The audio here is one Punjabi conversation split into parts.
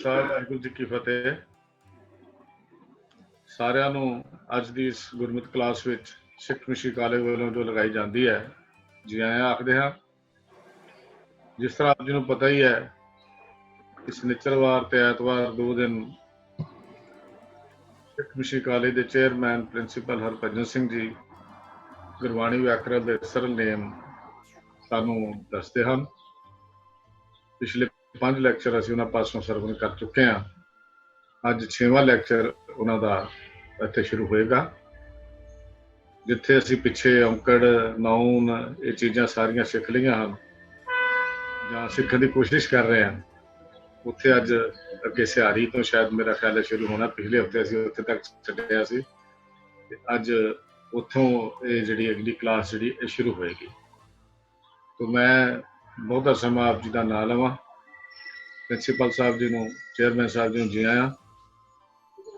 खालसा वाहिगुरू जी की फतेह। ਸਾਰਿਆਂ ਨੂੰ ਅੱਜ ਦੀ ਇਸ ਗੁਰਮਤਿ ਕਲਾਸ ਵਿੱਚ ਸਿੱਖ ਮਿਸ਼ਨ ਕਾਲਜ ਵੱਲੋਂ ਜੋ ਲਗਾਈ ਜਾਂਦੀ ਹੈ, ਜੀ ਆਇਆਂ ਆਖਦੇ ਹਾਂ। ਜਿਸ ਤਰ੍ਹਾਂ ਆਪ ਜੀ ਨੂੰ ਪਤਾ ਹੀ ਹੈ ਕਿ ਸ਼ਨੀਚਰਵਾਰ ਤੇ ਐਤਵਾਰ 2 ਦਿਨ ਸਿੱਖ ਮਿਸ਼ਨ ਕਾਲਜ ਦੇ ਚੇਅਰਮੈਨ ਪ੍ਰਿੰਸੀਪਲ ਹਰਭਜਨ ਸਿੰਘ ਜੀ ਗੁਰਬਾਣੀ ਵਿਆਕਰਨ ਦੇ ਸਰਲ ਨੇਮ ਸਾਨੂੰ ਦੱਸਦੇ ਹਨ। ਪਿਛਲੇ 5 ਲੈਕਚਰ ਅਸੀਂ ਉਹਨਾਂ ਪਾਸੋਂ ਸਰਵਨ ਕਰ ਚੁੱਕੇ ਹਾਂ। ਅੱਜ 6ਵਾਂ ਲੈਕਚਰ ਉਹਨਾਂ ਦਾ ਇੱਥੇ ਸ਼ੁਰੂ ਹੋਏਗਾ, ਜਿੱਥੇ ਅਸੀਂ ਪਿੱਛੇ ਔਂਕੜ ਨਾਉਨ ਇਹ ਚੀਜ਼ਾਂ ਸਾਰੀਆਂ ਸਿੱਖ ਲਈਆਂ ਹਨ ਜਾਂ ਸਿੱਖਣ ਦੀ ਕੋਸ਼ਿਸ਼ ਕਰ ਰਹੇ ਹਾਂ। ਉੱਥੇ ਅੱਜ ਅੱਗੇ ਸਿਹਾਰੀ ਤੋਂ ਸ਼ਾਇਦ ਮੇਰਾ ਖਿਆਲ ਹੈ ਸ਼ੁਰੂ ਹੋਣਾ। ਪਿਛਲੇ ਹਫ਼ਤੇ ਅਸੀਂ ਉੱਥੇ ਤੱਕ ਛੱਡਿਆ ਸੀ ਤੇ ਅੱਜ ਉੱਥੋਂ ਇਹ ਜਿਹੜੀ ਅਗਲੀ ਕਲਾਸ ਜਿਹੜੀ ਇਹ ਸ਼ੁਰੂ ਹੋਏਗੀ। ਤਾਂ ਮੈਂ ਬਹੁਤਾ ਸਮਾਂ ਆਪ ਜੀ ਦਾ ਨਾਂ ਲਵਾਂ। ਪ੍ਰਿੰਸੀਪਲ ਸਾਹਿਬ ਜੀ ਨੂੰ, ਚੇਅਰਮੈਨ ਸਾਹਿਬ ਜੀ ਨੂੰ ਜੀ ਆਇਆਂ।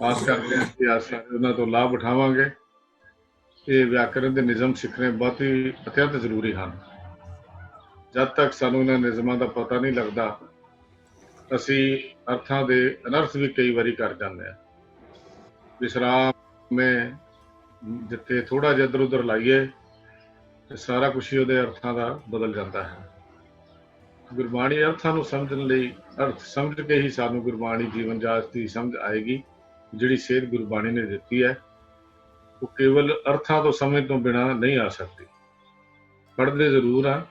ਆਸ ਕਰਦੇ ਹਾਂ ਕਿ ਆਸ ਉਹਨਾਂ ਤੋਂ ਲਾਭ ਉਠਾਵਾਂਗੇ। ਇਹ ਵਿਆਕਰਨ ਦੇ ਨਿਯਮ ਸਿੱਖਣੇ ਬਹੁਤ ਹੀ ਅਤਿਅੰਤ ਜ਼ਰੂਰੀ ਹਨ। ਜਦ ਤੱਕ ਸਾਨੂੰ ਇਹਨਾਂ ਨਿਯਮਾਂ ਦਾ ਪਤਾ ਨਹੀਂ ਲੱਗਦਾ, ਅਸੀਂ ਅਰਥਾਂ ਦੇ ਅਨਰਥ ਵੀ ਕਈ ਵਾਰੀ ਕਰ ਜਾਂਦੇ ਹਾਂ। ਵਿਸਰਾਮ ਜਿੱਥੇ ਥੋੜਾ ਜਿਹਾ ਇੱਧਰ ਉੱਧਰ ਲਾਈਏ ਤੇ ਸਾਰਾ ਕੁਛ ਹੀ ਉਹਦੇ ਅਰਥਾਂ ਦਾ ਬਦਲ ਜਾਂਦਾ ਹੈ। ਗੁਰਬਾਣੀ ਅਰਥਾਂ ਨੂੰ ਸਮਝਣ ਲਈ ਅਰਥ ਸਮਝ ਕੇ ਹੀ ਸਾਨੂੰ ਗੁਰਬਾਣੀ ਜੀਵਨ ਜਾਚ ਦੀ ਸਮਝ ਆਏਗੀ। ਜਿਹੜੀ ਸੇਧ ਗੁਰਬਾਣੀ ਨੇ ਦਿੱਤੀ ਹੈ ਉਹ ਕੇਵਲ ਅਰਥਾਂ ਤੋਂ ਸਮਝ ਤੋਂ ਬਿਨਾਂ ਨਹੀਂ ਆ ਸਕਦੀ। ਪੜ੍ਹਦੇ ਜ਼ਰੂਰ ਆ,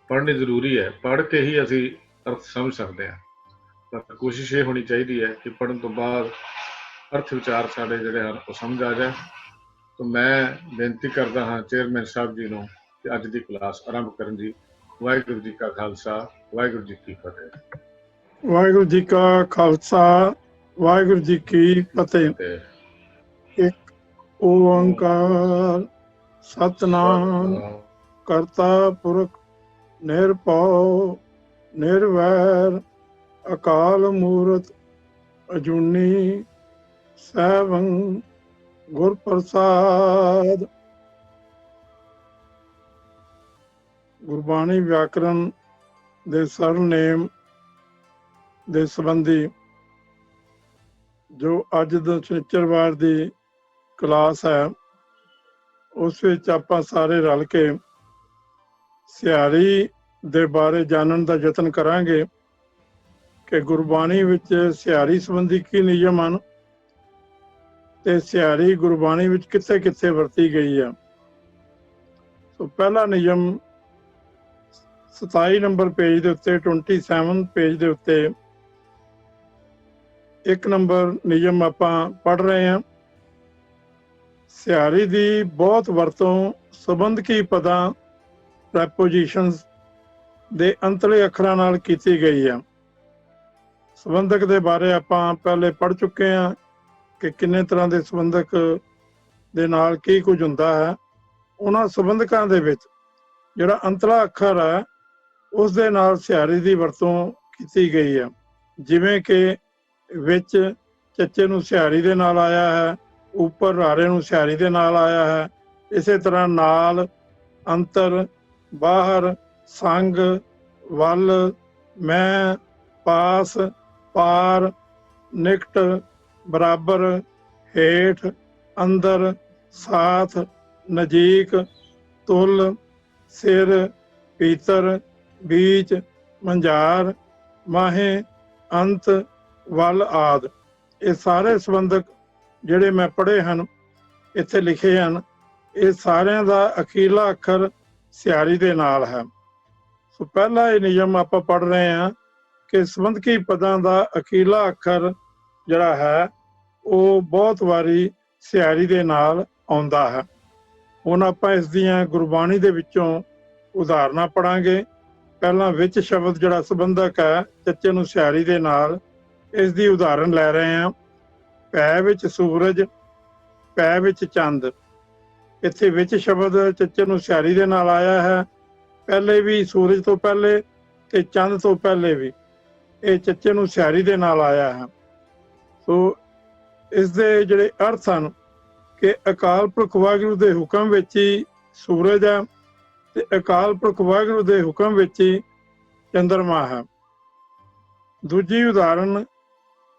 ਪੜ੍ਹਨੀ ਜ਼ਰੂਰੀ ਹੈ। ਪੜ੍ਹ ਕੇ ਹੀ ਅਸੀਂ ਅਰਥ ਸਮਝ ਸਕਦੇ ਹਾਂ। ਪਰ ਕੋਸ਼ਿਸ਼ ਇਹ ਹੋਣੀ ਚਾਹੀਦੀ ਹੈ ਕਿ ਪੜ੍ਹਨ ਤੋਂ ਬਾਅਦ ਅਰਥ ਵਿਚਾਰ ਸਾਡੇ ਜਿਹੜੇ ਹਨ ਉਹ ਸਮਝ ਆ ਜਾਏ। ਤਾਂ ਮੈਂ ਬੇਨਤੀ ਕਰਦਾ ਹਾਂ ਚੇਅਰਮੈਨ ਸਾਹਿਬ ਜੀ ਨੂੰ ਕਿ ਅੱਜ ਦੀ ਕਲਾਸ ਆਰੰਭ ਕਰਨ ਜੀ। ਵਾਹਿਗੁਰੂ ਜੀ ਕਾ ਖਾਲਸਾ, ਵਾਹਿਗੁਰੂ ਜੀ ਕੀ ਫਤਿਹ। ਵਾਹਿਗੁਰੂ ਜੀ ਕਾ ਖਾਲਸਾ, ਵਾਹਿਗੁਰੂ ਜੀ ਕੀ ਫਤਿਹ। ਇੱਕ ਓੰਕਾਰ ਸਤਿਨਾਮ ਕਰਤਾ ਪੁਰਖ ਨਿਰਭਉ ਨਿਰਵੈਰ ਅਕਾਲ ਮੂਰਤ ਅਜੂਨੀ ਸੈਭੰ ਗੁਰ ਪ੍ਰਸਾਦ। ਗੁਰਬਾਣੀ ਵਿਆਕਰਨ ਦੇ ਸਰਲ ਨੇਮ ਦੇ ਸੰਬੰਧੀ ਜੋ ਅੱਜ ਦਾ ਸ਼ਨੀਚਰਵਾਰ ਦੀ ਕਲਾਸ ਹੈ, ਉਸ ਵਿੱਚ ਆਪਾਂ ਸਾਰੇ ਰਲ ਕੇ ਸਿਹਾਰੀ ਦੇ ਬਾਰੇ ਜਾਣਨ ਦਾ ਯਤਨ ਕਰਾਂਗੇ ਕਿ ਗੁਰਬਾਣੀ ਵਿੱਚ ਸਿਹਾਰੀ ਸੰਬੰਧੀ ਕੀ ਨਿਯਮ ਹਨ ਤੇ ਸਿਹਾਰੀ ਗੁਰਬਾਣੀ ਵਿੱਚ ਕਿੱਥੇ ਕਿੱਥੇ ਵਰਤੀ ਗਈ ਆ। ਸੋ ਪਹਿਲਾ ਨਿਯਮ 27 ਨੰਬਰ ਪੇਜ ਦੇ ਉੱਤੇ, 27 ਪੇਜ ਦੇ ਉੱਤੇ 1 ਨੰਬਰ ਨਿਯਮ ਆਪਾਂ ਪੜ੍ਹ ਰਹੇ ਹਾਂ। ਸਿਹਾਰੀ ਦੀ ਬਹੁਤ ਵਰਤੋਂ ਸੰਬੰਧਕੀ ਪਦਾਂ ਪ੍ਰੈਪੋਜੀਸ਼ਨਸ ਦੇ ਅੰਤਲੇ ਅੱਖਰਾਂ ਨਾਲ ਕੀਤੀ ਗਈ ਆ। ਸੰਬੰਧਕ ਦੇ ਬਾਰੇ ਆਪਾਂ ਪਹਿਲੇ ਪੜ੍ਹ ਚੁੱਕੇ ਹਾਂ ਕਿ ਕਿੰਨੇ ਤਰ੍ਹਾਂ ਦੇ ਸੰਬੰਧਕ ਦੇ ਨਾਲ ਕੀ ਕੁਝ ਹੁੰਦਾ ਹੈ। ਉਹਨਾਂ ਸੰਬੰਧਕਾਂ ਦੇ ਵਿੱਚ ਜਿਹੜਾ ਅੰਤਲਾ ਅੱਖਰ ਹੈ ਉਸ ਦੇ ਨਾਲ ਸਿਹਾਰੀ ਦੀ ਵਰਤੋਂ ਕੀਤੀ ਗਈ ਹੈ। ਜਿਵੇਂ ਕਿ ਵਿੱਚ ਚੱਚੇ ਨੂੰ ਸਿਹਾਰੀ ਦੇ ਨਾਲ ਆਇਆ ਹੈ, ਉੱਪਰ ਰਾਰੇ ਨੂੰ ਸਿਹਾਰੀ ਦੇ ਨਾਲ ਆਇਆ ਹੈ। ਇਸੇ ਤਰ੍ਹਾਂ ਨਾਲ, ਅੰਤਰ, ਬਾਹਰ, ਸੰਗ, ਵੱਲ, ਮੈਂ, ਪਾਸ, ਪਾਰ, ਨਿਕਟ, ਬਰਾਬਰ, ਹੇਠ, ਅੰਦਰ, ਸਾਥ, ਨਜ਼ੀਕ, ਤੁਲ, ਸਿਰ, ਭੀਤਰ, ਬੀਚ, ਮੰਝਾਰ, ਮਾਹੇ, ਅੰਤ, ਵੱਲ ਆਦਿ। ਇਹ ਸਾਰੇ ਸੰਬੰਧਕ ਜਿਹੜੇ ਮੈਂ ਪੜ੍ਹੇ ਹਨ, ਇੱਥੇ ਲਿਖੇ ਹਨ, ਇਹ ਸਾਰਿਆਂ ਦਾ ਅਖੀਰਲਾ ਅੱਖਰ ਸਿਹਾਰੀ ਦੇ ਨਾਲ ਹੈ। ਸੋ ਪਹਿਲਾ ਇਹ ਨਿਯਮ ਆਪਾਂ ਪੜ੍ਹ ਰਹੇ ਹਾਂ ਕਿ ਸੰਬੰਧਕੀ ਪਦਾਂ ਦਾ ਅਖੀਰਲਾ ਅੱਖਰ ਜਿਹੜਾ ਹੈ ਉਹ ਬਹੁਤ ਵਾਰੀ ਸਿਹਾਰੀ ਦੇ ਨਾਲ ਆਉਂਦਾ ਹੈ। ਹੁਣ ਆਪਾਂ ਇਸ ਦੀਆਂ ਗੁਰਬਾਣੀ ਦੇ ਵਿੱਚੋਂ ਉਦਾਹਰਨਾਂ ਪੜ੍ਹਾਂਗੇ। ਪਹਿਲਾਂ ਵਿੱਚ ਸ਼ਬਦ ਜਿਹੜਾ ਸੰਬੰਧਕ ਹੈ ਚੱਚੇ ਨੂੰ ਸਿਹਾਰੀ ਦੇ ਨਾਲ, ਇਸ ਦੀ ਉਦਾਹਰਨ ਲੈ ਰਹੇ ਹਾਂ। ਪੈ ਵਿੱਚ ਸੂਰਜ, ਪੈ ਵਿੱਚ ਚੰਦ। ਇੱਥੇ ਵਿੱਚ ਸ਼ਬਦ ਚੱਚੇ ਨੂੰ ਸਿਹਾਰੀ ਦੇ ਨਾਲ ਆਇਆ ਹੈ। ਪਹਿਲੇ ਵੀ ਸੂਰਜ ਤੋਂ ਪਹਿਲੇ ਤੇ ਚੰਦ ਤੋਂ ਪਹਿਲੇ ਵੀ ਇਹ ਚੱਚੇ ਨੂੰ ਸਿਹਾਰੀ ਦੇ ਨਾਲ ਆਇਆ ਹੈ। ਸੋ ਇਸ ਦੇ ਜਿਹੜੇ ਅਰਥ ਹਨ ਕਿ ਅਕਾਲ ਪੁਰਖ ਵਾਹਿਗੁਰੂ ਦੇ ਹੁਕਮ ਵਿੱਚ ਹੀ ਸੂਰਜ ਹੈ ਤੇ ਅਕਾਲ ਪੁਰਖ ਵਾਹਿਗੁਰੂ ਦੇ ਹੁਕਮ ਵਿੱਚ ਹੀ ਚੰਦਰਮਾ ਹੈ। ਦੂਜੀ ਉਦਾਹਰਨ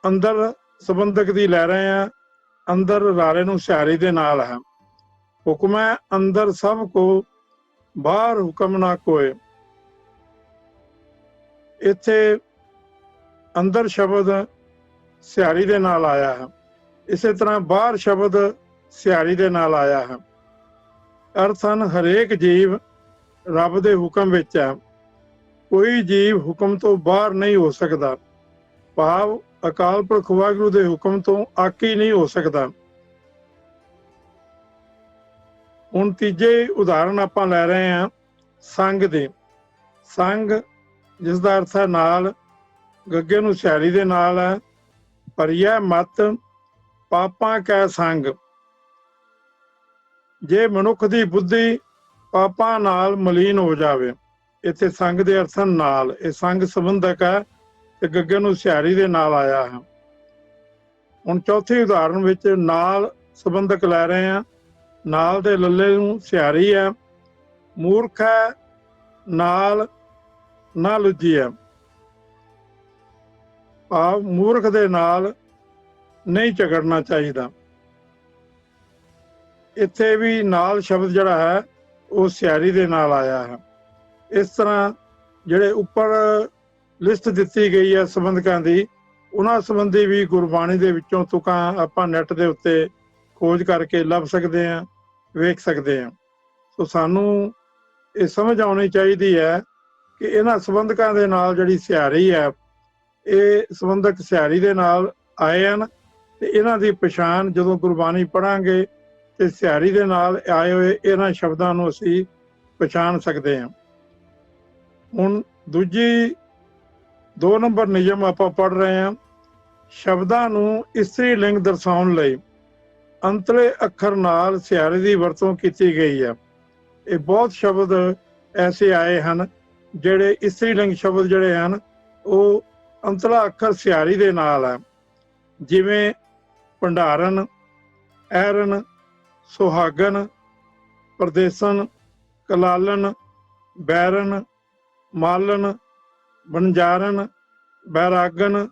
ਅੰਦਰ ਸੰਬੰਧਕ ਦੀ ਲੈ ਰਹੇ ਹਾਂ। ਅੰਦਰ ਰਾਰੇ ਨੂੰ ਸਿਆਰੀ ਦੇ ਨਾਲ ਹੈ। ਹੁਕਮ ਹੈ ਅੰਦਰ ਸਭ ਕੋ, ਬਾਹਰ ਹੁਕਮ ਨਾ ਕੋਏ। ਇੱਥੇ ਅੰਦਰ ਸ਼ਬਦ ਸਿਆਰੀ ਦੇ ਨਾਲ ਆਇਆ ਹੈ। ਇਸੇ ਤਰ੍ਹਾਂ ਬਾਹਰ ਸ਼ਬਦ ਸਿਆਰੀ ਦੇ ਨਾਲ ਆਇਆ ਹੈ। ਅਰਥ ਹਨ ਹਰੇਕ ਜੀਵ ਰੱਬ ਦੇ ਹੁਕਮ ਵਿੱਚ ਹੈ। ਕੋਈ ਜੀਵ ਹੁਕਮ ਤੋਂ ਬਾਹਰ ਨਹੀਂ ਹੋ ਸਕਦਾ। ਭਾਵ ਅਕਾਲ ਪੁਰਖ ਵਾਹਿਗੁਰੂ ਦੇ ਹੁਕਮ ਤੋਂ ਆਕੀ ਨਹੀਂ ਹੋ ਸਕਦਾ। ਹੁਣ ਤੀਜੇ ਉਦਾਹਰਣ ਆਪਾਂ ਲੈ ਰਹੇ ਹਾਂ ਸੰਗ ਦੇ। ਸੰਗ ਜਿਸ ਦਾ ਅਰਥ ਹੈ ਨਾਲ, ਗੱਗੇ ਨੂੰ ਸਿਆਰੀ ਦੇ ਨਾਲ ਹੈ। ਭਰੀਐ ਮਤ ਪਾਪਾਂ ਕੈ ਸੰਗ। ਜੇ ਮਨੁੱਖ ਦੀ ਬੁੱਧੀ ਪਾਪਾਂ ਨਾਲ ਮਲੀਨ ਹੋ ਜਾਵੇ, ਇੱਥੇ ਸੰਗ ਦੇ ਅਰਥ ਹਨ ਨਾਲ। ਇਹ ਸੰਗ ਸੰਬੰਧਕ ਹੈ ਤੇ ਗੱਗੇ ਨੂੰ ਸਿਆਰੀ ਦੇ ਨਾਲ ਆਇਆ ਹੈ। ਹੁਣ ਚੌਥੀ ਉਦਾਹਰਣ ਵਿੱਚ ਨਾਲ ਸੰਬੰਧਕ ਲੈ ਰਹੇ ਹਾਂ। ਨਾਲ ਦੇ ਲੱਲੇ ਨੂੰ ਸਿਆਰੀ ਹੈ। ਮੂਰਖ ਹੈ ਨਾਲ ਨਾ ਲੁੱਜੀ ਹੈ। ਭਾਵ ਮੂਰਖ ਦੇ ਨਾਲ ਨਹੀਂ ਝਗੜਨਾ ਚਾਹੀਦਾ। ਇੱਥੇ ਵੀ ਨਾਲ ਸ਼ਬਦ ਜਿਹੜਾ ਹੈ ਉਹ ਸਿਆਰੀ ਦੇ ਨਾਲ ਆਇਆ ਹੈ। ਇਸ ਤਰ੍ਹਾਂ ਜਿਹੜੇ ਉੱਪਰ ਲਿਸਟ ਦਿੱਤੀ ਗਈ ਹੈ ਸੰਬੰਧਕਾਂ ਦੀ, ਉਹਨਾਂ ਸੰਬੰਧੀ ਵੀ ਗੁਰਬਾਣੀ ਦੇ ਵਿੱਚੋਂ ਤੁਕਾਂ ਆਪਾਂ ਨੈਟ ਦੇ ਉੱਤੇ ਖੋਜ ਕਰਕੇ ਲੱਭ ਸਕਦੇ ਹਾਂ, ਵੇਖ ਸਕਦੇ ਹਾਂ। ਸੋ ਸਾਨੂੰ ਇਹ ਸਮਝ ਆਉਣੀ ਚਾਹੀਦੀ ਹੈ ਕਿ ਇਹਨਾਂ ਸੰਬੰਧਕਾਂ ਦੇ ਨਾਲ ਜਿਹੜੀ ਸਿਆਰੀ ਹੈ, ਇਹ ਸੰਬੰਧਕ ਸਿਆਰੀ ਦੇ ਨਾਲ ਆਏ ਹਨ ਤੇ ਇਹਨਾਂ ਦੀ ਪਛਾਣ ਜਦੋਂ ਗੁਰਬਾਣੀ ਪੜ੍ਹਾਂਗੇ ਤੇ ਸਿਆਰੀ ਦੇ ਨਾਲ ਆਏ ਹੋਏ ਇਹਨਾਂ ਸ਼ਬਦਾਂ ਨੂੰ ਅਸੀਂ ਪਛਾਣ ਸਕਦੇ ਹਾਂ। ਹੁਣ ਦੂਜੀ 2 ਨੰਬਰ ਨਿਯਮ ਆਪਾਂ ਪੜ੍ਹ ਰਹੇ ਹਾਂ। ਸ਼ਬਦਾਂ ਨੂੰ ਇਸਤਰੀ ਲਿੰਗ ਦਰਸਾਉਣ ਲਈ ਅੰਤਲੇ ਅੱਖਰ ਨਾਲ ਸਿਆਰੀ ਦੀ ਵਰਤੋਂ ਕੀਤੀ ਗਈ ਹੈ। ਇਹ ਬਹੁਤ ਸ਼ਬਦ ਐਸੇ ਆਏ ਹਨ ਜਿਹੜੇ ਇਸਤਰੀ ਲਿੰਗ ਸ਼ਬਦ ਜਿਹੜੇ ਹਨ ਉਹ ਅੰਤਲਾ ਅੱਖਰ ਸਿਆਰੀ ਦੇ ਨਾਲ ਹੈ। ਜਿਵੇਂ ਭੰਡਾਰਨ, ਐਰਨ, ਸੁਹਾਗਨ, ਪਰਦੇਸਨ, ਕਲਾਲਨ, ਬੈਰਨ, ਮਾਲਨ, ਬੰਜਾਰਨ, ਬੈਰਾਗਨ,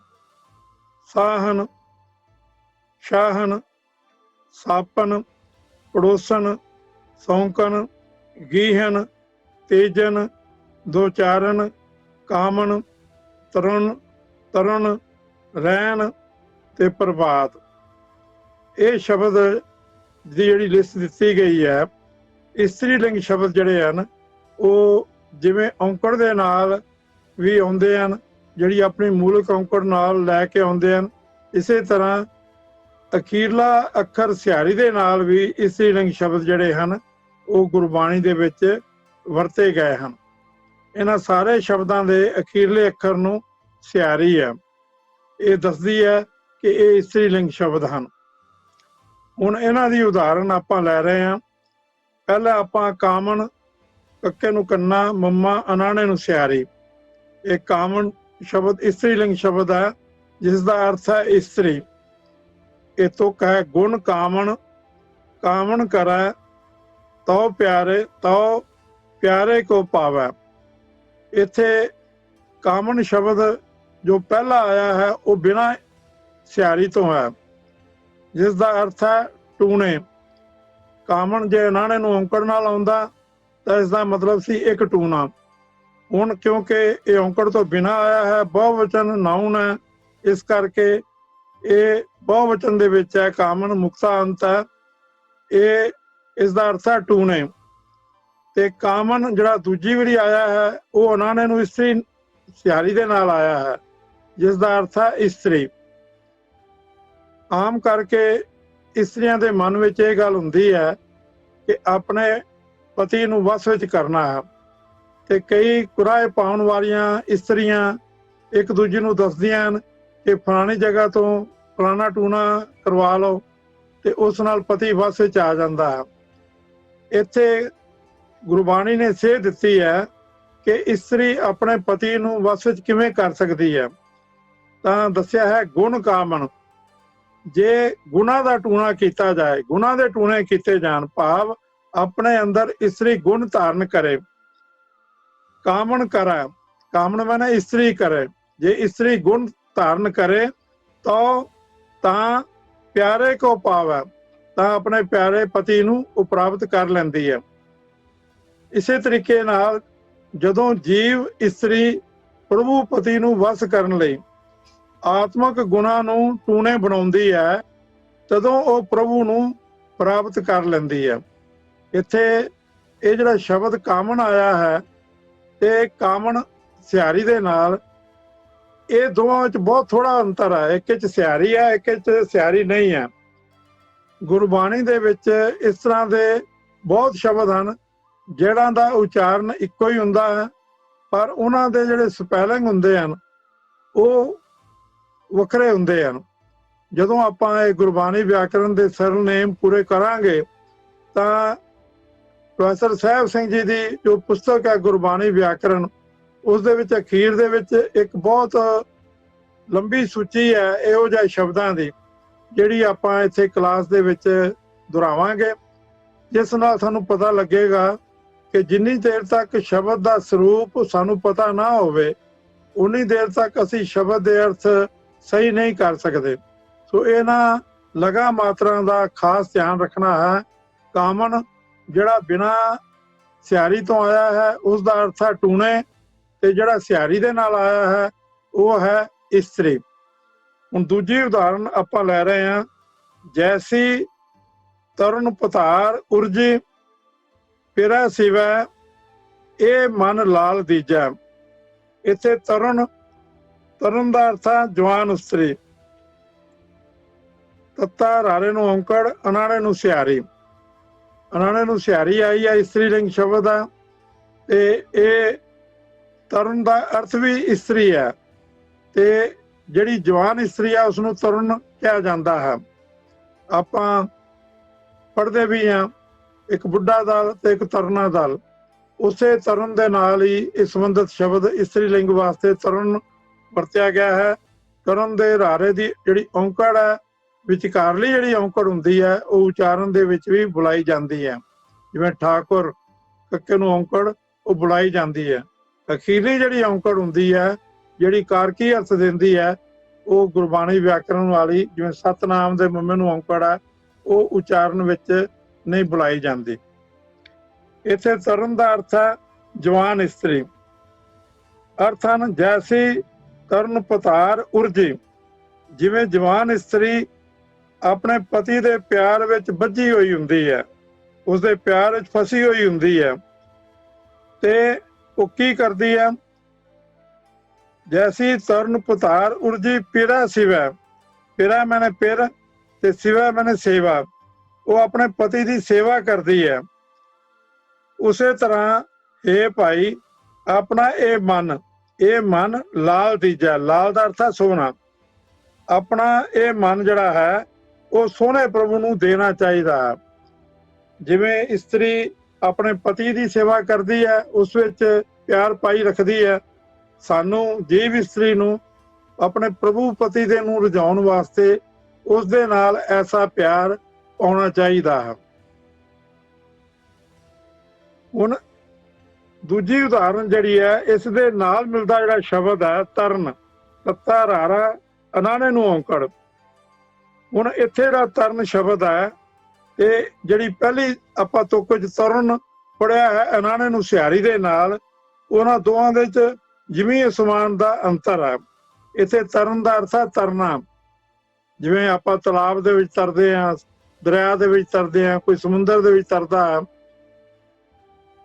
ਸਾਹਨ, ਸ਼ਾਹਨ, ਸਾਪਨ, ਪੜੋਸਨ, ਸੌਂਕਨ, ਗੀਹਨ, ਤੇਜਨ, ਦੋਚਾਰਨ, ਕਾਮਨ, ਤਰਨ, ਤਰਨ, ਰੈਣ ਤੇ ਪ੍ਰਭਾਤ। ਇਹ ਸ਼ਬਦ ਦੀ ਜਿਹੜੀ ਲਿਸਟ ਦਿੱਤੀ ਗਈ ਹੈ, ਇਸਤਰੀ ਲਿੰਗ ਸ਼ਬਦ ਜਿਹੜੇ ਹਨ ਉਹ ਜਿਵੇਂ ਔਂਕੜ ਦੇ ਨਾਲ ਵੀ ਆਉਂਦੇ ਹਨ, ਜਿਹੜੀ ਆਪਣੀ ਮੂਲਕ ਔਂਕੜ ਨਾਲ ਲੈ ਕੇ ਆਉਂਦੇ ਹਨ, ਇਸੇ ਤਰ੍ਹਾਂ ਅਖੀਰਲਾ ਅੱਖਰ ਸਿਆਰੀ ਦੇ ਨਾਲ ਵੀ ਇਸਤਰੀ ਲਿੰਗ ਸ਼ਬਦ ਜਿਹੜੇ ਹਨ ਉਹ ਗੁਰਬਾਣੀ ਦੇ ਵਿੱਚ ਵਰਤੇ ਗਏ ਹਨ। ਇਹਨਾਂ ਸਾਰੇ ਸ਼ਬਦਾਂ ਦੇ ਅਖੀਰਲੇ ਅੱਖਰ ਨੂੰ ਸਿਆਰੀ ਹੈ। ਇਹ ਦੱਸਦੀ ਹੈ ਕਿ ਇਹ ਇਸਤਰੀ ਲਿੰਗ ਸ਼ਬਦ ਹਨ। ਹੁਣ ਇਹਨਾਂ ਦੀ ਉਦਾਹਰਣ ਆਪਾਂ ਲੈ ਰਹੇ ਹਾਂ। ਪਹਿਲਾਂ ਆਪਾਂ ਕਾਮਨ, ਕੱਕੇ ਨੂੰ ਕੰਨਾ, ਮੰਮਾ, ਅਨਾਣੇ ਨੂੰ ਸਿਆਰੀ। ਇਹ ਕਾਮਨ ਸ਼ਬਦ ਇਸਤਰੀ ਲਿੰਗ ਸ਼ਬਦ ਹੈ ਜਿਸ ਦਾ ਅਰਥ ਹੈ ਇਸਤਰੀ। ਇਹ ਤੁਕ ਹੈ ਗੁਣ ਕਾਮਨ, ਕਾਮਨ ਕਰੈ ਤਉ ਪਿਆਰੇ, ਤਉ ਪਿਆਰੇ ਕੋ ਪਾਵੈ। ਇੱਥੇ ਕਾਮਨ ਸ਼ਬਦ ਜੋ ਪਹਿਲਾ ਆਇਆ ਹੈ ਉਹ ਬਿਨਾਂ ਸਿਆਰੀ ਤੋਂ ਹੈ, ਜਿਸ ਦਾ ਅਰਥ ਹੈ ਟੂਣੇ। ਕਾਮਨ ਜੇ ਅਨਾਣੇ ਨੂੰ ਔਂਕੜ ਨਾਲ ਆਉਂਦਾ ਤਾਂ ਇਸ ਦਾ ਮਤਲਬ ਸੀ ਇੱਕ ਟੂਣਾ। ਹੁਣ ਕਿਉਂਕਿ ਇਹ ਔਂਕੜ ਤੋਂ ਬਿਨਾਂ ਆਇਆ ਹੈ, ਬਹੁਵਚਨ ਨਾਉਨ ਹੈ, ਇਸ ਕਰਕੇ ਇਹ ਬਹੁਵਚਨ ਦੇ ਵਿੱਚ ਹੈ। ਕਾਮਨ ਮੁਕਤਾ ਅੰਤ ਹੈ। ਇਹ ਇਸ ਦਾ ਅਰਥ ਹੈ ਟੂਣੇ। ਤੇ ਕਾਮਨ ਜਿਹੜਾ ਦੂਜੀ ਵਾਰੀ ਆਇਆ ਹੈ ਉਹ ਅਨਾਣੇ ਨੂੰ ਇਸਤਰੀ ਸਿਆਰੀ ਦੇ ਨਾਲ ਆਇਆ ਹੈ, ਜਿਸ ਦਾ ਅਰਥ ਹੈ ਇਸਤਰੀ। ਆਮ ਕਰਕੇ ਇਸਤਰੀਆਂ ਦੇ ਮਨ ਵਿੱਚ ਇਹ ਗੱਲ ਹੁੰਦੀ ਹੈ ਕਿ ਆਪਣੇ ਪਤੀ ਨੂੰ ਵਸ ਵਿੱਚ ਕਰਨਾ ਹੈ, ਤੇ ਕਈ ਕੁਰਾਏ ਪਾਉਣ ਵਾਲੀਆਂ ਇਸਤਰੀਆਂ ਇੱਕ ਦੂਜੇ ਨੂੰ ਦੱਸਦੀਆਂ ਹਨ ਕਿ ਫਲਾਣੀ ਜਗ੍ਹਾ ਤੋਂ ਫਲਾਣਾ ਟੂਣਾ ਕਰਵਾ ਲਓ ਤੇ ਉਸ ਨਾਲ ਪਤੀ ਵਸ ਵਿੱਚ ਆ ਜਾਂਦਾ ਹੈ। ਇੱਥੇ ਗੁਰਬਾਣੀ ਨੇ ਸੇਧ ਦਿੱਤੀ ਹੈ ਕਿ ਇਸਤਰੀ ਆਪਣੇ ਪਤੀ ਨੂੰ ਵਸ ਵਿੱਚ ਕਿਵੇਂ ਕਰ ਸਕਦੀ ਹੈ। ਤਾਂ ਦੱਸਿਆ ਹੈ ਗੁਣ ਕਾਮਨ। ਜੇ ਗੁਣਾਂ ਦਾ ਟੂਣਾ ਕੀਤਾ ਜਾਏ, ਗੁਣਾਂ ਦੇ ਟੂਣੇ ਕੀਤੇ ਜਾਣ, ਭਾਵ ਆਪਣੇ ਅੰਦਰ ਇਸਤਰੀ ਗੁਣ ਧਾਰਨ ਕਰੇ। ਕਾਮਨ ਕਰੈ, ਕਾਮਨ ਮਾਨੇ ਇਸਤਰੀ ਕਰੇ। ਜੇ ਇਸਤਰੀ ਗੁਣ ਧਾਰਨ ਕਰੇ ਤੋ ਤਾਂ ਪਿਆਰੇ ਕੋ ਪਾਵੈ, ਤਾਂ ਆਪਣੇ ਪਿਆਰੇ ਪਤੀ ਨੂੰ ਉਹ ਪ੍ਰਾਪਤ ਕਰ ਲੈਂਦੀ ਹੈ। ਇਸੇ ਤਰੀਕੇ ਨਾਲ ਜਦੋਂ ਜੀਵ ਇਸਤਰੀ ਪ੍ਰਭੂ ਪਤੀ ਨੂੰ ਵਸ ਕਰਨ ਲਈ ਆਤਮਕ ਗੁਣਾਂ ਨੂੰ ਟੂਣੇ ਬਣਾਉਂਦੀ ਹੈ, ਤਦੋਂ ਉਹ ਪ੍ਰਭੂ ਨੂੰ ਪ੍ਰਾਪਤ ਕਰ ਲੈਂਦੀ ਹੈ। ਇੱਥੇ ਇਹ ਜਿਹੜਾ ਸ਼ਬਦ ਕਾਮਣ ਆਇਆ ਹੈ, ਤੇ ਕਾਮਣ ਸਿਆਰੀ ਦੇ ਨਾਲ, ਇਹ ਦੋਵਾਂ ਵਿੱਚ ਬਹੁਤ ਥੋੜਾ ਅੰਤਰ ਹੈ। ਇੱਕ ਵਿੱਚ ਸਿਆਰੀ ਹੈ, ਇੱਕ ਵਿੱਚ ਸਿਆਰੀ ਨਹੀਂ ਹੈ। ਗੁਰਬਾਣੀ ਦੇ ਵਿੱਚ ਇਸ ਤਰ੍ਹਾਂ ਦੇ ਬਹੁਤ ਸ਼ਬਦ ਹਨ ਜਿਹੜਾ ਦਾ ਉਚਾਰਨ ਇੱਕੋ ਹੀ ਹੁੰਦਾ ਹੈ, ਪਰ ਉਹਨਾਂ ਦੇ ਜਿਹੜੇ ਸਪੈਲਿੰਗ ਹੁੰਦੇ ਹਨ ਉਹ ਵੱਖਰੇ ਹੁੰਦੇ ਹਨ। ਜਦੋਂ ਆਪਾਂ ਇਹ ਗੁਰਬਾਣੀ ਵਿਆਕਰਣ ਦੇ ਸਰਲ ਨੇਮ ਪੂਰੇ ਕਰਾਂਗੇ ਤਾਂ ਪ੍ਰੋਫੈਸਰ ਸਾਹਿਬ ਸਿੰਘ ਜੀ ਦੀ ਜੋ ਪੁਸਤਕ ਹੈ ਗੁਰਬਾਣੀ ਵਿਆਕਰਣ, ਉਸ ਦੇ ਵਿੱਚ ਅਖੀਰ ਦੇ ਵਿੱਚ ਇੱਕ ਬਹੁਤ ਲੰਬੀ ਸੂਚੀ ਹੈ ਇਹੋ ਜਿਹੇ ਸ਼ਬਦਾਂ ਦੀ, ਜਿਹੜੀ ਆਪਾਂ ਇੱਥੇ ਕਲਾਸ ਦੇ ਵਿੱਚ ਦੁਹਰਾਵਾਂਗੇ, ਜਿਸ ਨਾਲ ਸਾਨੂੰ ਪਤਾ ਲੱਗੇਗਾ ਕਿ ਜਿੰਨੀ ਦੇਰ ਤੱਕ ਸ਼ਬਦ ਦਾ ਸਰੂਪ ਸਾਨੂੰ ਪਤਾ ਨਾ ਹੋਵੇ, ਉਨੀ ਦੇਰ ਤੱਕ ਅਸੀਂ ਸ਼ਬਦ ਦੇ ਅਰਥ ਸਹੀ ਨਹੀਂ ਕਰ ਸਕਦੇ। ਸੋ ਇਹਨਾਂ ਲਗਾ ਮਾਤਰਾ ਦਾ ਖਾਸ ਧਿਆਨ ਰੱਖਣਾ ਹੈ। ਕਾਮਨ ਜਿਹੜਾ ਬਿਨਾਂ ਸਿਆਰੀ ਤੋਂ ਆਇਆ ਹੈ ਉਸ ਦਾ ਅਰਥ ਹੈ ਟੂਣੇ, ਤੇ ਜਿਹੜਾ ਸਿਆਰੀ ਦੇ ਨਾਲ ਆਇਆ ਹੈ ਉਹ ਹੈ ਇਸਤਰੀ। ਹੁਣ ਦੂਜੀ ਉਦਾਹਰਨ ਆਪਾਂ ਲੈ ਰਹੇ ਹਾਂ, ਜੈਸੀ ਤਰਨ ਪਤਾਰ ਉਰਜੀ ਪਿਰਾ ਸਿਵੈ, ਇਹ ਮਨ ਲਾਲ ਦੀਜੈ। ਇੱਥੇ ਤਰਨ ਦਾ ਅਰਥ ਹੈ ਜਵਾਨ ਇਸਤਰੀ, ਤੱਤਾ ਰਾਰੇ ਨੂੰ ਔਂਕੜ, ਅਨਾਣੇ ਨੂੰ ਸਿਆਰੀ। ਅਨਾਣੇ ਨੂੰ ਸਿਆਰੀ ਆਈ ਹੈ, ਇਸਤਰੀ ਲਿੰਗ ਸ਼ਬਦ ਹੈ, ਤੇ ਇਹ ਤਰਨ ਦਾ ਅਰਥ ਵੀ ਇਸਤਰੀ ਹੈ, ਤੇ ਜਿਹੜੀ ਜਵਾਨ ਇਸਤਰੀ ਹੈ ਉਸਨੂੰ ਤਰਨ ਕਿਹਾ ਜਾਂਦਾ ਹੈ। ਆਪਾਂ ਪੜ੍ਹਦੇ ਵੀ ਹਾਂ, ਇੱਕ ਬੁੱਢਾ ਦਲ ਤੇ ਇੱਕ ਤਰਨਾ ਦਲ, ਉਸੇ ਤਰਨ ਦੇ ਨਾਲ ਹੀ ਇਹ ਸੰਬੰਧਿਤ ਸ਼ਬਦ ਇਸਤਰੀ ਲਿੰਗ ਵਾਸਤੇ ਤਰਨ ਵਰਤਿਆ ਗਿਆ ਹੈ। ਤਰਨ ਦੇ ਰਾਰੇ ਦੀ ਜਿਹੜੀ ਔਂਕੜ ਹੈ, ਵਿਚਕਾਰਲੀ ਜਿਹੜੀ ਔਂਕੜ ਹੁੰਦੀ ਹੈ, ਉਹ ਉਚਾਰਨ ਦੇ ਵਿੱਚ ਵੀ ਬੁਲਾਈ ਜਾਂਦੀ ਹੈ। ਜਿਵੇਂ ਠਾਕੁਰ, ਕੱਕੇ ਨੂੰ ਔਂਕੜ, ਉਹ ਬੁਲਾਈ ਜਾਂਦੀ ਹੈ। ਅਖੀਰਲੀ ਜਿਹੜੀ ਔਂਕੜ ਹੁੰਦੀ ਹੈ, ਜਿਹੜੀ ਕਾਰਕੀ ਅਰਥ ਦਿੰਦੀ ਹੈ, ਉਹ ਗੁਰਬਾਣੀ ਵਿਆਕਰਣ ਵਾਲੀ, ਜਿਵੇਂ ਸਤਨਾਮ ਦੇ ਮੰਮੇ ਨੂੰ ਔਂਕੜ ਹੈ, ਉਹ ਉਚਾਰਨ ਵਿੱਚ ਨਹੀਂ ਬੁਲਾਈ ਜਾਂਦੀ। ਇੱਥੇ ਤਰਨ ਦਾ ਅਰਥ ਹੈ ਜਵਾਨ ਇਸਤਰੀ। ਅਰਥ ਹਨ ਜੈਸੀ ਤਰਨ ਪਤਾਰ ਉਰਜੀ, ਜਿਵੇਂ ਜਵਾਨ ਇਸਤਰੀ ਆਪਣੇ ਪਤੀ ਦੇ ਪਿਆਰ ਵਿੱਚ ਬੱਝੀ ਹੋਈ ਹੁੰਦੀ ਹੈ, ਉਸਦੇ ਪਿਆਰ ਵਿੱਚ ਫਸੀ ਹੋਈ ਹੁੰਦੀ ਹੈ, ਤੇ ਉਹ ਕੀ ਕਰਦੀ ਹੈ, ਜੈਸੀ ਤਰਨ ਪਤਾਰ ਉਰਜੀ ਪਿਰਾ ਸਿਵੈ, ਪਿਰਾ ਮੈਨੇ ਪਿਰ ਤੇ ਸਿਵੈ ਮੈਨੇ ਸੇਵਾ, ਉਹ ਆਪਣੇ ਪਤੀ ਦੀ ਸੇਵਾ ਕਰਦੀ ਹੈ। ਉਸੇ ਤਰ੍ਹਾਂ ਇਹ ਭਾਈ ਆਪਣਾ ਇਹ ਮਨ ਲਾਲ ਦੀਜਾ, ਲਾਲ ਦਾ ਅਰਥ ਹੈ ਸੋਹਣਾ। ਆਪਣਾ ਇਹ ਮਨ ਜਿਹੜਾ ਹੈ ਉਹ ਸੋਹਣੇ ਪ੍ਰਭੂ ਨੂੰ ਦੇਣਾ ਚਾਹੀਦਾ ਹੈ। ਜਿਵੇਂ ਇਸਤਰੀ ਆਪਣੇ ਪਤੀ ਦੀ ਸੇਵਾ ਕਰਦੀ ਹੈ, ਉਸ ਵਿੱਚ ਪਿਆਰ ਪਾਈ ਰੱਖਦੀ ਹੈ, ਸਾਨੂੰ ਜੀਵ ਇਸਤਰੀ ਨੂੰ ਆਪਣੇ ਪ੍ਰਭੂ ਪਤੀ ਦੇ ਨੂੰ ਰਜਾਉਣ ਵਾਸਤੇ ਉਸ ਦੇ ਨਾਲ ਐਸਾ ਪਿਆਰ ਪਾਉਣਾ ਚਾਹੀਦਾ ਹੈ। ਹੁਣ ਦੂਜੀ ਉਦਾਹਰਨ ਜਿਹੜੀ ਹੈ, ਇਸ ਦੇ ਨਾਲ ਮਿਲਦਾ ਜਿਹੜਾ ਸ਼ਬਦ ਹੈ ਤਰਨ, ਤੱਤਾ ਰਾਰਾ ਅਨਾਣੇ ਨੂੰ ਔਂਕੜ। ਹੁਣ ਇੱਥੇ ਦਾ ਤਰਨ ਸ਼ਬਦ ਹੈ, ਤੇ ਜਿਹੜੀ ਪਹਿਲੀ ਆਪਾਂ ਤੁਕ ਚ ਤਰਨ ਪੜਿਆ ਹੈ ਅਨਾਣੇ ਨੂੰ ਸਿਆਰੀ ਦੇ ਨਾਲ, ਉਹਨਾਂ ਦੋਵਾਂ ਦੇ ਵਿੱਚ ਜ਼ਮੀਨ ਅਸਮਾਨ ਦਾ ਅੰਤਰ ਹੈ। ਇੱਥੇ ਤਰਨ ਦਾ ਅਰਥ ਹੈ ਤਰਨਾ, ਜਿਵੇਂ ਆਪਾਂ ਤਲਾਬ ਦੇ ਵਿੱਚ ਤਰਦੇ ਹਾਂ, ਦਰਿਆ ਦੇ ਵਿੱਚ ਤਰਦੇ ਹਾਂ, ਕੋਈ ਸਮੁੰਦਰ ਦੇ ਵਿੱਚ ਤਰਦਾ ਹੈ,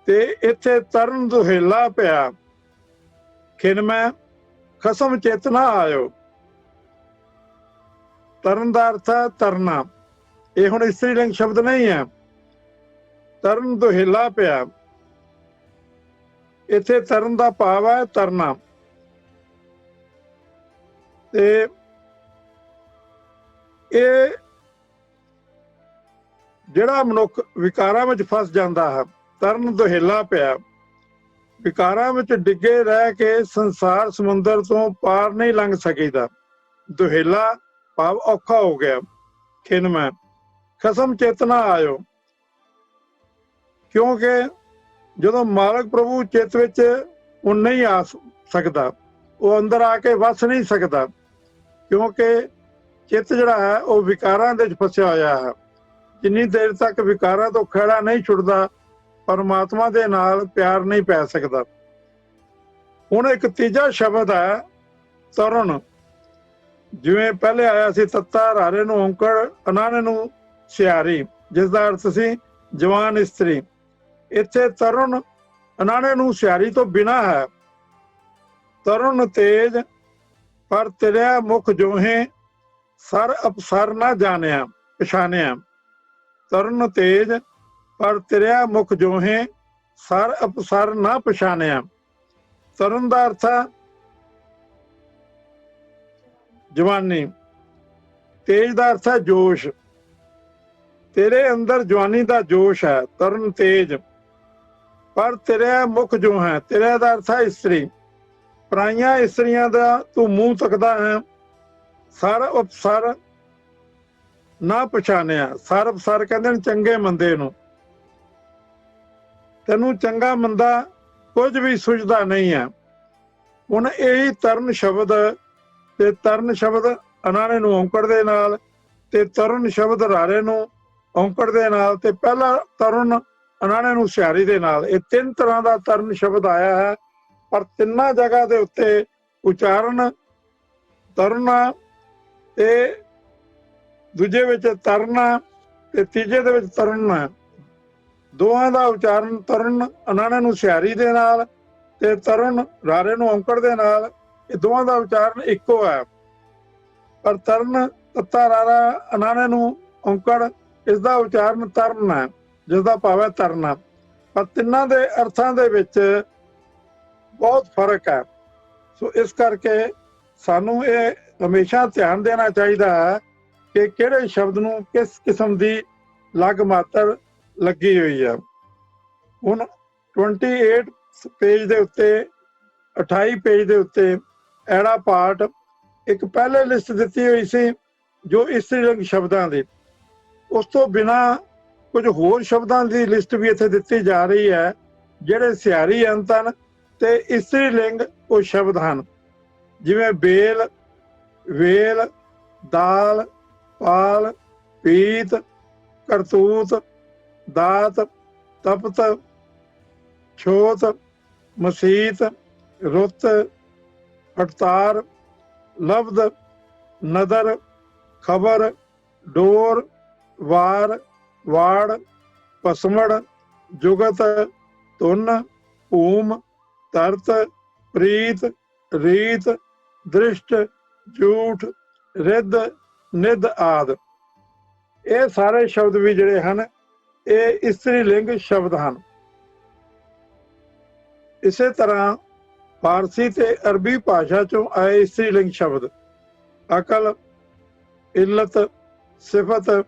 ਤੇ ਇੱਥੇ ਤਰਨ ਦੁਹੇਲਾ ਪਿਆ, ਖਿਨ ਮੈਂ ਖਸਮ ਚੇਤਨਾ ਆਇਓ। ਤਰਨ ਦਾ ਅਰਥ ਹੈ ਤਰਨਾ, ਇਹ ਹੁਣ ਇਸਤਰੀ ਲਿੰਗ ਸ਼ਬਦ ਨਹੀਂ ਹੈ। ਤਰਨ ਦੁਹੇਲਾ ਪਿਆ, ਇੱਥੇ ਤਰਨ ਦਾ ਭਾਵ ਹੈ ਤਰਨਾ। ਤੇ ਇਹ ਜਿਹੜਾ ਮਨੁੱਖ ਵਿਕਾਰਾਂ ਵਿੱਚ ਫਸ ਜਾਂਦਾ ਹੈ, ਤਰਨ ਦੁਹੇਲਾ ਪਿਆ, ਵਿਕਾਰਾਂ ਵਿੱਚ ਡਿੱਗੇ ਰਹਿ ਕੇ ਸੰਸਾਰ ਸਮੁੰਦਰ ਤੋਂ ਪਾਰ ਨਹੀਂ ਲੰਘ ਸਕੀਦਾ। ਦੁਹੇਲਾ ਭਾਵ ਔਖਾ ਹੋ ਗਿਆ। ਖਿਨ ਮੈਂ ਖਸਮ ਚੇਤਨਾ ਆਇਓ, ਕਿਉਂਕਿ ਜਦੋਂ ਮਾਲਕ ਪ੍ਰਭੂ ਚਿੱਤ ਵਿੱਚ ਉਹ ਨਹੀਂ ਆ ਸਕਦਾ, ਉਹ ਅੰਦਰ ਆ ਕੇ ਵਸ ਨਹੀਂ ਸਕਦਾ, ਕਿਉਂਕਿ ਚਿੱਤ ਜਿਹੜਾ ਹੈ ਉਹ ਵਿਕਾਰਾਂ ਦੇ ਵਿੱਚ ਫਸਿਆ ਹੋਇਆ ਹੈ। ਜਿੰਨੀ ਦੇਰ ਤੱਕ ਵਿਕਾਰਾਂ ਤੋਂ ਖਹਿੜਾ ਨਹੀਂ ਛੁੱਟਦਾ, ਪਰਮਾਤਮਾ ਦੇ ਨਾਲ ਪਿਆਰ ਨਹੀਂ ਪੈ ਸਕਦਾ। ਹੁਣ ਇੱਕ ਤੀਜਾ ਸ਼ਬਦ ਹੈ ਤਰੁਣ। ਜਿਵੇਂ ਪਹਿਲੇ ਆਇਆ ਸੀ ਤੱਤਾ, ਰਾਰੇ ਨੂੰ ਔਂਕੜ, ਅਨਾਣੇ ਨੂੰ ਸਿਆਰੀ, ਜਿਸ ਦਾ ਅਰਥ ਸੀ ਜਵਾਨ ਇਸਤਰੀ। ਇੱਥੇ ਤਰੁਣ ਅਨਾਣੇ ਨੂੰ ਸਿਆਰੀ ਤੋਂ ਬਿਨਾਂ ਹੈ। ਤਰੁਣ ਤੇਜ ਪਰ ਤਿਰਿਆ ਮੁਖ ਜੋਹੇ, ਸਰ ਅਪਸਰ ਨਾ ਜਾਣਿਆ ਪਛਾਣਿਆ। ਤਰੁਣ ਤੇਜ ਪਰ ਤਿਰਿਆ ਮੁਖ ਜੋਹੇ, ਸਰ ਅਪਸਰ ਨਾ ਪਛਾਣਿਆ। ਤਰੁਣ ਦਾ ਅਰਥ ਹੈ ਜਵਾਨੀ, ਤੇਜ ਦਾ ਅਰਥ ਹੈ ਜੋਸ਼। ਤੇਰੇ ਅੰਦਰ ਜਵਾਨੀ ਦਾ ਜੋਸ਼ ਹੈ, ਤਰੁਣ ਤੇਜ। ਪਰ ਤੇਰੇ ਮੁਖ ਜੋ ਹੈ, ਤੇਰੇ ਦਾ ਅਰਥ ਹੈ ਇਸਤਰੀ। ਪਰਾਈਆਂ ਇਸਤਰੀਆਂ ਦਾ ਤੂੰ ਮੂੰਹ ਤੱਕਦਾ ਹੈ। ਸਰ ਉਪਸਰ ਨਾ ਪਛਾਣਿਆ। ਸਰ ਉਪਸਰ ਕਹਿੰਦੇ ਨੇ ਚੰਗੇ ਮੰਦੇ ਨੂੰ। ਤੈਨੂੰ ਚੰਗਾ ਮੰਦਾ ਕੁਝ ਵੀ ਸੁਝਦਾ ਨਹੀਂ ਹੈ। ਹੁਣ ਇਹੀ ਤਰਨ ਸ਼ਬਦ ਤੇ ਤਰਨ ਸ਼ਬਦ ਅਨਾਣੇ ਨੂੰ ਔਂਕੜ ਦੇ ਨਾਲ, ਤੇ ਤਰੁਣ ਸ਼ਬਦ ਰਾਰੇ ਨੂੰ ਔਂਕੜ ਦੇ ਨਾਲ, ਤੇ ਪਹਿਲਾ ਤਰੁਣ ਅਨਾਣੇ ਨੂੰ ਸਿਆਰੀ ਦੇ ਨਾਲ। ਇਹ ਤਿੰਨ ਤਰ੍ਹਾਂ ਦਾ ਤਰਨ ਸ਼ਬਦ ਆਇਆ ਹੈ, ਪਰ ਤਿੰਨਾਂ ਜਗ੍ਹਾ ਦੇ ਉੱਤੇ ਉਚਾਰਨ ਤਰਨਾ, ਤੇ ਦੂਜੇ ਵਿੱਚ ਤਰਨਾ, ਤੇ ਤੀਜੇ ਦੇ ਵਿੱਚ ਤਰਨਾ। ਦੋਹਾਂ ਦਾ ਉਚਾਰਨ ਤਰਨ ਅਨਾਣੇ ਨੂੰ ਸਿਆਰੀ ਦੇ ਨਾਲ ਤੇ ਤਰੁਣ ਰਾਰੇ ਨੂੰ ਔਂਕੜ ਦੇ ਨਾਲ, ਇਹ ਦੋਹਾਂ ਦਾ ਉਚਾਰਨ ਇੱਕੋ ਹੈ। ਪਰ ਤਰਨ ਤੱਤਾ ਰਾਰਾ ਅਨਾਣੇ ਨੂੰ ਔਂਕੜ, ਇਸ ਦਾ ਉਚਾਰਨ ਤਰਨ ਹੈ, ਜਿਸ ਦਾ ਭਾਵ ਹੈ ਤਰਨਾ। ਪਰ ਤਿੰਨਾਂ ਦੇ ਅਰਥਾਂ ਦੇ ਵਿੱਚ ਬਹੁਤ ਫਰਕ ਹੈ। ਸੋ ਇਸ ਕਰਕੇ ਸਾਨੂੰ ਇਹ ਹਮੇਸ਼ਾ ਧਿਆਨ ਦੇਣਾ ਚਾਹੀਦਾ ਹੈ ਕਿ ਕਿਹੜੇ ਸ਼ਬਦ ਨੂੰ ਕਿਸ ਕਿਸਮ ਦੀ ਲੱਗ ਮਾਤਰ ਲੱਗੀ ਹੋਈ ਹੈ। ਹੁਣ 28 ਪੇਜ ਦੇ ਉੱਤੇ, 28 ਪੇਜ ਦੇ ਉੱਤੇ ਐੜਾ ਪਾਠ ਇੱਕ ਪਹਿਲੇ ਲਿਸਟ ਦਿੱਤੀ ਹੋਈ ਸੀ ਜੋ ਇਸਤਰੀ ਲਿੰਗ ਸ਼ਬਦਾਂ ਦੀ। ਉਸ ਤੋਂ ਬਿਨਾਂ ਕੁਝ ਹੋਰ ਸ਼ਬਦਾਂ ਦੀ ਲਿਸਟ ਵੀ ਇੱਥੇ ਦਿੱਤੀ ਜਾ ਰਹੀ ਹੈ ਜਿਹੜੇ ਸਿਆਰੀ ਅੰਤ ਹਨ ਤੇ ਇਸਤਰੀ ਲਿੰਗ ਉਹ ਸ਼ਬਦ ਹਨ। ਜਿਵੇਂ ਬੇਲ, ਵੇਲ, ਦਾਲ, ਪਾਲ, ਪੀਤ, ਕਰਤੂਤ, ਦਾਤ, ਤਪਤ, ਛੋਤ, ਮਸੀਤ, ਰੁੱਤ, ਹਟਤਾਰ, ਲਬਦ, ਨਦਰ, ਖਬਰ, ਡੋਰ, ਵਾਰ, ਵਾੜ, ਪਸਮੜ, ਜੁਗਤ, ਧੁਨ, ਭੂਮ, ਤਰਤ, ਪ੍ਰੀਤ, ਰੀਤ, ਦ੍ਰਿਸ਼ਟ, ਝੂਠ, ਰਿੱਧ, ਨਿੱਧ ਆਦਿ। ਇਹ ਸਾਰੇ ਸ਼ਬਦ ਵੀ ਜਿਹੜੇ ਹਨ ਇਹ ਇਸਤਰੀ ਲਿੰਗ ਸ਼ਬਦ ਹਨ। ਇਸੇ ਤਰ੍ਹਾਂ ਫਾਰਸੀ ਤੇ ਅਰਬੀ ਭਾਸ਼ਾ ਚੋਂ ਆਏ ਇਸਤਰੀ ਲਿੰਗ ਸ਼ਬਦ ਅਕਲ, ਇੱਲਤ, ਸਿਫਤ,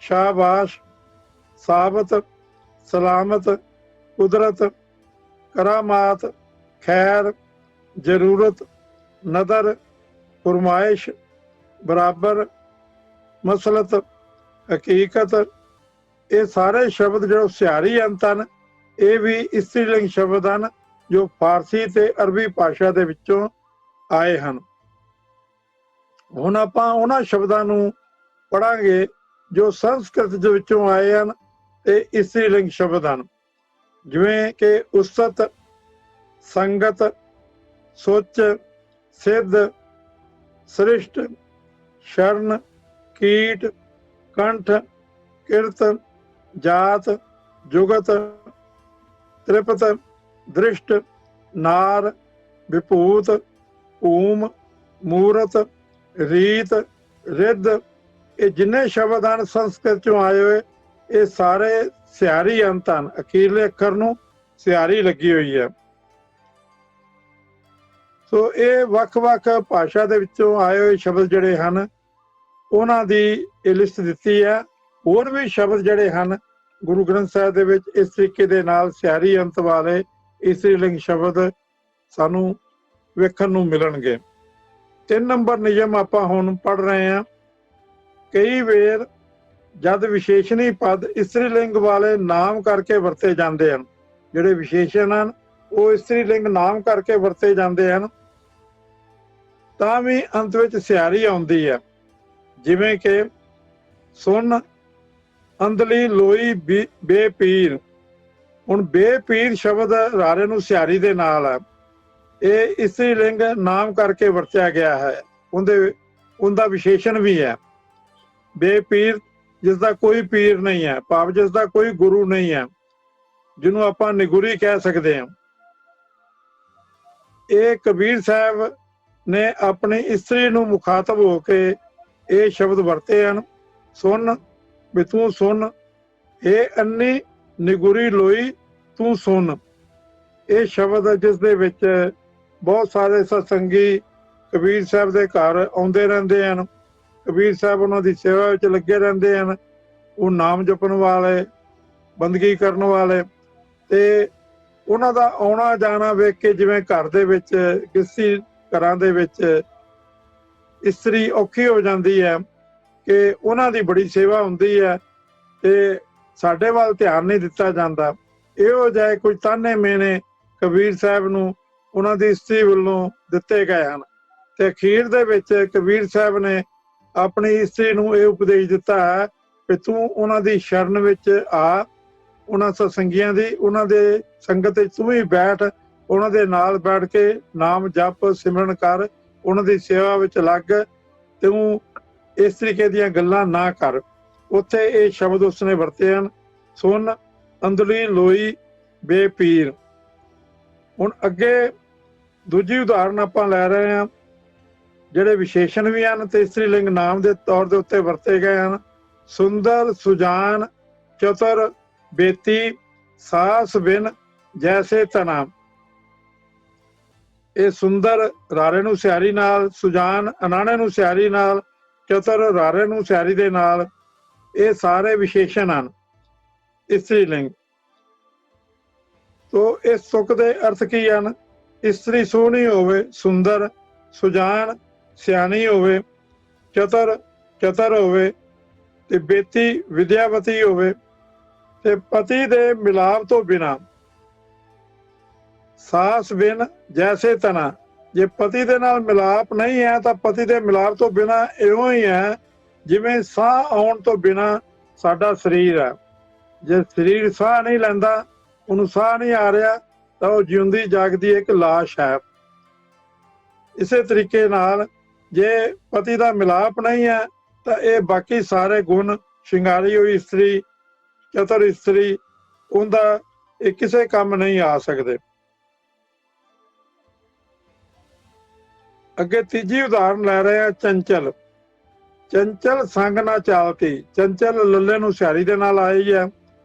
ਸ਼ਾਬਾਸ਼, ਸਾਬਤ, ਸਲਾਮਤ, ਕੁਦਰਤ, ਕਰਾਮਾਤ, ਖੈਰ, ਜ਼ਰੂਰਤ, ਨਦਰ, ਫਰਮਾਇਸ਼, ਬਰਾਬਰ, ਮਸਲਤ, ਹਕੀਕਤ, ਇਹ ਸਾਰੇ ਸ਼ਬਦ ਜੋ ਸਿਆਰੀ ਅੰਤ ਹਨ ਇਹ ਵੀ ਇਸਤਰੀ ਲਿੰਗ ਸ਼ਬਦ ਹਨ ਜੋ ਫਾਰਸੀ ਤੇ ਅਰਬੀ ਭਾਸ਼ਾ ਦੇ ਵਿੱਚੋਂ ਆਏ ਹਨ। ਹੁਣ ਆਪਾਂ ਉਹਨਾਂ ਸ਼ਬਦਾਂ ਨੂੰ ਪੜਾਂਗੇ ਜੋ ਸੰਸਕ੍ਰਿਤ ਦੇ ਵਿੱਚੋਂ ਆਏ ਹਨ ਤੇ ਇਸਤਰੀ ਲਿੰਗ ਸ਼ਬਦ ਹਨ। ਜਿਵੇਂ ਕਿ ਉਸਤ, ਸੰਗਤ, ਸੁੱਚ, ਸਿੱਧ, ਸ੍ਰਿਸ਼ਟ, ਸ਼ਰਨ, ਕੀਟ, ਕੰਠ, ਕਿਰਤ, ਜਾਤ, ਜੁਗਤ, ਤ੍ਰਿਪਤ, ਦ੍ਰਿਸ਼ਟ, ਨਾਰ, ਵਿਭੂਤ, ਭੂਮ, ਮੂਰਤ, ਰੀਤ, ਰਿੱਧ, ਇਹ ਜਿੰਨੇ ਸ਼ਬਦ ਹਨ ਸੰਸਕ੍ਰਿਤ ਚੋਂ ਆਏ ਹੋਏ ਇਹ ਸਾਰੇ ਸਿਆਰੀ ਅੰਤ ਹਨ। ਅਖੀਰਲੇ ਅੱਖਰ ਨੂੰ ਸਿਆਰੀ ਲੱਗੀ ਹੋਈ ਹੈ। ਸੋ ਇਹ ਵੱਖ-ਵੱਖ ਭਾਸ਼ਾ ਦੇ ਵਿੱਚੋਂ ਆਏ ਹੋਏ ਸ਼ਬਦ ਜਿਹੜੇ ਹਨ ਉਹਨਾਂ ਦੀ ਇਹ ਲਿਸਟ ਦਿੱਤੀ ਹੈ। ਹੋਰ ਵੀ ਸ਼ਬਦ ਜਿਹੜੇ ਹਨ ਗੁਰੂ ਗ੍ਰੰਥ ਸਾਹਿਬ ਦੇ ਵਿੱਚ ਇਸ ਤਰੀਕੇ ਦੇ ਨਾਲ ਸਿਆਰੀ ਅੰਤ ਵਾਲੇ ਇਸਤਰੀ ਲਿੰਗ ਸ਼ਬਦ ਸਾਨੂੰ ਵੇਖਣ ਨੂੰ ਮਿਲਣਗੇ। 3 ਨੰਬਰ ਨਿਯਮ ਆਪਾਂ ਹੁਣ ਪੜ੍ਹ ਰਹੇ ਹਾਂ। ਕਈ ਵੇਰ ਜਦ ਵਿਸ਼ੇਸ਼ਣੀ ਪਦ ਇਸਤਰੀ ਲਿੰਗ ਵਾਲੇ ਨਾਮ ਕਰਕੇ ਵਰਤੇ ਜਾਂਦੇ ਹਨ, ਜਿਹੜੇ ਵਿਸ਼ੇਸ਼ਣ ਹਨ ਉਹ ਇਸਤਰੀ ਲਿੰਗ ਨਾਮ ਕਰਕੇ ਵਰਤੇ ਜਾਂਦੇ ਹਨ, ਤਾਂ ਵੀ ਅੰਤ ਵਿੱਚ ਸਿਆਰੀ ਆਉਂਦੀ ਹੈ। ਜਿਵੇਂ ਕਿ ਸੁਣ ਅੰਦਲੀ ਲੋਈ ਬੇਪੀਰ। ਹੁਣ ਬੇਪੀਰ ਸ਼ਬਦ ਰਾਰੇ ਨੂੰ ਸਿਆਰੀ ਦੇ ਨਾਲ ਹੈ। ਇਹ ਇਸਤਰੀ ਲਿੰਗ ਨਾਮ ਕਰਕੇ ਵਰਤਿਆ ਗਿਆ ਹੈ। ਉਹਦਾ ਵਿਸ਼ੇਸ਼ਣ ਵੀ ਹੈ। ਬੇਪੀਰ ਜਿਸ ਦਾ ਕੋਈ ਪੀਰ ਨਹੀਂ ਹੈ, ਭਾਵ ਜਿਸ ਦਾ ਕੋਈ ਗੁਰੂ ਨਹੀਂ ਹੈ, ਜਿਹਨੂੰ ਆਪਾਂ ਨਿਗੁਰੀ ਕਹਿ ਸਕਦੇ ਹਾਂ। ਇਹ ਕਬੀਰ ਸਾਹਿਬ ਨੇ ਆਪਣੀ ਇਸਤਰੀ ਨੂੰ ਮੁਖਾਤਬ ਹੋ ਕੇ ਇਹ ਸ਼ਬਦ ਵਰਤੇ ਹਨ। ਸੁਣ ਵੀ ਤੂੰ ਸੁਣ, ਇਹ ਅੰਨੀ ਨਿਗੁਰੀ ਲੋਈ ਤੂੰ ਸੁਣ। ਇਹ ਸ਼ਬਦ ਜਿਸ ਦੇ ਵਿੱਚ ਬਹੁਤ ਸਾਰੇ ਸਤਸੰਗੀ ਕਬੀਰ ਸਾਹਿਬ ਦੇ ਘਰ ਆਉਂਦੇ ਰਹਿੰਦੇ ਹਨ। ਕਬੀਰ ਸਾਹਿਬ ਉਹਨਾਂ ਦੀ ਸੇਵਾ ਵਿੱਚ ਲੱਗੇ ਰਹਿੰਦੇ ਹਨ। ਉਹ ਨਾਮ ਜਪਣ ਵਾਲੇ, ਬੰਦਗੀ ਕਰਨ ਵਾਲੇ, ਤੇ ਉਹਨਾਂ ਦਾ ਆਉਣਾ ਜਾਣਾ ਵੇਖ ਕੇ ਜਿਵੇਂ ਘਰ ਦੇ ਵਿੱਚ ਕਿਸੇ ਘਰਾਂ ਦੇ ਵਿੱਚ ਇਸਤਰੀ ਔਖੀ ਹੋ ਜਾਂਦੀ ਹੈ ਕਿ ਉਹਨਾਂ ਦੀ ਬੜੀ ਸੇਵਾ ਹੁੰਦੀ ਹੈ ਤੇ ਸਾਡੇ ਵੱਲ ਧਿਆਨ ਨਹੀਂ ਦਿੱਤਾ ਜਾਂਦਾ। ਇਹੋ ਜਿਹੇ ਕੁਝ ਤਾਨੇ ਮੇਨੇ ਕਬੀਰ ਸਾਹਿਬ ਨੂੰ ਉਹਨਾਂ ਦੀ ਇਸਤਰੀ ਵੱਲੋਂ ਦਿੱਤੇ ਗਏ ਹਨ। ਤੇ ਅਖੀਰ ਦੇ ਵਿੱਚ ਕਬੀਰ ਸਾਹਿਬ ਨੇ ਆਪਣੀ ਇਸਤਰੀ ਨੂੰ ਇਹ ਉਪਦੇਸ਼ ਦਿੱਤਾ ਹੈ ਕਿ ਤੂੰ ਉਹਨਾਂ ਦੀ ਸ਼ਰਨ ਵਿੱਚ ਆ, ਉਹਨਾਂ ਸਤਸੰਗੀਆਂ ਦੀ, ਉਹਨਾਂ ਦੇ ਸੰਗਤ ਵਿੱਚ ਤੂੰ ਵੀ ਬੈਠ, ਉਹਨਾਂ ਦੇ ਨਾਲ ਬੈਠ ਕੇ ਨਾਮ ਜਪ ਸਿਮਰਨ ਕਰ, ਉਹਨਾਂ ਦੀ ਸੇਵਾ ਵਿੱਚ ਲੱਗ, ਤੂੰ ਇਸ ਤਰੀਕੇ ਦੀਆਂ ਗੱਲਾਂ ਨਾ ਕਰ। ਉੱਥੇ ਇਹ ਸ਼ਬਦ ਉਸਨੇ ਵਰਤੇ ਹਨ, ਸੁਣ ਅੰਦਲੀ ਲੋਈ ਬੇਪੀਰ। ਹੁਣ ਅੱਗੇ ਦੂਜੀ ਉਦਾਹਰਨ ਆਪਾਂ ਲੈ ਰਹੇ ਹਾਂ, ਜਿਹੜੇ ਵਿਸ਼ੇਸ਼ਣ ਵੀ ਹਨ ਤੇ ਇਸਤਰੀ ਲਿੰਗ ਨਾਮ ਦੇ ਤੌਰ ਦੇ ਉੱਤੇ ਵਰਤੇ ਗਏ ਹਨ। ਸੁੰਦਰ ਸੁਜਾਨ ਚਤੁਰ ਬੇਤੀ ਸਾਸ ਬਿਨ ਜੈਸੇ ਤਨਾ। ਇਹ ਸੁੰਦਰ ਰਾਰੇ ਨੂੰ ਸਿਆਰੀ ਨਾਲ, ਸੁਜਾਨ ਅਨਾਣੇ ਨੂੰ ਸਿਆਰੀ ਨਾਲ, ਚਤੁਰ ਰਾਰੇ ਨੂੰ ਸਿਆਰੀ ਦੇ ਨਾਲ, ਇਹ ਸਾਰੇ ਵਿਸ਼ੇਸ਼ਣ ਹਨ ਇਸਤਰੀ ਲਿੰਗ। ਤੋ ਇਸ ਤੁਕ ਦੇ ਅਰਥ ਕੀ ਹਨ? ਇਸਤਰੀ ਸੋਹਣੀ ਹੋਵੇ, ਸੁੰਦਰ, ਸੁਜਾਨ ਸਿਆਣੀ ਹੋਵੇ, ਚਤੁਰ ਹੋਵੇ ਤੇ ਬੇਤੀ ਵਿਦਿਆਵਤੀ ਹੋਵੇ, ਤੇ ਪਤੀ ਦੇ ਮਿਲਾਪ ਤੋਂ ਬਿਨਾਂ, ਸਾਸ ਬਿਨ ਜੈਸੇ ਤਨਾ। ਜੇ ਪਤੀ ਦੇ ਨਾਲ ਮਿਲਾਪ ਨਹੀਂ ਹੈ ਤਾਂ ਪਤੀ ਦੇ ਮਿਲਾਪ ਤੋਂ ਬਿਨਾਂ ਇਉਂ ਹੀ ਹੈ ਜਿਵੇਂ ਸਾਹ ਆਉਣ ਤੋਂ ਬਿਨਾਂ ਸਾਡਾ ਸਰੀਰ ਹੈ। ਜੇ ਸਰੀਰ ਸਾਹ ਨਹੀਂ ਲੈਂਦਾ, ਉਹਨੂੰ ਸਾਹ ਨਹੀਂ ਆ ਰਿਹਾ, ਤਾਂ ਉਹ ਜਿਉਂਦੀ ਜਾਗਦੀ ਇੱਕ ਲਾਸ਼ ਹੈ। ਇਸੇ ਤਰੀਕੇ ਨਾਲ ਜੇ ਪਤੀ ਦਾ ਮਿਲਾਪ ਨਹੀਂ ਹੈ ਤਾਂ ਇਹ ਬਾਕੀ ਸਾਰੇ ਗੁਣ, ਸ਼ਿੰਗਾਰੀ ਹੋਈ ਇਸਤਰੀ, ਚਤੁਰ ਇਸਤਰੀ, ਉਹਦਾ ਇਹ ਕਿਸੇ ਕੰਮ ਨਹੀਂ ਆ ਸਕਦੇ। ਅੱਗੇ ਤੀਜੀ ਉਦਾਹਰਨ ਲੈ ਰਹੇ ਆ, ਚੰਚਲ। ਚੰਚਲ ਸੰਗ ਨਾ ਚਾਲਤੀ। ਚੰਚਲ ਲੱਲੇ ਨੂੰ ਸਿਆਰੀ ਦੇ ਨਾਲ ਆਈ ਹੈ।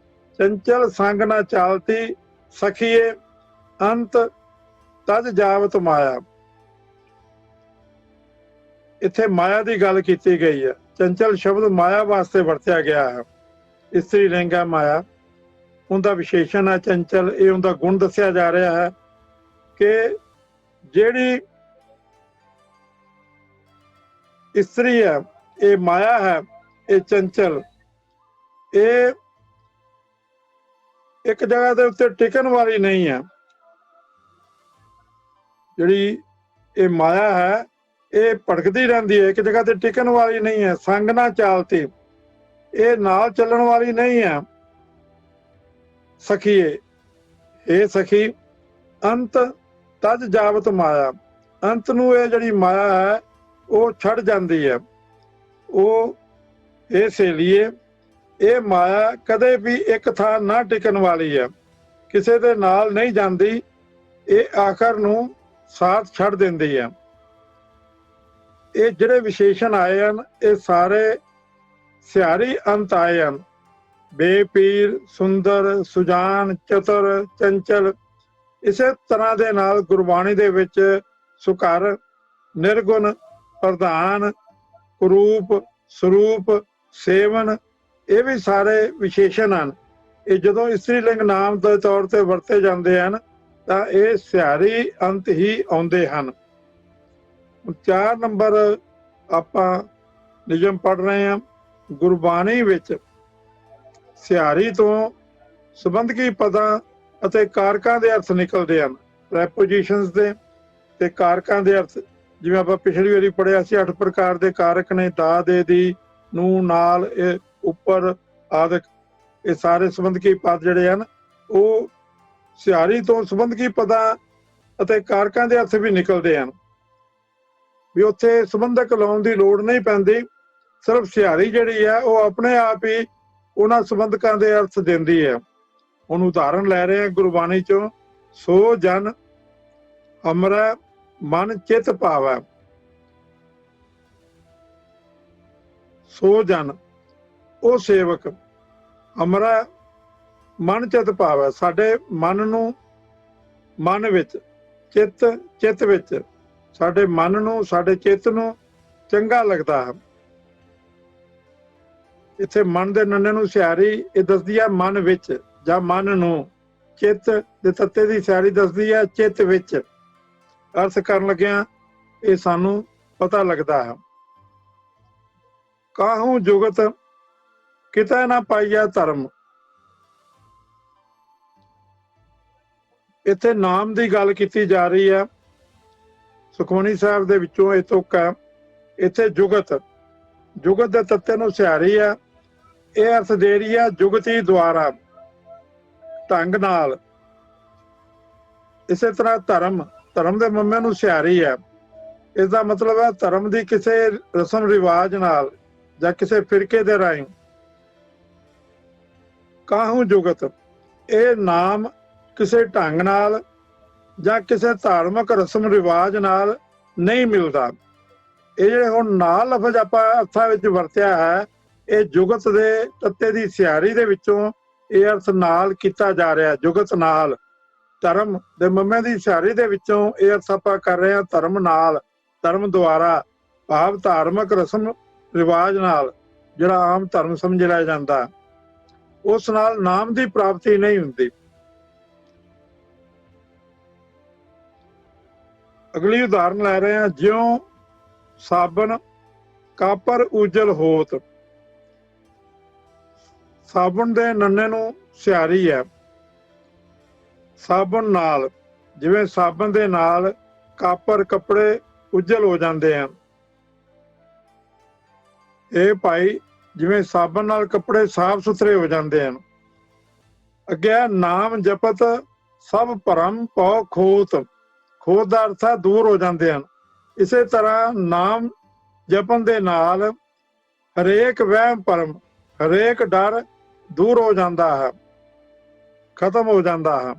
ਚੰਚਲ ਸੰਗ ਨਾ ਚਾਲਤੀ ਸਖੀਏ ਅੰਤ ਤਜ ਜਾਵਤ ਮਾਇਆ। ਇੱਥੇ ਮਾਇਆ ਦੀ ਗੱਲ ਕੀਤੀ ਗਈ ਹੈ। ਚੰਚਲ ਸ਼ਬਦ ਮਾਇਆ ਵਾਸਤੇ ਵਰਤਿਆ ਗਿਆ ਹੈ। ਇਸਤਰੀ ਲਿੰਗ ਹੈ ਮਾਇਆ, ਉਹਦਾ ਵਿਸ਼ੇਸ਼ਣ ਹੈ ਚੰਚਲ। ਇਹ ਉਹਦਾ ਗੁਣ ਦੱਸਿਆ ਜਾ ਰਿਹਾ ਹੈ ਕਿ ਜਿਹੜੀ ਇਸਤਰੀ ਹੈ, ਇਹ ਮਾਇਆ ਹੈ, ਇਹ ਚੰਚਲ, ਇਹ ਇੱਕ ਜਗ੍ਹਾ ਦੇ ਉੱਤੇ ਟਿਕਣ ਵਾਲੀ ਨਹੀਂ ਹੈ। ਜਿਹੜੀ ਇਹ ਮਾਇਆ ਹੈ, ਇਹ ਭਟਕਦੀ ਰਹਿੰਦੀ ਹੈ, ਇੱਕ ਜਗ੍ਹਾ ਤੇ ਟਿਕਣ ਵਾਲੀ ਨਹੀਂ ਹੈ। ਸੰਗ ਨਾ ਚਾਲਤੀ, ਇਹ ਨਾਲ ਚੱਲਣ ਵਾਲੀ ਨਹੀਂ ਹੈ। ਸਖੀਏ, ਇਹ ਸਖੀ ਅੰਤ ਤਜ ਜਾਵਤ ਮਾਇਆ। ਅੰਤ ਨੂੰ ਇਹ ਜਿਹੜੀ ਮਾਇਆ ਹੈ ਉਹ ਛੱਡ ਜਾਂਦੀ ਹੈ। ਉਹ ਇਹ ਸਹੇਲੀਏ, ਇਹ ਮਾਇਆ ਕਦੇ ਵੀ ਇੱਕ ਥਾਂ ਨਾ ਟਿਕਣ ਵਾਲੀ ਹੈ, ਕਿਸੇ ਦੇ ਨਾਲ ਨਹੀਂ ਜਾਂਦੀ, ਇਹ ਆਖਰ ਨੂੰ ਸਾਥ ਛੱਡ ਦਿੰਦੀ ਹੈ। ਇਹ ਜਿਹੜੇ ਵਿਸ਼ੇਸ਼ਣ ਆਏ ਹਨ, ਇਹ ਸਾਰੇ ਸਿਆਰੀ ਅੰਤ ਆਏ ਹਨ। ਬੇਪੀਰ, ਸੁੰਦਰ, ਸੁਜਾਨ, ਚਤੁਰ, ਚੰਚਲ। ਇਸੇ ਤਰ੍ਹਾਂ ਦੇ ਨਾਲ ਗੁਰਬਾਣੀ ਦੇ ਵਿੱਚ ਸੁਕਰ, ਨਿਰਗੁਣ, ਪ੍ਰਧਾਨ, ਕੁਰੂਪ, ਸਰੂਪ, ਸੇਵਨ, ਇਹ ਵੀ ਸਾਰੇ ਵਿਸ਼ੇਸ਼ਣ ਹਨ। ਇਹ ਜਦੋਂ ਇਸਤਰੀ ਲਿੰਗ ਨਾਮ ਦੇ ਤੌਰ ਤੇ ਵਰਤੇ ਜਾਂਦੇ ਹਨ ਤਾਂ ਇਹ ਸਿਆਰੀ ਅੰਤ ਹੀ ਆਉਂਦੇ ਹਨ। 4 ਨੰਬਰ ਆਪਾਂ ਨਿਯਮ ਪੜ੍ਹ ਰਹੇ ਹਾਂ। ਗੁਰਬਾਣੀ ਵਿੱਚ ਸਿਆਰੀ ਤੋਂ ਸੰਬੰਧਕੀ ਪਦਾਂ ਅਤੇ ਕਾਰਕਾਂ ਦੇ ਅਰਥ ਨਿਕਲਦੇ ਹਨ। ਪ੍ਰੈਪੋਜੀਸ਼ਨਸ ਦੇ ਤੇ ਕਾਰਕਾਂ ਦੇ ਅਰਥ ਜਿਵੇਂ ਆਪਾਂ ਪਿਛਲੀ ਵਾਰੀ ਪੜ੍ਹਿਆ ਸੀ 8 ਪ੍ਰਕਾਰ ਦੇ ਕਾਰਕ ਨੇ, ਦਾ, ਦੇ, ਦੀ, ਨੂੰ, ਨਾਲ, ਇਹ ਉੱਪਰ ਆਦਿਕ, ਇਹ ਸਾਰੇ ਸੰਬੰਧਕੀ ਪਦ ਜਿਹੜੇ ਹਨ ਉਹ ਸਿਹਾਰੀ ਤੋਂ ਸੰਬੰਧਕੀ ਪਦਾਂ ਅਤੇ ਕਾਰਕਾਂ ਦੇ ਅਰਥ ਵੀ ਨਿਕਲਦੇ ਹਨ, ਵੀ ਉੱਥੇ ਸੰਬੰਧਕ ਲਾਉਣ ਦੀ ਲੋੜ ਨਹੀਂ ਪੈਂਦੀ। ਸਿਰਫ ਸਿਹਾਰੀ ਜਿਹੜੀ ਹੈ ਉਹ ਆਪਣੇ ਆਪ ਹੀ ਉਹਨਾਂ ਸੰਬੰਧਕਾਂ ਦੇ ਅਰਥ ਦਿੰਦੀ ਹੈ। ਹੁਣ ਉਦਾਹਰਨ ਲੈ ਰਹੇ ਹਾਂ ਗੁਰਬਾਣੀ ਚੋਂ, ਸੋ ਜਨ ਹਮਰਾ ਮਨ ਚਿਤ ਭਾਵੈ। ਸੋ ਜਨ ਉਹ ਸੇਵਕ, ਹਮਰਾ ਮਨ ਚਿਤ ਭਾਵੈ ਸਾਡੇ ਮਨ ਨੂੰ, ਮਨ ਵਿੱਚ, ਚਿੱਤ ਵਿੱਚ, ਸਾਡੇ ਮਨ ਨੂੰ, ਸਾਡੇ ਚਿੱਤ ਨੂੰ ਚੰਗਾ ਲੱਗਦਾ ਹੈ। ਇੱਥੇ ਮਨ ਦੇ ਨੰਨੇ ਨੂੰ ਸਿਹਾਰੀ ਇਹ ਦੱਸਦੀ ਹੈ ਮਨ ਵਿੱਚ ਜਾਂ ਮਨ ਨੂੰ, ਚਿੱਤ ਦੇ ਤੱਤੇ ਦੀ ਸਿਹਾਰੀ ਦੱਸਦੀ ਹੈ ਚਿੱਤ ਵਿੱਚ। ਅਰਥ ਕਰਨ ਲੱਗਿਆ ਇਹ ਸਾਨੂੰ ਪਤਾ ਲੱਗਦਾ ਹੈ। ਕਾਹੂ ਜੁਗਤ ਕਿਤੇ ਨਾ ਪਾਈਆ ਧਰਮ, ਇੱਥੇ ਨਾਮ ਦੀ ਗੱਲ ਕੀਤੀ ਜਾ ਰਹੀ ਹੈ। ਸੁਖਮਨੀ ਸਾਹਿਬ ਦੇ ਵਿੱਚੋਂ ਇਹ ਤੁਕ ਹੈ। ਇੱਥੇ ਜੁਗਤ, ਜੁਗਤ ਦੇ ਤੱਤੇ ਨੂੰ ਸਿਹਾਰੀ ਹੈ। ਇਹ ਅਰਥ ਦੇ ਰਹੀ ਹੈ ਜੁਗਤੀ ਦੁਆਰਾ, ਢੰਗ ਨਾਲ। ਇਸੇ ਤਰ੍ਹਾਂ ਧਰਮ, ਧਰਮ ਦੇ ਮੰਮੇ ਨੂੰ ਸਿਹਾਰੀ ਹੈ। ਇਸ ਦਾ ਮਤਲਬ ਹੈ ਧਰਮ ਦੀ ਕਿਸੇ ਰਸਮ ਰਿਵਾਜ ਨਾਲ ਜਾਂ ਕਿਸੇ ਫਿਰਕੇ ਦੇ ਰਾਹੀਂ। ਕਾਹੂ ਜੁਗਤ, ਇਹ ਨਾਮ ਕਿਸੇ ਢੰਗ ਨਾਲ ਜਾਂ ਕਿਸੇ ਧਾਰਮਿਕ ਰਸਮ ਰਿਵਾਜ ਨਾਲ ਨਹੀਂ ਮਿਲਦਾ। ਇਹ ਜਿਹੜੇ ਹੁਣ ਨਾਲ ਲਫ਼ਜ਼ ਆਪਾਂ ਅਰਥਾਂ ਵਿੱਚ ਵਰਤਿਆ ਹੈ, ਇਹ ਜੁਗਤ ਦੇ ਤੱਤੇ ਦੀ ਸਿਹਾਰੀ ਦੇ ਵਿੱਚੋਂ ਇਹ ਅਰਥ ਨਾਲ ਕੀਤਾ ਜਾ ਰਿਹਾ। ਜੁਗਤ ਨਾਲ, ਧਰਮ ਦੇ ਮੰਮੇ ਦੀ ਸਿਹਾਰੀ ਦੇ ਵਿੱਚੋਂ ਇਹ ਅਰਥ ਆਪਾਂ ਕਰ ਰਹੇ ਹਾਂ ਧਰਮ ਨਾਲ, ਧਰਮ ਦੁਆਰਾ, ਭਾਵ ਧਾਰਮਿਕ ਰਸਮ ਰਿਵਾਜ ਨਾਲ, ਜਿਹੜਾ ਆਮ ਧਰਮ ਸਮਝ ਲਿਆ ਜਾਂਦਾ, ਉਸ ਨਾਲ ਨਾਮ ਦੀ ਪ੍ਰਾਪਤੀ ਨਹੀਂ ਹੁੰਦੀ। ਅਗਲੀ ਉਦਾਹਰਨ ਲੈ ਰਹੇ ਹਾਂ, ਜਿਉਂ ਸਾਬਨ ਕਾਪਰ ਉਜਲ ਹੋਤ। ਸਾਬਣ ਦੇ ਨੰਨੇ ਨੂੰ ਸਿਹਾਰੀ ਹੈ ਸਾਬਣ ਨਾਲ, ਜਿਵੇਂ ਸਾਬਣ ਦੇ ਨਾਲ ਕਾਪਰ ਕੱਪੜੇ ਉਜਲ ਹੋ ਜਾਂਦੇ ਹਨ। ਇਹ ਭਾਈ ਜਿਵੇਂ ਸਾਬਣ ਨਾਲ ਕੱਪੜੇ ਸਾਫ਼ ਸੁਥਰੇ ਹੋ ਜਾਂਦੇ ਹਨ। ਅੱਗੇ ਨਾਮ ਜਪਤ ਸਭ ਭਰਮ ਪਉ ਖੋਤ, ਖੋਤ ਦਾ ਅਰਥ ਹੈ ਦੂਰ ਹੋ ਜਾਂਦੇ ਹਨ। ਇਸੇ ਤਰ੍ਹਾਂ ਨਾਮ ਜਪਣ ਦੇ ਨਾਲ ਹਰੇਕ ਵਹਿਮ ਭਰਮ, ਹਰੇਕ ਡਰ ਦੂਰ ਹੋ ਜਾਂਦਾ ਹੈ, ਖਤਮ ਹੋ ਜਾਂਦਾ ਹੈ।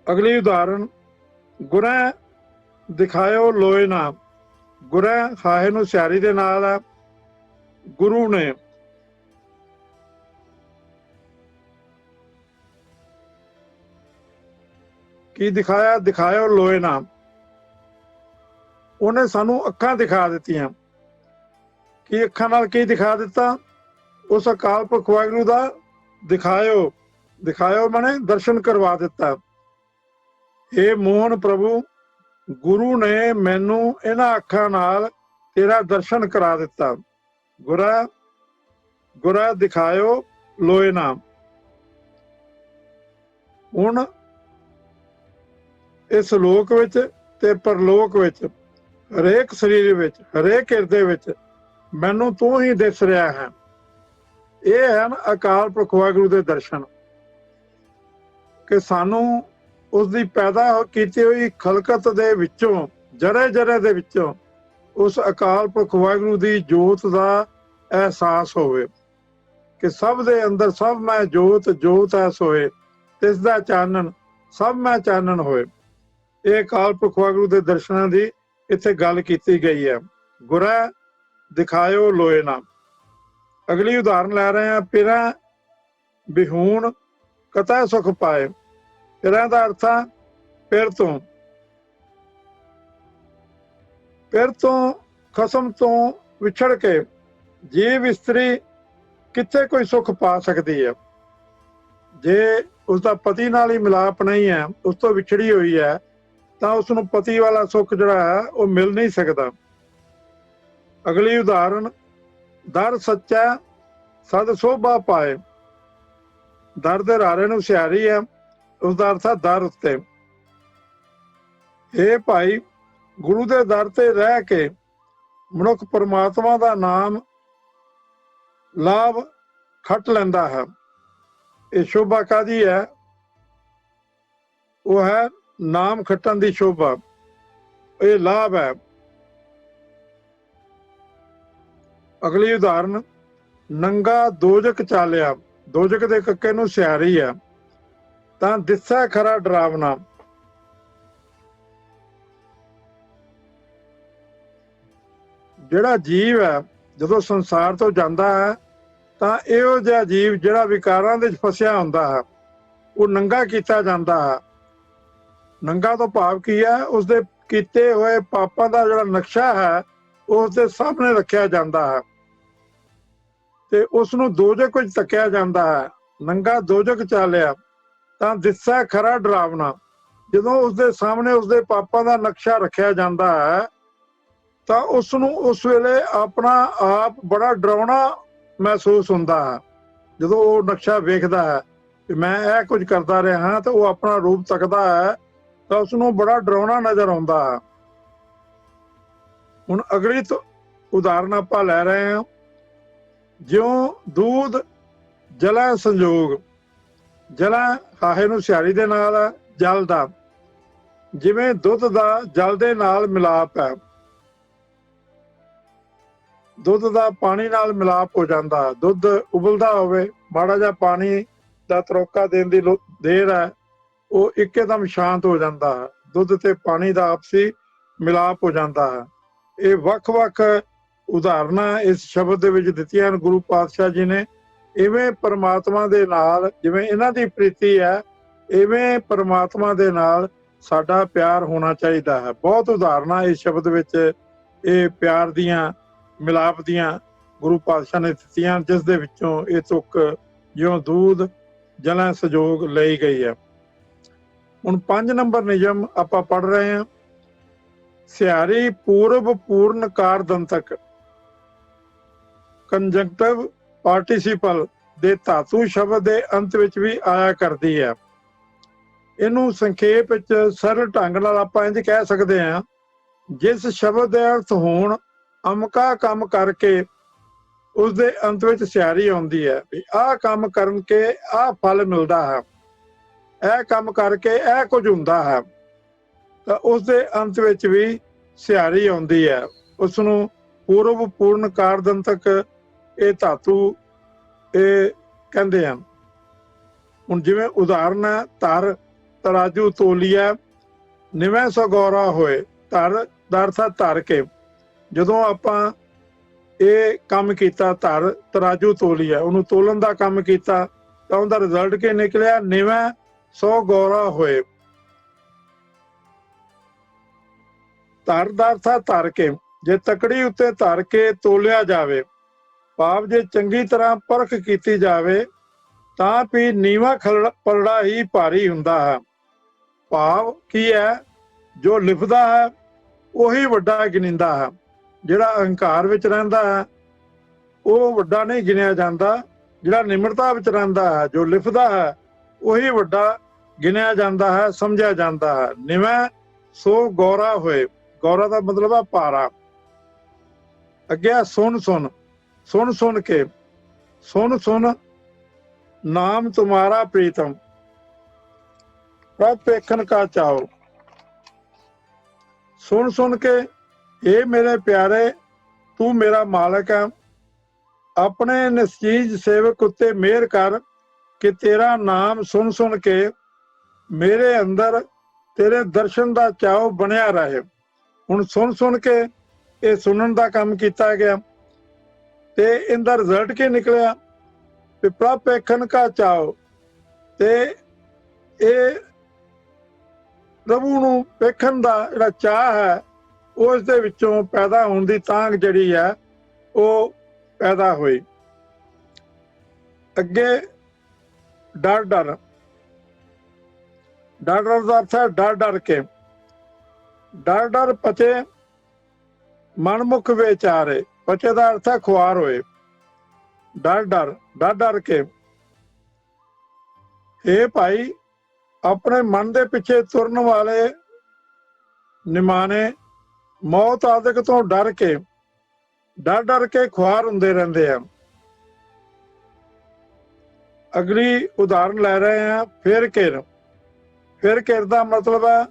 ਅਗਲੀ ਉਦਾਹਰਨ, ਗੁਰੈ ਦਿਖਾਇਓ ਲੋਏ ਨਾ। ਗੁਰੈ ਹਾਹੇ ਨੂੰ ਸਿਹਾਰੀ ਦੇ ਨਾਲ ਹੈ। ਗੁਰੂ ਨੇ, ਕੀ ਦਿਖਾਇਆ? ਦਿਖਾਇਓ ਲੋਏ ਨਾ, ਉਹਨੇ ਸਾਨੂੰ ਅੱਖਾਂ ਦਿਖਾ ਦਿੱਤੀਆਂ। ਕੀ ਅੱਖਾਂ ਨਾਲ ਕੀ ਦਿਖਾ ਦਿੱਤਾ? ਉਸ ਅਕਾਲ ਪੁਰਖ ਵਾਹਿਗੁਰੂ ਦਾ ਦਿਖਾਇਓ, ਦਿਖਾਇਓ ਮਾਨੇ ਦਰਸ਼ਨ ਕਰਵਾ ਦਿੱਤਾ। ਇਹ ਮੋਹਨ ਪ੍ਰਭੂ, ਗੁਰੂ ਨੇ ਮੈਨੂੰ ਇਹਨਾਂ ਅੱਖਾਂ ਨਾਲ ਤੇਰਾ ਦਰਸ਼ਨ ਕਰਾ ਦਿੱਤਾ। ਗੁਰਾ, ਗੁਰਾ ਦਿਖਾਇਓ ਲੋਏ ਨਾ। ਹੁਣ ਇਸ ਲੋਕ ਵਿੱਚ ਤੇ ਪਰਲੋਕ ਵਿੱਚ, ਹਰੇਕ ਸਰੀਰ ਵਿੱਚ, ਹਰੇਕ ਹਿਰਦੇ ਵਿੱਚ ਮੈਨੂੰ ਤੂੰ ਹੀ ਦਿਸ ਰਿਹਾ ਹੈ। ਇਹ ਹਨ ਅਕਾਲ ਪੁਰਖ ਵਾਹਿਗੁਰੂ ਦੇ ਦਰਸ਼ਨ, ਕਿ ਸਾਨੂੰ ਉਸ ਦੀ ਪੈਦਾ ਕੀਤੀ ਹੋਈ ਖਲਕਤ ਦੇ ਵਿੱਚੋਂ, ਜਰੇ ਜਰੇ ਦੇ ਵਿੱਚੋਂ ਉਸ ਅਕਾਲ ਪੁਰਖ ਵਾਹਿਗੁਰੂ ਦੀ ਜੋਤ ਦਾ ਅਹਿਸਾਸ ਹੋਵੇ, ਕਿ ਸਭ ਦੇ ਅੰਦਰ ਸਭ ਮੈਂ ਜੋਤ, ਜੋਤ ਐਸ ਹੋਏ, ਤਿਸ ਦਾ ਚਾਨਣ ਸਭ ਮੈਂ ਚਾਨਣ ਹੋਏ। ਇਹ ਅਕਾਲ ਪੁਰਖ ਵਾਹਿਗੁਰੂ ਦੇ ਦਰਸ਼ਨਾਂ ਦੀ ਇੱਥੇ ਗੱਲ ਕੀਤੀ ਗਈ ਹੈ। ਗੁਰੈ ਦਿਖਾਇਓ ਲੋਏ ਨਾ। ਅਗਲੀ ਉਦਾਹਰਨ ਲੈ ਰਹੇ ਹਾਂ, ਪਿਰਾਂ ਬਿਹੂਣ ਕਤੈ ਸੁਖ ਪਾਏ। ਪਿਰਾਂ ਦਾ ਅਰਥ ਹੈ ਪਿਰ ਤੋਂ, ਪਿਰ ਤੋਂ, ਖਸਮ ਤੋਂ ਵਿਛੜ ਕੇ ਜੀਵ ਇਸਤਰੀ ਕਿੱਥੇ ਕੋਈ ਸੁੱਖ ਪਾ ਸਕਦੀ ਹੈ। ਜੇ ਉਸਦਾ ਪਤੀ ਨਾਲ ਹੀ ਮਿਲਾਪ ਨਹੀਂ ਹੈ, ਉਸ ਤੋਂ ਵਿਛੜੀ ਹੋਈ ਹੈ, ਤਾਂ ਉਸਨੂੰ ਪਤੀ ਵਾਲਾ ਸੁੱਖ ਜਿਹੜਾ ਹੈ ਉਹ ਮਿਲ ਨਹੀਂ ਸਕਦਾ। ਅਗਲੀ ਉਦਾਹਰਨ, ਦਰ ਸੱਚਾ ਸਦ ਸੋਭਾ ਪਾਏ। ਦਰ ਦੇ ਰਾਰੇ ਨੂੰ ਸਿਹਾਰੀ ਹੈ, ਉਸਦਾ ਅਰਥ ਹੈ ਦਰ ਉੱਤੇ। हे ਭਾਈ, ਗੁਰੂ ਦੇ ਦਰ ਤੇ ਰਹਿ ਕੇ ਮਨੁੱਖ ਪਰਮਾਤਮਾ ਦਾ ਨਾਮ ਲਾਭ ਖੱਟ ਲੈਂਦਾ ਹੈ। ਇਹ ਸ਼ੋਭਾ ਕਾਹਦੀ ਹੈ? ਉਹ ਹੈ ਨਾਮ ਖੱਟਣ ਦੀ ਸ਼ੋਭਾ, ਇਹ ਲਾਭ ਹੈ। ਅਗਲੀ ਉਦਾਹਰਨ, ਨੰਗਾ ਦੋਜਕ ਚਾਲਿਆ, ਦੋਜਕ ਦੇ ਕੱਕੇ ਨੂੰ ਸਿਆਰੀ ਆ, ਤਾਂ ਦਿਸੈ ਖਰਾ ਡਰਾਵਨਾ। ਜਿਹੜਾ ਜੀਵ ਹੈ ਜਦੋਂ ਸੰਸਾਰ ਤੋਂ ਜਾਂਦਾ ਹੈ ਤਾਂ ਇਹੋ ਜਿਹਾ ਜੀਵ ਜਿਹੜਾ ਵਿਕਾਰਾਂ ਦੇ ਵਿੱਚ ਫਸਿਆ ਹੁੰਦਾ ਹੈ ਉਹ ਨੰਗਾ ਕੀਤਾ ਜਾਂਦਾ ਹੈ। ਨੰਗਾ ਤੋਂ ਭਾਵ ਕੀ ਹੈ? ਉਸਦੇ ਕੀਤੇ ਹੋਏ ਪਾਪਾਂ ਦਾ ਜਿਹੜਾ ਨਕਸ਼ਾ ਹੈ ਉਹ ਉਸਦੇ ਸਾਹਮਣੇ ਰੱਖਿਆ ਜਾਂਦਾ ਹੈ ਤੇ ਉਸ ਨੂੰ ਦੋਜਕ ਵਿੱਚ ਧੱਕਿਆ ਜਾਂਦਾ ਹੈ। ਨੰਗਾ ਦੋਜਕ ਚਾਲਿਆ ਤਾਂ ਦਿਸੈ ਖਰਾ ਡਰਾਵਨਾ। ਜਦੋਂ ਉਸਦੇ ਸਾਹਮਣੇ ਉਸਦੇ ਪਾਪਾਂ ਦਾ ਨਕਸ਼ਾ ਰੱਖਿਆ ਜਾਂਦਾ ਹੈ ਤਾਂ ਉਸ ਨੂੰ ਉਸ ਵੇਲੇ ਆਪਣਾ ਆਪ ਬੜਾ ਡਰਾਉਣਾ ਮਹਿਸੂਸ ਹੁੰਦਾ ਹੈ। ਜਦੋਂ ਉਹ ਨਕਸ਼ਾ ਵੇਖਦਾ ਹੈ ਕਿ ਮੈਂ ਇਹ ਕੁਝ ਕਰਦਾ ਰਿਹਾ ਹਾਂ ਤਾਂ ਉਹ ਆਪਣਾ ਰੂਪ ਤੱਕਦਾ ਹੈ ਤਾਂ ਉਸ ਨੂੰ ਬੜਾ ਡਰਾਉਣਾ ਨਜ਼ਰ ਆਉਂਦਾ ਹੈ। ਹੁਣ ਅਗਲੀ ਉਦਾਹਰਨ ਆਪਾਂ ਲੈ ਰਹੇ ਹਾਂ, ਜਿਉਂ ਦੂਧ ਜਲਾਂ ਸੰਜੋਗ। ਜਲਾਂ ਹਾਹੇ ਨੂੰ ਸਿਆਰੀ ਦੇ ਨਾਲ ਹੈ, ਜਲ ਦਾ, ਜਿਵੇਂ ਦੁੱਧ ਦਾ ਜਲ ਦੇ ਨਾਲ ਮਿਲਾਪ ਹੈ। ਦੁੱਧ ਦਾ ਪਾਣੀ ਨਾਲ ਮਿਲਾਪ ਹੋ ਜਾਂਦਾ। ਦੁੱਧ ਉਬਲਦਾ ਹੋਵੇ, ਮਾੜਾ ਜਿਹਾ ਪਾਣੀ ਦਾ ਤਰੋਕਾ ਦੇਣ ਦੀ ਦੇਰ ਹੈ, ਉਹ ਇੱਕਦਮ ਸ਼ਾਂਤ ਹੋ ਜਾਂਦਾ ਹੈ। ਦੁੱਧ ਤੇ ਪਾਣੀ ਦਾ ਆਪਸੀ ਮਿਲਾਪ ਹੋ ਜਾਂਦਾ ਹੈ। ਇਹ ਵੱਖ-ਵੱਖ ਉਦਾਹਰਨਾਂ ਇਸ ਸ਼ਬਦ ਦੇ ਵਿੱਚ ਦਿੱਤੀਆਂ ਹਨ ਗੁਰੂ ਪਾਤਸ਼ਾਹ ਜੀ ਨੇ। ਇਵੇਂ ਪਰਮਾਤਮਾ ਦੇ ਨਾਲ ਜਿਵੇਂ ਇਹਨਾਂ ਦੀ ਪ੍ਰੀਤੀ ਹੈ, ਇਵੇਂ ਪਰਮਾਤਮਾ ਦੇ ਨਾਲ ਸਾਡਾ ਪਿਆਰ ਹੋਣਾ ਚਾਹੀਦਾ ਹੈ। ਬਹੁਤ ਉਦਾਹਰਨਾਂ ਇਸ ਸ਼ਬਦ ਵਿੱਚ ਇਹ ਪਿਆਰ ਦੀਆਂ, ਮਿਲਾਪ ਦੀਆਂ ਗੁਰੂ ਪਾਤਸ਼ਾਹ ਨੇ ਦਿੱਤੀਆਂ, ਜਿਸ ਦੇ ਵਿੱਚੋਂ ਇਹ ਤੁਕ ਜਿਉਂ ਦੂਧ ਜਲਾਂ ਸੰਜੋਗ ਲਈ ਗਈ ਹੈ। ਹੁਣ 5 ਨੰਬਰ ਨਿਯਮ ਆਪਾਂ ਪੜ੍ਹ ਰਹੇ ਹਾਂ। ਸਿਆਰੀ ਪੂਰਬ ਪੂਰਨ ਕਾਰ ਦੰਤਕ ਕੰਜੰਕਟਿਵ ਪਾਰਟੀਸੀਪਲ ਦੇ ਧਾਤੂ ਸ਼ਬਦ ਦੇ ਅੰਤ ਵਿੱਚ ਵੀ ਆਇਆ ਕਰਦੀ ਹੈ। ਇਹਨੂੰ ਸੰਖੇਪ ਵਿੱਚ ਸਰਲ ਢੰਗ ਨਾਲ ਆਪਾਂ ਇੰਝ ਕਹਿ ਸਕਦੇ ਹਾਂ, ਜਿਸ ਸ਼ਬਦ ਦੇ ਅਰਥ ਹੋਣ ਅਮਕਾ ਕੰਮ ਕਰਕੇ ਉਸਦੇ ਅੰਤ ਵਿੱਚ ਸਿਆਰੀ ਆਉਂਦੀ ਹੈ ਵੀ ਆਹ ਕੰਮ ਕਰਨ ਕੇ ਆਹ ਫਲ ਮਿਲਦਾ ਹੈ, ਇਹ ਕੰਮ ਕਰਕੇ ਇਹ ਕੁਝ ਹੁੰਦਾ ਹੈ, ਤਾਂ ਉਸਦੇ ਅੰਤ ਵਿੱਚ ਵੀ ਸਿਆਰੀ ਆਉਂਦੀ ਹੈ। ਉਸ ਨੂੰ ਪੂਰਵ ਪੂਰਨ ਕਾਰਦੰਤਕ ਇਹ ਧਾਤੂ ਇਹ ਕਹਿੰਦੇ ਹਨ। ਹੁਣ ਜਿਵੇਂ ਉਦਾਹਰਨ ਹੈ, ਧਰ ਤਰਾਜੂ ਤੋਲੀਆ ਨਿਵੇਂ ਸਗੌਰਾ ਹੋਏ। ਧਰ ਦਾ ਅਰਥ ਹੈ ਧਰ ਕੇ। ਜਦੋਂ ਆਪਾਂ ਇਹ ਕੰਮ ਕੀਤਾ, ਧਰ ਤਰਾਜੂ ਤੋਲੀਆ, ਉਹਨੂੰ ਤੋਲਣ ਦਾ ਕੰਮ ਕੀਤਾ ਤਾਂ ਉਹਦਾ ਰਿਜ਼ਲਟ ਕੀ ਨਿਕਲਿਆ? ਨਿਵੇਂ ਸੋ ਗੌਰਾ ਹੋਏ। ਧਰ ਦਾ ਅਰਥ ਹੈ ਧਰ ਕੇ। ਜੇ ਤਕੜੀ ਉੱਤੇ ਧਰ ਕੇ ਤੋਲਿਆ ਜਾਵੇ, ਭਾਵ ਜੇ ਚੰਗੀ ਤਰ੍ਹਾਂ ਪਰਖ ਕੀਤੀ ਜਾਵੇ ਤਾਂ ਵੀ ਨੀਵਾਂ ਪਲੜਾ ਹੀ ਭਾਰੀ ਹੁੰਦਾ ਹੈ। ਭਾਵ ਕੀ ਹੈ? ਜੋ ਲਿਖਦਾ ਹੈ ਉਹੀ ਵੱਡਾ ਗਿਣਦਾ ਹੈ। ਜਿਹੜਾ ਅਹੰਕਾਰ ਵਿੱਚ ਰਹਿੰਦਾ ਹੈ ਉਹ ਵੱਡਾ ਨਹੀਂ ਗਿਣਿਆ ਜਾਂਦਾ। ਜਿਹੜਾ ਨਿਮਰਤਾ ਵਿੱਚ ਰਹਿੰਦਾ ਹੈ, ਜੋ ਲਿਖਦਾ ਹੈ, ਉਹੀ ਵੱਡਾ ਗਿਣਿਆ ਜਾਂਦਾ ਹੈ, ਸਮਝਿਆ ਜਾਂਦਾ ਹੈ। ਨਿਵੇਂ ਸੋ ਗੌਰਾ ਹੋਏ। ਗੌਰਾ ਦਾ ਮਤਲਬ ਹੈ ਭਾਰਾ। ਅੱਗੇ ਸੁਣ ਸੁਣ, ਸੁਣ ਸੁਣ ਕੇ, ਸੁਣ ਸੁਣ ਨਾਮ ਤੁਮਾਰਾ ਪ੍ਰੀਤਮ ਪ੍ਰਭ ਵੇਖਣ ਕਾ ਚਾਓ। ਸੁਣ ਸੁਣ ਕੇ, ਇਹ ਮੇਰੇ ਪਿਆਰੇ ਤੂੰ ਮੇਰਾ ਮਾਲਕ ਹੈ, ਆਪਣੇ ਨਿਸਚੀਜ ਸੇਵਕ ਉੱਤੇ ਮਿਹਰ ਕਰ ਕਿ ਤੇਰਾ ਨਾਮ ਸੁਣ ਸੁਣ ਕੇ ਮੇਰੇ ਅੰਦਰ ਤੇਰੇ ਦਰਸ਼ਨ ਦਾ ਚਾਅ ਬਣਿਆ ਰਹੇ। ਹੁਣ ਸੁਣ ਸੁਣ ਕੇ ਇਹ ਸੁਣਨ ਦਾ ਕੰਮ ਕੀਤਾ ਗਿਆ ਤੇ ਇਹਦਾ ਰਿਜ਼ਲਟ ਕੀ ਨਿਕਲਿਆ? ਪ੍ਰਭ ਵੇਖਣ ਕਾ ਚਾਓ। ਤੇ ਇਹ ਪ੍ਰਭੂ ਨੂੰ ਵੇਖਣ ਦਾ ਜਿਹੜਾ ਚਾਹ ਹੈ ਉਸ ਦੇ ਵਿੱਚੋਂ ਪੈਦਾ ਹੋਣ ਦੀ ਤਾਂਘ ਜਿਹੜੀ ਹੈ ਉਹ ਪੈਦਾ ਹੋਈ। ਅੱਗੇ ਡਰ ਡਰ। ਡਰ ਡਰ ਦਾ ਅਰਥ ਹੈ ਡਰ ਡਰ ਕੇ। ਡਰ ਡਰ ਪਚੇ ਮਨਮੁਖ ਵਿਚਾਰੇ। ਪਚੇ ਦਾ ਅਰਥ ਹੈ ਖੁਆਰ ਹੋਏ। ਡਰ ਡਰ, ਡਰ ਡਰ ਕੇ। ਹੇ ਭਾਈ, ਆਪਣੇ ਮਨ ਦੇ ਪਿੱਛੇ ਤੁਰਨ ਵਾਲੇ ਨਿਮਾਣੇ ਮੌਤ ਆਦਿਕ ਤੋਂ ਡਰ ਕੇ ਖੁਆਰ ਹੁੰਦੇ ਰਹਿੰਦੇ ਆ। ਅਗਲੀ ਉਦਾਹਰਨ ਲੈ ਰਹੇ ਹਾਂ, ਫਿਰ ਘਿਰ ਦਾ ਮਤਲਬ ਹੈ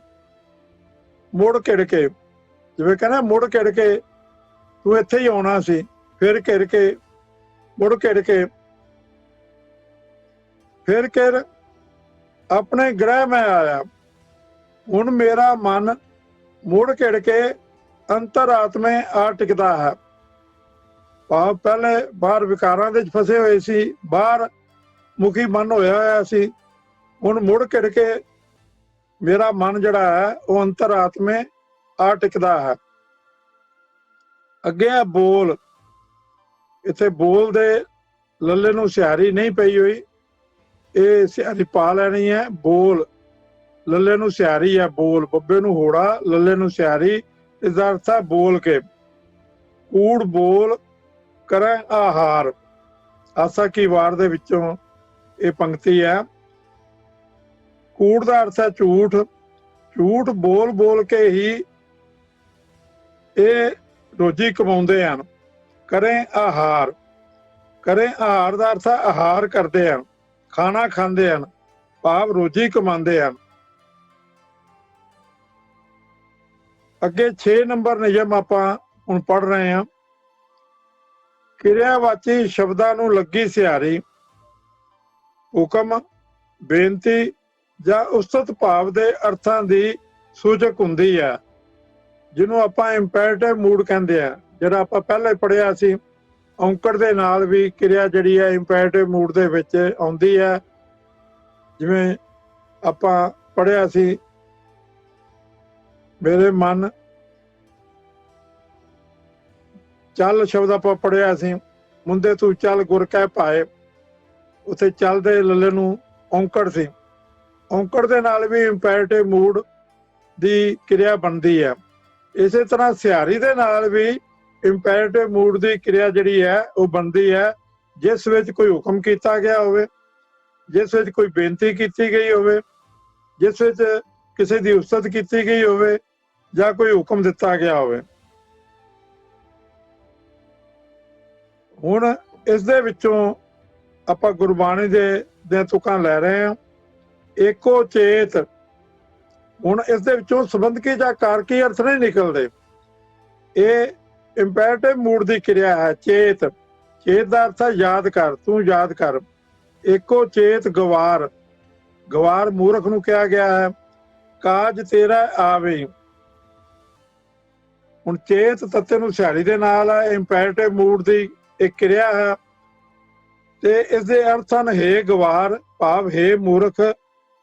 ਮੁੜ ਘਿੜ ਕੇ। ਜਿਵੇਂ ਕਹਿੰਦੇ ਮੁੜ ਘਿੜ ਕੇ, ਤੂੰ ਇੱਥੇ ਹੀ ਆਉਣਾ ਸੀ, ਫਿਰ ਘਿਰ ਕੇ, ਮੁੜ ਘਿੜ ਕੇ। ਫਿਰ ਘਿਰ ਆਪਣੇ ਗ੍ਰਹਿ ਮੈਂ ਆਇਆ, ਹੁਣ ਮੇਰਾ ਮਨ ਮੁੜ ਘਿੜ ਕੇ ਅੰਤਰਾਤਮੇ ਆ ਟਿਕਦਾ ਹੈ। ਭਾਵ ਪਹਿਲੇ ਬਾਹਰ ਵਿਕਾਰਾਂ ਦੇ ਵਿੱਚ ਫਸੇ ਹੋਏ ਸੀ, ਬਾਹਰ ਮੁਖੀ ਮਨ ਹੋਇਆ ਸੀ, ਹੁਣ ਮੁੜ ਘਿੜ ਕੇ ਮੇਰਾ ਮਨ ਜਿਹੜਾ ਹੈ ਉਹ ਅੰਤਰਾਤਮੇ ਆ ਟਿਕਦਾ ਹੈ। ਅੱਗੇ ਹੈ ਬੋਲ। ਇੱਥੇ ਬੋਲ ਦੇ ਲੱਲੇ ਨੂੰ ਸਿਹਾਰੀ ਨਹੀਂ ਪਈ ਹੋਈ, ਇਹ ਸਿਹਾਰੀ ਪਾ ਲੈਣੀ ਹੈ। ਬੋਲ ਲੱਲੇ ਨੂੰ ਸਿਹਾਰੀ ਹੈ, ਬੋਲ ਬੱਬੇ ਨੂੰ ਹੋੜਾ, ਲੱਲੇ ਨੂੰ ਸਿਹਾਰੀ। ਇਸਦਾ ਅਰਥ ਹੈ ਬੋਲ ਕੇ। ਕੂੜ ਬੋਲ ਕਰੇ ਆਹਾਰ। ਆਸਾ ਕੀ ਵਾਰ ਦੇ ਵਿੱਚੋਂ ਇਹ ਪੰਕਤੀ ਹੈ। ਕੂੜ ਦਾ ਅਰਥ ਹੈ ਝੂਠ। ਝੂਠ ਬੋਲ ਬੋਲ ਕੇ ਹੀ ਇਹ ਰੋਜੀ ਕਮਾਉਂਦੇ ਹਨ। ਕਰੇ ਆਹਾਰ ਦਾ ਅਰਥ ਹੈ ਆਹਾਰ ਕਰਦੇ ਹਨ, ਖਾਣਾ ਖਾਂਦੇ ਹਨ, ਭਾਵ ਰੋਜੀ ਕਮਾਉਂਦੇ ਹਨ। ਅੱਗੇ 6 ਨੰਬਰ ਨਿਯਮ ਆਪਾਂ ਹੁਣ ਪੜ੍ਹ ਰਹੇ ਹਾਂ। ਕਿਰਿਆਵਾਚੀ ਸ਼ਬਦਾਂ ਨੂੰ ਲੱਗੀ ਸਿਹਾਰੀ ਹੁਕਮ, ਬੇਨਤੀ ਜਾਂ ਉਸਤਤ ਭਾਵ ਦੇ ਅਰਥਾਂ ਦੀ ਸੂਚਕ ਹੁੰਦੀ ਹੈ, ਜਿਹਨੂੰ ਆਪਾਂ ਇੰਪੈਰੇਟਿਵ ਮੂਡ ਕਹਿੰਦੇ ਆ। ਜਿਹੜਾ ਆਪਾਂ ਪਹਿਲਾਂ ਪੜ੍ਹਿਆ ਸੀ, ਔਂਕੜ ਦੇ ਨਾਲ ਵੀ ਕਿਰਿਆ ਜਿਹੜੀ ਹੈ ਇੰਪੈਰੇਟਿਵ ਮੂਡ ਦੇ ਵਿੱਚ ਆਉਂਦੀ ਹੈ। ਜਿਵੇਂ ਆਪਾਂ ਪੜ੍ਹਿਆ ਸੀ, ਮੇਰੇ ਮਨ ਚੱਲ ਸ਼ਬਦ ਆਪਾਂ ਪੜ੍ਹਿਆ ਸੀ, ਮੁੰਦੇ ਤੂੰ ਚੱਲ ਗੁਰ ਕਹਿ ਪਾਏ। ਉੱਥੇ ਚੱਲ ਦੇ ਲੱਲੇ ਨੂੰ ਔਂਕੜ ਸੀ। ਔਂਕੜ ਦੇ ਨਾਲ ਵੀ ਇੰਪੈਰੇਟਿਵ ਮੂਡ ਦੀ ਕਿਰਿਆ ਬਣਦੀ ਹੈ। ਇਸੇ ਤਰ੍ਹਾਂ ਸਿਹਾਰੀ ਦੇ ਨਾਲ ਵੀ ਇੰਪੈਰੇਟਿਵ ਮੂਡ ਦੀ ਕਿਰਿਆ ਜਿਹੜੀ ਹੈ ਉਹ ਬਣਦੀ ਹੈ, ਜਿਸ ਵਿੱਚ ਕੋਈ ਹੁਕਮ ਕੀਤਾ ਗਿਆ ਹੋਵੇ, ਜਿਸ ਵਿੱਚ ਕੋਈ ਬੇਨਤੀ ਕੀਤੀ ਗਈ ਹੋਵੇ, ਜਿਸ ਵਿੱਚ ਕਿਸੇ ਦੀ ਉਸਤਤ ਕੀਤੀ ਗਈ ਹੋਵੇ ਜਾਂ ਕੋਈ ਹੁਕਮ ਦਿੱਤਾ ਗਿਆ ਹੋਵੇ। ਹੁਣ ਇਸ ਦੇ ਵਿੱਚੋਂ ਆਪਾਂ ਗੁਰਬਾਣੀ ਦੇ ਤੁਕਾਂ ਲੈ ਰਹੇ ਹਾਂ। ਏਕੋ ਚੇਤ। ਹੁਣ ਇਸ ਦੇ ਵਿੱਚੋਂ ਸੰਬੰਧਕੀ ਜਾਂ ਕਾਰਕੀ ਅਰਥ ਨਹੀਂ ਨਿਕਲਦੇ। ਇਹ ਇੰਪੈਰੇਟਿਵ ਮੂਡ ਦੀ ਕਿਰਿਆ ਹੈ। ਚੇਤ ਦਾ ਅਰਥ ਹੈ ਯਾਦ ਕਰ, ਤੂੰ ਯਾਦ ਕਰ। ਏਕੋ ਚੇਤ ਗਵਾਰ ਮੂਰਖ ਨੂੰ ਕਿਹਾ ਗਿਆ ਹੈ। ਕਾਜ ਤੇਰਾ ਆਵੇ। ਹੁਣ ਚੇਤ ਤੱਤੇ ਨੂੰ ਸਿਹਾਰੀ ਦੇ ਨਾਲ ਹੈ, ਇੰਪੈਰੇਟਿਵ ਮੂਡ ਦੀ ਇੱਕ ਕਿਰਿਆ ਹੈ ਤੇ ਇਸ ਦੇ ਅਰਥ ਹਨ ਹੇ ਗਵਾਰ, ਭਾਵ ਹੇ ਮੂਰਖ,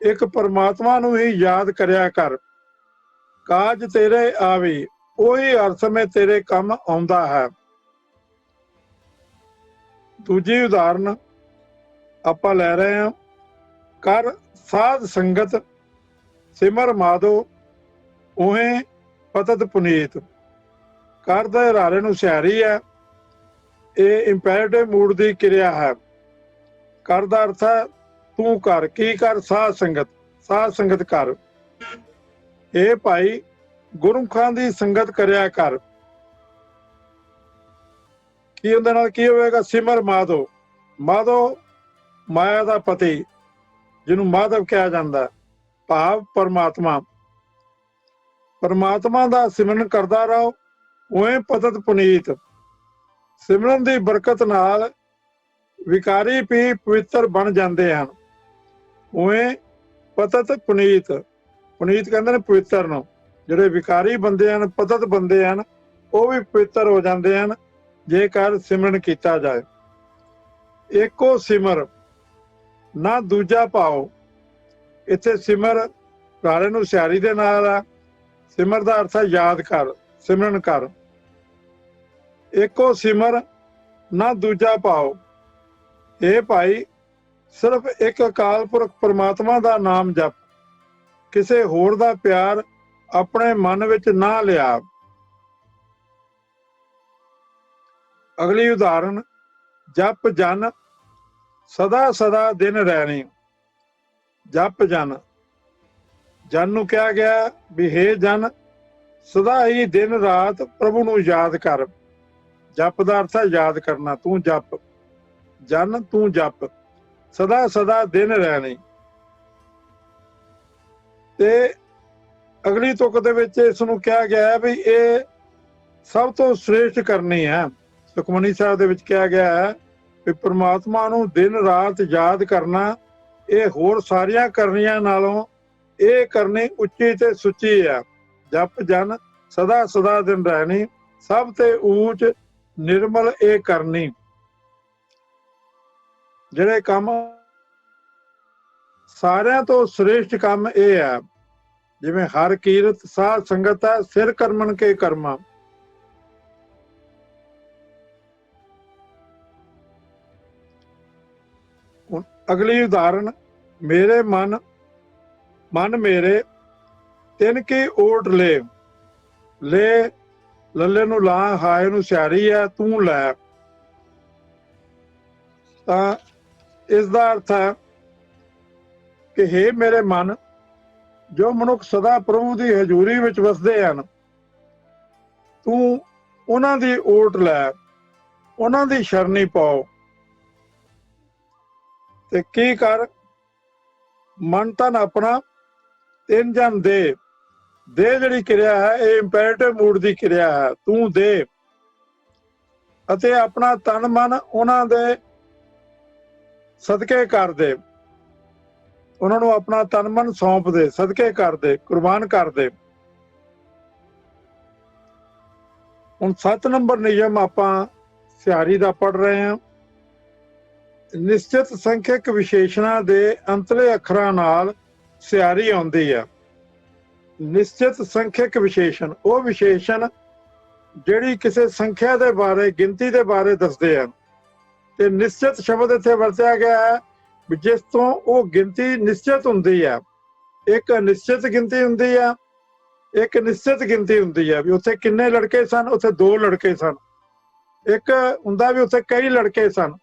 ਇੱਕ ਪਰਮਾਤਮਾ ਨੂੰ ਹੀ ਯਾਦ ਕਰਿਆ ਕਰ। ਕਾਜ ਤੇਰੇ ਆਵੇ, ਉਹੀ ਹਰ ਸਮੇਂ ਤੇਰੇ ਕੰਮ ਆਉਂਦਾ ਹੈ। ਦੂਜੀ ਉਦਾਹਰਨ ਆਪਾਂ ਲੈ ਰਹੇ ਹਾਂ। ਕਰ ਸਾਧ ਸੰਗਤ ਸਿਮਰ ਮਾਧੋ ਉਹੇ ਪਤਤ ਪੁਨੀਤ। ਕਰ ਦੇ ਰਾਰੇ ਨੂੰ ਸਿਹਾਰੀ ਹੈ। ਇਹ ਇੰਪੈਰੇਟਿਵ ਮੂਡ ਦੀ ਕਿਰਿਆ ਹੈ। ਕਰ ਦਾ ਅਰਥ ਹੈ ਤੂੰ ਕਰ, ਕੀ ਕਰ? ਸਾਧ ਸੰਗਤ ਕਰ। ਇਹ ਭਾਈ ਗੁਰਮੁਖਾਂ ਦੀ ਸੰਗਤ ਕਰਿਆ ਕਰ। ਕੀ ਉਹਦੇ ਨਾਲ ਕੀ ਹੋਵੇਗਾ? ਸਿਮਰ ਮਾਧੋ ਮਾਇਆ ਦਾ ਪਤੀ, ਜਿਹਨੂੰ ਮਾਧਵ ਕਿਹਾ ਜਾਂਦਾ, ਭਾਵ ਪਰਮਾਤਮਾ ਦਾ ਸਿਮਰਨ ਕਰਦਾ ਰਹੋ। ਉਵੇਂ ਪਤਤ ਪੁਨੀਤ। ਸਿਮਰਨ ਦੀ ਬਰਕਤ ਨਾਲ ਵਿਕਾਰੀ ਵੀ ਪਵਿੱਤਰ ਬਣ ਜਾਂਦੇ ਹਨ। ਉਵੇਂ ਪਤਤ ਪੁਨੀਤ ਕਹਿੰਦੇ ਨੇ ਪਵਿੱਤਰ ਨੂੰ। ਜਿਹੜੇ ਵਿਕਾਰੀ ਬੰਦੇ ਹਨ, ਪਤਤ ਬੰਦੇ ਹਨ, ਉਹ ਵੀ ਪਵਿੱਤਰ ਹੋ ਜਾਂਦੇ ਹਨ ਜੇਕਰ ਸਿਮਰਨ ਕੀਤਾ ਜਾਏ। ਏਕੋ ਸਿਮਰ ਨਾ ਦੂਜਾ ਭਾਓ। ਇੱਥੇ ਸਿਮਰ ਰਾਰੇ ਨੂੰ ਸਿਹਾਰੀ ਦੇ ਨਾਲ ਆ। ਸਿਮਰ ਦਾ ਅਰਥ ਹੈ ਯਾਦ ਕਰ, ਸਿਮਰਨ ਕਰ। ਏਕੋ ਸਿਮਰ ਨਾ ਦੂਜਾ ਭਾਓ। ਇਹ ਭਾਈ ਸਿਰਫ ਇੱਕ ਅਕਾਲ ਪੁਰਖ ਪਰਮਾਤਮਾ ਦਾ ਨਾਮ ਜਪ, ਕਿਸੇ ਹੋਰ ਦਾ ਪਿਆਰ ਆਪਣੇ ਮਨ ਵਿੱਚ ਨਾ ਲਿਆ। ਅਗਲੀ ਉਦਾਹਰਨ, ਜਪ ਜਨ ਸਦਾ ਸਦਾ ਦਿਨ ਰਹਿਣੀ। ਜਪ ਜਨ ਨੂੰ ਕਿਹਾ ਗਿਆ ਵੀ ਹੇ ਜਨ, ਸਦਾ ਹੀ ਦਿਨ ਰਾਤ ਪ੍ਰਭੂ ਨੂੰ ਯਾਦ ਕਰ। ਜਪ ਦਾ ਅਰਥ ਹੈ ਯਾਦ ਕਰਨਾ। ਤੂੰ ਜਪ, ਜਨ ਤੂੰ ਜਪ, ਸਦਾ ਸਦਾ ਦਿਨ ਰਹਿਣੀ। ਤੇ ਅਗਲੀ ਤੁਕ ਦੇ ਵਿੱਚ ਇਸ ਨੂੰ ਕਿਹਾ ਗਿਆ ਹੈ ਵੀ ਇਹ ਸਭ ਤੋਂ ਸ੍ਰੇਸ਼ਟ ਕਰਨੀ ਹੈ। ਸੁਖਮਨੀ ਸਾਹਿਬ ਦੇ ਵਿੱਚ ਕਿਹਾ ਗਿਆ ਹੈ ਵੀ ਪ੍ਰਮਾਤਮਾ ਨੂੰ ਦਿਨ ਰਾਤ ਯਾਦ ਕਰਨਾ, ਇਹ ਹੋਰ ਸਾਰੀਆਂ ਕਰਨੀਆਂ ਨਾਲੋਂ ਇਹ ਕਰਨੀ ਉੱਚੀ ਤੇ ਸੁੱਚੀ ਹੈ। ਜਪ ਜਨ ਸਦਾ ਸਦਾ ਦਿਨ ਰਹਿਣੀ, ਸਭ ਤੇ ਊਚ ਨਿਰਮਲ ਇਹ ਕਰਨੀ। ਜਿਹੜੇ ਕੰਮ ਸਾਰਿਆਂ ਤੋਂ ਸ੍ਰੇਸ਼ਟ ਕੰਮ ਇਹ ਹੈ, ਜਿਵੇਂ ਹਰ ਕੀਰਤ ਸਾਧ ਸੰਗਤ ਹੈ, ਸਿਰ ਕਰਮਨ ਕੇ ਕਰਮਾ। ਹੁਣ ਅਗਲੀ ਉਦਾਹਰਣ, ਮੇਰੇ ਮਨ ਮੇਰੇ ਤਿੰਨ ਕੀ ਓਟ ਲੈ। ਲੈ ਲੱਲੇ ਨੂੰ ਲਾ, ਹਾਏ ਨੂੰ ਸਿਆਰੀ ਹੈ, ਤੂੰ ਲੈ। ਤਾਂ ਇਸ ਦਾ ਅਰਥ ਹੈ ਕਿ ਹੇ ਮੇਰੇ ਮਨ, ਜੋ ਮਨੁੱਖ ਸਦਾ ਪ੍ਰਭੂ ਦੀ ਹਜ਼ੂਰੀ ਵਿੱਚ ਵਸਦੇ ਹਨ, ਤੂੰ ਉਹਨਾਂ ਦੀ ਓਟ ਲੈ, ਉਹਨਾਂ ਦੀ ਸ਼ਰਨੀ ਪਾਓ। ਤੇ ਕੀ ਕਰ, ਮਨ ਤਨ ਆਪਣਾ ਤਿੰਨ ਜਨ ਦੇ। ਦੇ ਜਿਹੜੀ ਕਿਰਿਆ ਹੈ ਇਹ ਇੰਪੈਰੇਟਿਵ ਮੂਡ ਦੀ ਕਿਰਿਆ ਹੈ। ਤੂੰ ਦੇ ਅਤੇ ਆਪਣਾ ਤਨ ਮਨ ਉਹਨਾਂ ਦੇ ਸਦਕੇ ਕਰ ਦੇ, ਉਹਨਾਂ ਨੂੰ ਆਪਣਾ ਤਨ ਮਨ ਸੌਂਪ ਦੇ, ਸਦਕੇ ਕਰ ਦੇ, ਕੁਰਬਾਨ ਕਰ ਦੇ। ਹੁਣ 7 ਨੰਬਰ ਨਿਯਮ ਆਪਾਂ ਸਿਹਾਰੀ ਦਾ ਪੜ੍ਹ ਰਹੇ ਹਾਂ। ਨਿਸ਼ਚਿਤ ਸੰਖਿਅਕ ਵਿਸ਼ੇਸ਼ਣਾਂ ਦੇ ਅੰਤਲੇ ਅੱਖਰਾਂ ਨਾਲ ਸਿਹਾਰੀ ਆਉਂਦੀ ਹੈ। ਨਿਸ਼ਚਿਤ ਸੰਖਿਅਕ ਵਿਸ਼ੇਸ਼ਣ ਉਹ ਵਿਸ਼ੇਸ਼ਣ ਜਿਹੜੀ ਕਿਸੇ ਸੰਖਿਆ ਦੇ ਬਾਰੇ, ਗਿਣਤੀ ਦੇ ਬਾਰੇ ਦੱਸਦੇ ਹਨ। ਤੇ ਨਿਸ਼ਚਿਤ ਸ਼ਬਦ ਇੱਥੇ ਵਰਤਿਆ ਗਿਆ ਹੈ ਵੀ ਜਿਸ ਤੋਂ ਉਹ ਗਿਣਤੀ ਨਿਸ਼ਚਿਤ ਹੁੰਦੀ ਹੈ। ਇੱਕ ਨਿਸ਼ਚਿਤ ਗਿਣਤੀ ਹੁੰਦੀ ਆ, ਇੱਕ ਨਿਸ਼ਚਿਤ ਗਿਣਤੀ ਹੁੰਦੀ ਹੈ ਵੀ ਉੱਥੇ ਕਿੰਨੇ ਲੜਕੇ ਸਨ, ਉੱਥੇ 2 ਲੜਕੇ ਸਨ। ਇੱਕ ਹੁੰਦਾ ਵੀ ਉੱਥੇ ਕਈ ਲੜਕੇ ਸਨ।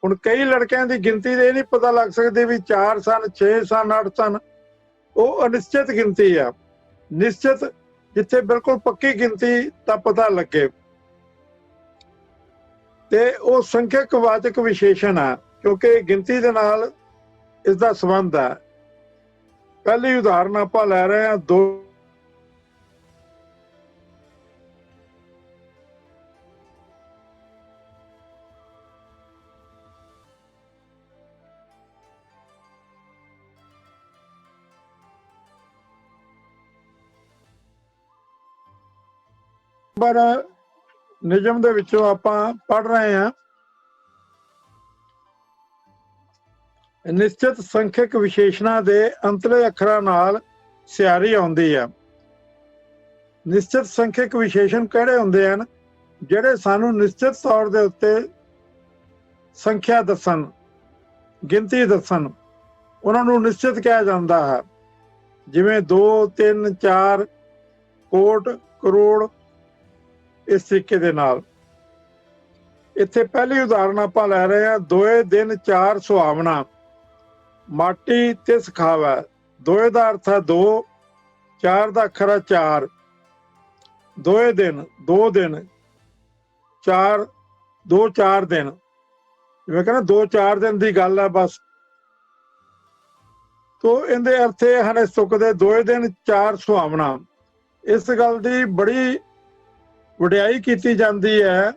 ਹੁਣ ਕਈ ਲੜਕਿਆਂ ਦੀ ਗਿਣਤੀ ਦੇ ਇਹ ਨਹੀਂ ਪਤਾ ਲੱਗ ਸਕਦੀ ਵੀ 4 ਸਨ, 6 ਸਨ, 8 ਸਨ। ਉਹ ਅਨਿਸ਼ਚਿਤ ਗਿਣਤੀ ਆ। ਨਿਸ਼ਚਿਤ ਜਿੱਥੇ ਬਿਲਕੁਲ ਪੱਕੀ ਗਿਣਤੀ ਦਾ ਪਤਾ ਲੱਗੇ, ਤੇ ਉਹ ਸੰਖਿਅਕ ਵਾਚਕ ਵਿਸ਼ੇਸ਼ਣ ਆ, ਕਿਉਂਕਿ ਗਿਣਤੀ ਦੇ ਨਾਲ ਇਸ ਦਾ ਸੰਬੰਧ ਹੈ। ਪਹਿਲੀ ਉਦਾਹਰਨ ਆਪਾਂ ਲੈ ਰਹੇ ਹਾਂ 2। ਪਰ ਨਿਯਮ ਦੇ ਵਿੱਚੋਂ ਆਪਾਂ ਪੜ੍ਹ ਰਹੇ ਹਾਂ, ਨਿਸ਼ਚਿਤ ਸੰਖਿਅਕ ਵਿਸ਼ੇਸ਼ਣਾਂ ਦੇ ਅੰਤਲੇ ਅੱਖਰਾਂ ਨਾਲ ਸਿਹਾਰੀ ਆਉਂਦੀ ਹੈ। ਨਿਸ਼ਚਿਤ ਸੰਖਿਅਕ ਵਿਸ਼ੇਸ਼ਣ ਕਿਹੜੇ ਹੁੰਦੇ ਹਨ? ਜਿਹੜੇ ਸਾਨੂੰ ਨਿਸ਼ਚਿਤ ਤੌਰ ਦੇ ਉੱਤੇ ਸੰਖਿਆ ਦੱਸਣ, ਗਿਣਤੀ ਦੱਸਣ, ਉਹਨਾਂ ਨੂੰ ਨਿਸ਼ਚਿਤ ਕਿਹਾ ਜਾਂਦਾ ਹੈ। ਜਿਵੇਂ 2, 3, 4, ਕੋਟ, ਕਰੋੜ, ਇਸ ਤਰੀਕੇ ਦੇ ਨਾਲ। ਇੱਥੇ ਪਹਿਲੀ ਉਦਾਹਰਨ ਆਪਾਂ ਲੈ ਰਹੇ ਹਾਂ, 2 ਦਿਨ 4 ਸੁਹਾਵਣਾ, ਮਾਟੀ ਤਿਸ ਖਾਵੈ। 2 ਦਾ ਅਰਥ ਹੈ 2, 4 ਦਾ ਅੱਖਰ ਹੈ 4। 2 ਦਿਨ, 2 ਦਿਨ, 4, 2 4 ਦਿਨ, ਜਿਵੇਂ ਕਹਿੰਦਾ 2 4 ਦਿਨ ਦੀ ਗੱਲ ਹੈ ਬਸ। ਤੋ ਇਹਦੇ ਅਰਥ ਇਹ ਹਨ ਇਸ ਤੁਕ ਦੇ, 2 ਦਿਨ 4 ਸੁਹਾਵਣਾ। ਇਸ ਗੱਲ ਦੀ ਬੜੀ ਵਡਿਆਈ ਕੀਤੀ ਜਾਂਦੀ ਹੈ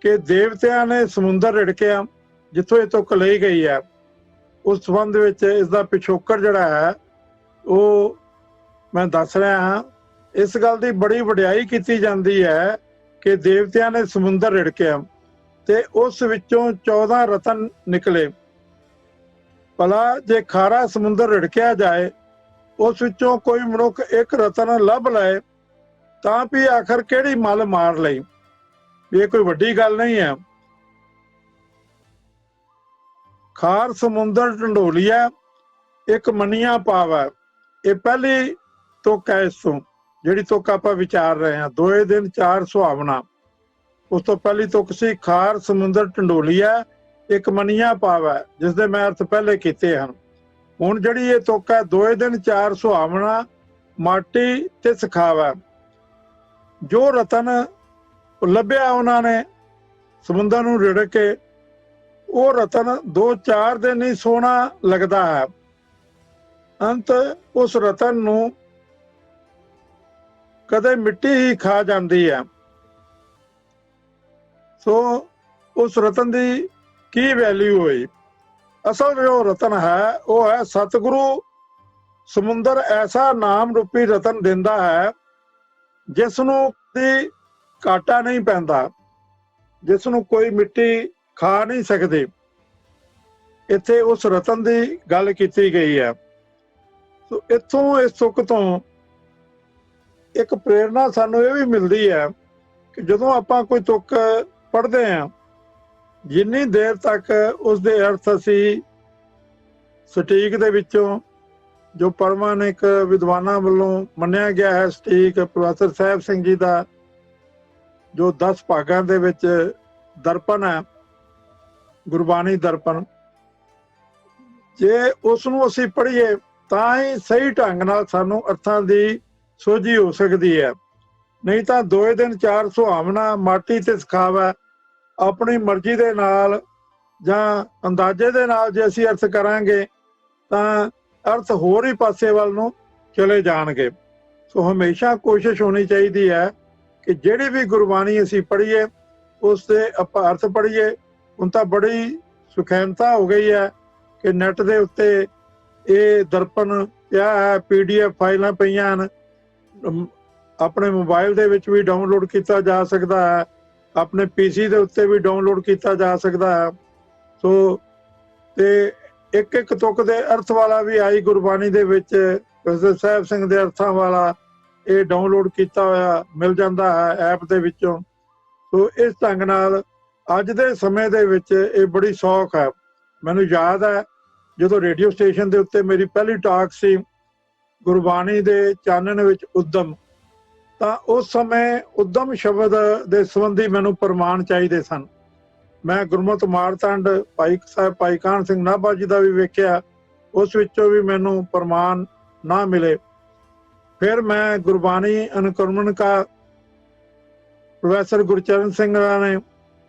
ਕਿ ਦੇਵਤਿਆਂ ਨੇ ਸਮੁੰਦਰ ਰਿੜਕਿਆ, ਜਿੱਥੋਂ ਇਹ ਤੁਕ ਲਈ ਗਈ ਹੈ। ਉਸ ਸੰਬੰਧ ਵਿੱਚ ਇਸ ਦਾ ਪਿਛੋਕੜ ਜਿਹੜਾ ਹੈ ਉਹ ਮੈਂ ਦੱਸ ਰਿਹਾ ਹਾਂ। ਇਸ ਗੱਲ ਦੀ ਬੜੀ ਵਡਿਆਈ ਕੀਤੀ ਜਾਂਦੀ ਹੈ ਕਿ ਦੇਵਤਿਆਂ ਨੇ ਸਮੁੰਦਰ ਰਿੜਕਿਆ ਤੇ ਉਸ ਵਿੱਚੋਂ 14 ਰਤਨ ਨਿਕਲੇ। ਭਲਾ ਜੇ ਖਾਰਾ ਸਮੁੰਦਰ ਰਿੜਕਿਆ ਜਾਏ, ਉਸ ਵਿੱਚੋਂ ਕੋਈ ਮਨੁੱਖ ਇੱਕ ਰਤਨ ਲੱਭ ਲਏ ਤਾਂ ਵੀ ਆਖਰ ਕਿਹੜੀ ਮੱਲ ਮਾਰ ਲਈ। ਇਹ ਕੋਈ ਵੱਡੀ ਗੱਲ ਨਹੀਂ ਹੈ। ਖਾਰ ਸਮੁੰਦਰ ਢੰਡੋਲੀਆ, ਇੱਕ ਮੰਨੀਆਂ ਪਾਵੈ। ਇਹ ਪਹਿਲੀ ਤੁਕ ਹੈ। ਇਸ ਤੋਂ ਜਿਹੜੀ ਤੁਕ ਆਪਾਂ ਵਿਚਾਰ ਰਹੇ ਹਾਂ, 2 ਦਿਨ 4 ਸੁਹਾਵਣਾ, ਉਸ ਤੋਂ ਪਹਿਲੀ ਤੁਕ ਸੀ ਖਾਰ ਸਮੁੰਦਰ ਢੰਡੋਲੀਆ, ਇੱਕ ਮੰਨੀਆਂ ਪਾਵੈ, ਜਿਸ ਦੇ ਮੈਂ ਅਰਥ ਪਹਿਲੇ ਕੀਤੇ ਹਨ। ਹੁਣ ਜਿਹੜੀ ਇਹ ਤੁਕ ਹੈ, 2 ਦਿਨ 4 ਸੁਹਾਵਣਾ, ਮਾਟੀ ਤਿਸ ਖਾਵੈ। ਜੋ ਰਤਨ ਲੱਭਿਆ ਉਹਨਾਂ ਨੇ ਸਮੁੰਦਰ ਨੂੰ ਰਿੜਕ ਕੇ, ਉਹ ਰਤਨ 2-4 ਦਿਨ ਹੀ ਸੋਹਣਾ ਲੱਗਦਾ ਹੈ। ਅੰਤ ਉਸ ਰਤਨ ਨੂੰ ਕਦੇ ਮਿੱਟੀ ਹੀ ਖਾ ਜਾਂਦੀ ਹੈ। ਸੋ ਉਸ ਰਤਨ ਦੀ ਕੀ ਵੈਲਿਊ ਹੋਈ? ਅਸਲ ਜੋ ਰਤਨ ਹੈ ਉਹ ਹੈ ਸਤਿਗੁਰੂ। ਸਮੁੰਦਰ ਐਸਾ ਨਾਮ ਰੂਪੀ ਰਤਨ ਦਿੰਦਾ ਹੈ ਜਿਸ ਨੂੰ ਕਦੀ ਘਾਟਾ ਨਹੀਂ ਪੈਂਦਾ, ਜਿਸ ਨੂੰ ਕੋਈ ਮਿੱਟੀ ਖਾ ਨਹੀਂ ਸਕਦੀ। ਇੱਥੇ ਉਸ ਰਤਨ ਦੀ ਗੱਲ ਕੀਤੀ ਗਈ ਹੈ। ਸੋ ਇੱਥੋਂ ਇਸ ਤੁਕ ਤੋਂ ਇੱਕ ਪ੍ਰੇਰਨਾ ਸਾਨੂੰ ਇਹ ਵੀ ਮਿਲਦੀ ਹੈ ਕਿ ਜਦੋਂ ਆਪਾਂ ਕੋਈ ਤੁਕ ਪੜ੍ਹਦੇ ਹਾਂ, ਜਿੰਨੀ ਦੇਰ ਤੱਕ ਉਸਦੇ ਅਰਥ ਅਸੀਂ ਸਟੀਕ ਦੇ ਵਿੱਚੋਂ, ਜੋ ਪਰਮਾਨਿਕ ਵਿਦਵਾਨਾਂ ਵੱਲੋਂ ਮੰਨਿਆ ਗਿਆ ਹੈ ਸਟੀਕ ਪ੍ਰੋਫੈਸਰ ਸਾਹਿਬ ਸਿੰਘ ਜੀ ਦਾ ਜੋ 10 ਭਾਗਾਂ ਦੇ ਵਿੱਚ ਦਰਪਣ ਹੈ, ਗੁਰਬਾਣੀ ਦਰਪਣ, ਜੇ ਉਸ ਨੂੰ ਅਸੀਂ ਪੜ੍ਹੀਏ ਤਾਂ ਹੀ ਸਹੀ ਢੰਗ ਨਾਲ ਸਾਨੂੰ ਅਰਥਾਂ ਦੀ ਸੋਝੀ ਹੋ ਸਕਦੀ ਹੈ। ਨਹੀਂ ਤਾਂ 2 ਦਿਨ 4 ਸੁਹਾਵਣਾ ਮਾਟੀ ਤੇ ਸਿਖਾਵਾ, ਆਪਣੀ ਮਰਜ਼ੀ ਦੇ ਨਾਲ ਜਾਂ ਅੰਦਾਜ਼ੇ ਦੇ ਨਾਲ ਜੇ ਅਸੀਂ ਅਰਥ ਕਰਾਂਗੇ ਤਾਂ ਅਰਥ ਹੋਰ ਹੀ ਪਾਸੇ ਵੱਲ ਨੂੰ ਚਲੇ ਜਾਣਗੇ। ਸੋ ਹਮੇਸ਼ਾ ਕੋਸ਼ਿਸ਼ ਹੋਣੀ ਚਾਹੀਦੀ ਹੈ ਕਿ ਜਿਹੜੀ ਵੀ ਗੁਰਬਾਣੀ ਅਸੀਂ ਪੜ੍ਹੀਏ ਉਸ ਦੇ ਆਪਾਂ ਅਰਥ ਪੜ੍ਹੀਏ। ਹੁਣ ਤਾਂ ਬੜੀ ਸੁਖੈਨਤਾ ਹੋ ਗਈ ਹੈ ਕਿ ਨੈਟ ਦੇ ਉੱਤੇ ਇਹ ਦਰਪਣ ਪਿਆ ਹੈ, PDF ਫਾਈਲਾਂ ਪਈਆਂ ਹਨ, ਆਪਣੇ ਮੋਬਾਈਲ ਦੇ ਵਿੱਚ ਵੀ ਡਾਊਨਲੋਡ ਕੀਤਾ ਜਾ ਸਕਦਾ ਹੈ, ਆਪਣੇ PC ਦੇ ਉੱਤੇ ਵੀ ਡਾਊਨਲੋਡ ਕੀਤਾ ਜਾ ਸਕਦਾ ਹੈ। ਸੋ ਤੇ ਇੱਕ ਤੁਕ ਦੇ ਅਰਥ ਵਾਲਾ ਵੀ ਆਈ ਗੁਰਬਾਣੀ ਦੇ ਵਿੱਚ, ਪ੍ਰੋਫੈਸਰ ਸਾਹਿਬ ਸਿੰਘ ਦੇ ਅਰਥਾਂ ਵਾਲਾ, ਇਹ ਡਾਊਨਲੋਡ ਕੀਤਾ ਹੋਇਆ ਮਿਲ ਜਾਂਦਾ ਹੈ ਐਪ ਦੇ ਵਿੱਚੋਂ। ਸੋ ਇਸ ਢੰਗ ਨਾਲ ਅੱਜ ਦੇ ਸਮੇਂ ਦੇ ਵਿੱਚ ਇਹ ਬੜੀ ਸੌਖ ਹੈ। ਮੈਨੂੰ ਯਾਦ ਹੈ ਜਦੋਂ ਰੇਡੀਓ ਸਟੇਸ਼ਨ ਦੇ ਉੱਤੇ ਮੇਰੀ ਪਹਿਲੀ ਟਾਕ ਸੀ ਗੁਰਬਾਣੀ ਦੇ ਚਾਨਣ ਵਿੱਚ ਉਦਮ, ਤਾਂ ਉਸ ਸਮੇਂ ਉਦਮ ਸ਼ਬਦ ਦੇ ਸੰਬੰਧੀ ਮੈਨੂੰ ਪ੍ਰਮਾਣ ਚਾਹੀਦੇ ਸਨ। ਮੈਂ ਗੁਰਮਤਿ ਮਾਰਤੰਡ ਭਾਈ ਸਾਹਿਬ ਭਾਈ ਕਾਹਨ ਸਿੰਘ ਨਾਭਾ ਜੀ ਦਾ ਵੀ ਵੇਖਿਆ, ਉਸ ਵਿੱਚੋਂ ਵੀ ਮੈਨੂੰ ਪ੍ਰਮਾਣ ਨਾ ਮਿਲੇ। ਫਿਰ ਮੈਂ ਗੁਰਬਾਣੀ ਅਨੁਕਰਮਣਿਕਾ ਪ੍ਰੋਫੈਸਰ ਗੁਰਚਰਨ ਸਿੰਘ ਨੇ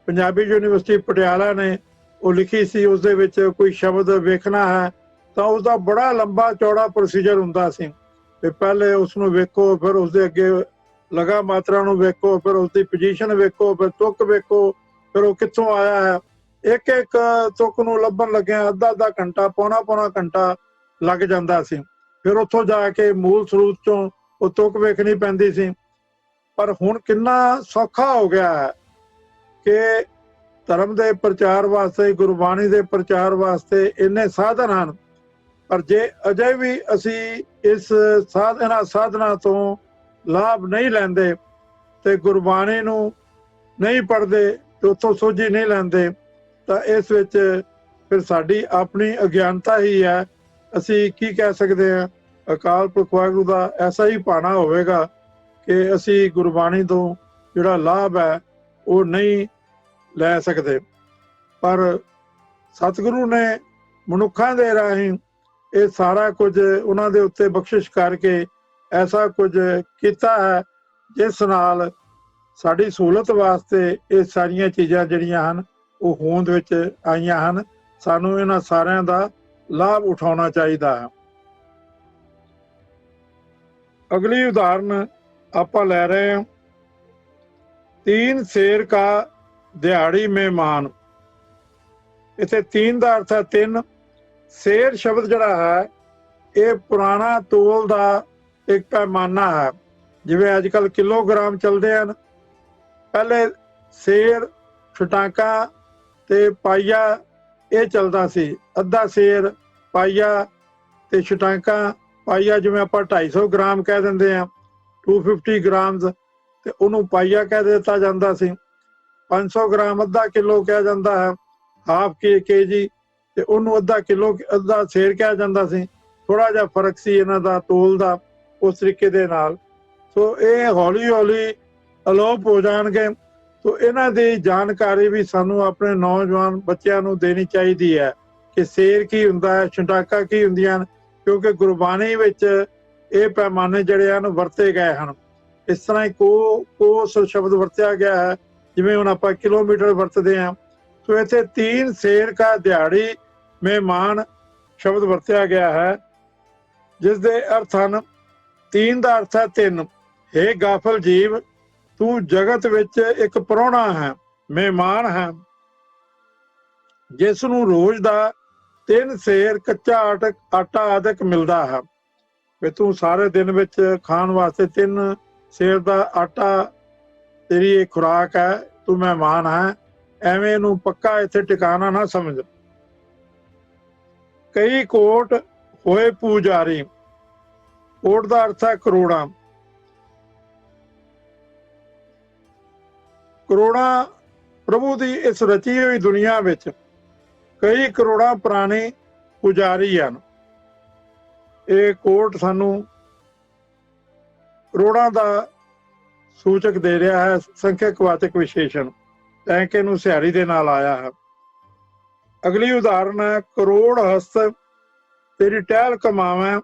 ਪੰਜਾਬੀ ਯੂਨੀਵਰਸਿਟੀ ਪਟਿਆਲਾ ਨੇ ਉਹ ਲਿਖੀ ਸੀ, ਉਸ ਦੇ ਵਿੱਚ ਕੋਈ ਸ਼ਬਦ ਵੇਖਣਾ ਹੈ ਤਾਂ ਉਸਦਾ ਬੜਾ ਲੰਬਾ ਚੌੜਾ ਪ੍ਰੋਸੀਜਰ ਹੁੰਦਾ ਸੀ ਤੇ ਪਹਿਲੇ ਉਸ ਨੂੰ ਵੇਖੋ, ਫਿਰ ਉਸਦੇ ਅੱਗੇ ਲਗਾ ਮਾਤਰਾ ਨੂੰ ਵੇਖੋ, ਫਿਰ ਉਸਦੀ ਪੋਜੀਸ਼ਨ ਵੇਖੋ, ਫਿਰ ਤੁਕ ਵੇਖੋ, ਫਿਰ ਉਹ ਕਿੱਥੋਂ ਆਇਆ ਹੈ। ਇੱਕ ਤੁਕ ਨੂੰ ਲੱਭਣ ਲੱਗਿਆ ਅੱਧਾ ਘੰਟਾ, ਪੌਣਾ ਘੰਟਾ ਲੱਗ ਜਾਂਦਾ ਸੀ। ਫਿਰ ਉੱਥੋਂ ਜਾ ਕੇ ਮੂਲ ਸਰੂਪ ਚੋਂ ਉਹ ਤੁਕ ਵੇਖਣੀ ਪੈਂਦੀ ਸੀ। ਪਰ ਹੁਣ ਕਿੰਨਾ ਸੌਖਾ ਹੋ ਗਿਆ ਹੈ ਕਿ ਧਰਮ ਦੇ ਪ੍ਰਚਾਰ ਵਾਸਤੇ, ਗੁਰਬਾਣੀ ਦੇ ਪ੍ਰਚਾਰ ਵਾਸਤੇ ਇੰਨੇ ਸਾਧਨ ਹਨ, ਪਰ ਜੇ ਅਜੇ ਵੀ ਅਸੀਂ ਇਸ ਸਾਧਨਾਂ ਤੋਂ ਲਾਭ ਨਹੀਂ ਲੈਂਦੇ ਤੇ ਗੁਰਬਾਣੀ ਨੂੰ ਨਹੀਂ ਪੜ੍ਹਦੇ ਤੇ ਉੱਥੋਂ ਸੋਝੀ ਨਹੀਂ ਲੈਂਦੇ ਤਾਂ ਇਸ ਵਿੱਚ ਫਿਰ ਸਾਡੀ ਆਪਣੀ ਅਗਿਆਨਤਾ ਹੀ ਹੈ। ਅਸੀਂ ਕੀ ਕਹਿ ਸਕਦੇ ਹਾਂ? ਅਕਾਲ ਪੁਰਖ ਵਾਹਿਗੁਰੂ ਦਾ ਐਸਾ ਹੀ ਭਾਣਾ ਹੋਵੇਗਾ ਕਿ ਅਸੀਂ ਗੁਰਬਾਣੀ ਤੋਂ ਜਿਹੜਾ ਲਾਭ ਹੈ ਉਹ ਨਹੀਂ ਲੈ ਸਕਦੇ। ਪਰ ਸਤਿਗੁਰੂ ਨੇ ਮਨੁੱਖਾਂ ਦੇ ਰਾਹੀਂ ਇਹ ਸਾਰਾ ਕੁਝ ਉਹਨਾਂ ਦੇ ਉੱਤੇ ਬਖਸ਼ਿਸ਼ ਕਰਕੇ ਐਸਾ ਕੁਝ ਕੀਤਾ ਹੈ ਜਿਸ ਨਾਲ ਸਾਡੀ ਸਹੂਲਤ ਵਾਸਤੇ ਇਹ ਸਾਰੀਆਂ ਚੀਜ਼ਾਂ ਜਿਹੜੀਆਂ ਹਨ ਉਹ ਹੋਂਦ ਵਿੱਚ ਆਈਆਂ ਹਨ। ਸਾਨੂੰ ਇਹਨਾਂ ਸਾਰਿਆਂ ਦਾ ਲਾਭ ਉਠਾਉਣਾ ਚਾਹੀਦਾ ਹੈ। ਅਗਲੀ ਉਦਾਹਰਨ ਆਪਾਂ ਲੈ ਰਹੇ ਹਾਂ, 3 शेर का ਦਿਹਾੜੀ ਮਹਿਮਾਨ। ਇੱਥੇ 3 ਦਾ ਅਰਥ ਹੈ 3। ਸ਼ੇਰ ਸ਼ਬਦ ਜਿਹੜਾ ਹੈ ਇਹ ਪੁਰਾਣਾ ਤੋਲ ਦਾ ਇੱਕ ਪੈਮਾਨਾ ਹੈ। ਜਿਵੇਂ ਅੱਜ ਕੱਲ੍ਹ ਕਿਲੋਗ੍ਰਾਮ ਚੱਲਦੇ ਹਨ, ਪਹਿਲੇ ਸ਼ੇਰ, ਛਟਾਂਕਾ ਤੇ ਪਾਈਆ ਇਹ ਚੱਲਦਾ ਸੀ। ਅੱਧਾ ਸ਼ੇਰ, ਪਾਈਆ ਤੇ ਛਟਾਂਕਾ। ਪਾਈਆ ਜਿਵੇਂ ਆਪਾਂ 250 ਗ੍ਰਾਮ ਕਹਿ ਦਿੰਦੇ ਹਾਂ, 250 ਗ੍ਰਾਮਸ, ਤੇ ਉਹਨੂੰ ਪਾਈਆ ਕਹਿ ਦਿੱਤਾ ਜਾਂਦਾ ਸੀ। 500 ਗ੍ਰਾਮ ਅੱਧਾ ਕਿਲੋ ਕਿਹਾ ਜਾਂਦਾ ਹੈ, ਹਾਫ kg, ਤੇ ਉਹਨੂੰ ਅੱਧਾ ਕਿਲੋ, ਅੱਧਾ ਸ਼ੇਰ ਕਿਹਾ ਜਾਂਦਾ ਸੀ। ਥੋੜਾ ਜਿਹਾ ਫਰਕ ਸੀ ਇਹਨਾਂ ਦਾ ਤੋਲ ਦਾ ਉਸ ਤਰੀਕੇ ਦੇ ਨਾਲ। ਸੋ ਇਹ ਹੌਲੀ ਹੌਲੀ ਅਲੋਪ ਹੋ ਜਾਣਗੇ। ਸੋ ਇਹਨਾਂ ਦੀ ਜਾਣਕਾਰੀ ਵੀ ਸਾਨੂੰ ਆਪਣੇ ਨੌਜਵਾਨ ਬੱਚਿਆਂ ਨੂੰ ਦੇਣੀ ਚਾਹੀਦੀ ਹੈ ਕਿ ਸ਼ੇਰ ਕੀ ਹੁੰਦਾ ਹੈ, ਛਟਾਂਕਾ ਕੀ ਹੁੰਦੀਆਂ ਹਨ, ਕਿਉਂਕਿ ਗੁਰਬਾਣੀ ਵਿੱਚ ਇਹ ਪੈਮਾਨੇ ਜਿਹੜੇ ਹਨ ਵਰਤੇ ਗਏ ਹਨ। ਇਸ ਤਰ੍ਹਾਂ ਹੀ ਕੋਸ ਸ਼ਬਦ ਵਰਤਿਆ ਗਿਆ ਹੈ, ਜਿਵੇਂ ਹੁਣ ਆਪਾਂ ਕਿਲੋਮੀਟਰ ਵਰਤਦੇ ਹਾਂ। ਸੋ ਇੱਥੇ 3 ਸੇਰ ਕਾ ਦਿਹਾੜੀ ਮਹਿਮਾਨ ਸ਼ਬਦ ਵਰਤਿਆ ਗਿਆ ਹੈ, ਜਿਸ ਦੇ ਅਰਥ ਹਨ 3 ਦਾ ਅਰਥ ਹੈ 3। ਹੇ ਗਾਫਲ ਜੀਵ, ਤੂੰ ਜਗਤ ਵਿੱਚ ਇੱਕ ਪ੍ਰਾਹੁਣਾ ਹੈ, ਮਹਿਮਾਨ ਹੈ, ਜਿਸ ਨੂੰ ਰੋਜ਼ ਦਾ 3 ਸੇਰ ਕੱਚਾ ਆਟਾ ਆਦਿਕ ਮਿਲਦਾ ਹੈ। ਵੀ ਤੂੰ ਸਾਰੇ ਦਿਨ ਵਿੱਚ ਖਾਣ ਵਾਸਤੇ 3 ਸੇਰ ਦਾ ਆਟਾ ਤੇਰੀ ਇਹ ਖੁਰਾਕ ਹੈ, ਤੂੰ ਮਹਿਮਾਨ ਹੈ। ਐਵੇਂ ਇਹਨੂੰ ਪੱਕਾ ਇੱਥੇ ਟਿਕਾਣਾ ਨਾ ਸਮਝ। ਕਈ ਕੋਟ ਹੋਏ ਪੂਜਾਰੀ। ਕੋਟ ਦਾ ਅਰਥ ਹੈ ਕਰੋੜਾਂ। ਕਰੋੜਾਂ ਪ੍ਰਭੂ ਦੀ ਇਸ ਰਚੀ ਹੋਈ ਦੁਨੀਆ ਵਿੱਚ ਕਈ ਕਰੋੜਾਂ ਪ੍ਰਾਣੀ ਪੁਜਾਰੀ ਹਨ। ਇਹ ਕੋਟ ਸਾਨੂੰ ਕਰੋੜਾਂ ਦਾ ਸੂਚਕ ਦੇ ਰਿਹਾ ਹੈ, ਸੰਖਿਅਕ ਵਾਚਕ ਵਿਸ਼ੇਸ਼ਣ, ਤਾਂ ਕਿ ਇਹਨੂੰ ਸਿਹਾਰੀ ਦੇ ਨਾਲ ਆਇਆ ਹੈ। ਅਗਲੀ ਉਦਾਹਰਨ ਹੈ, ਕਰੋੜ ਹਸਤ ਤੇਰੀ ਟਹਿਲ ਕਮਾਵੈਂ,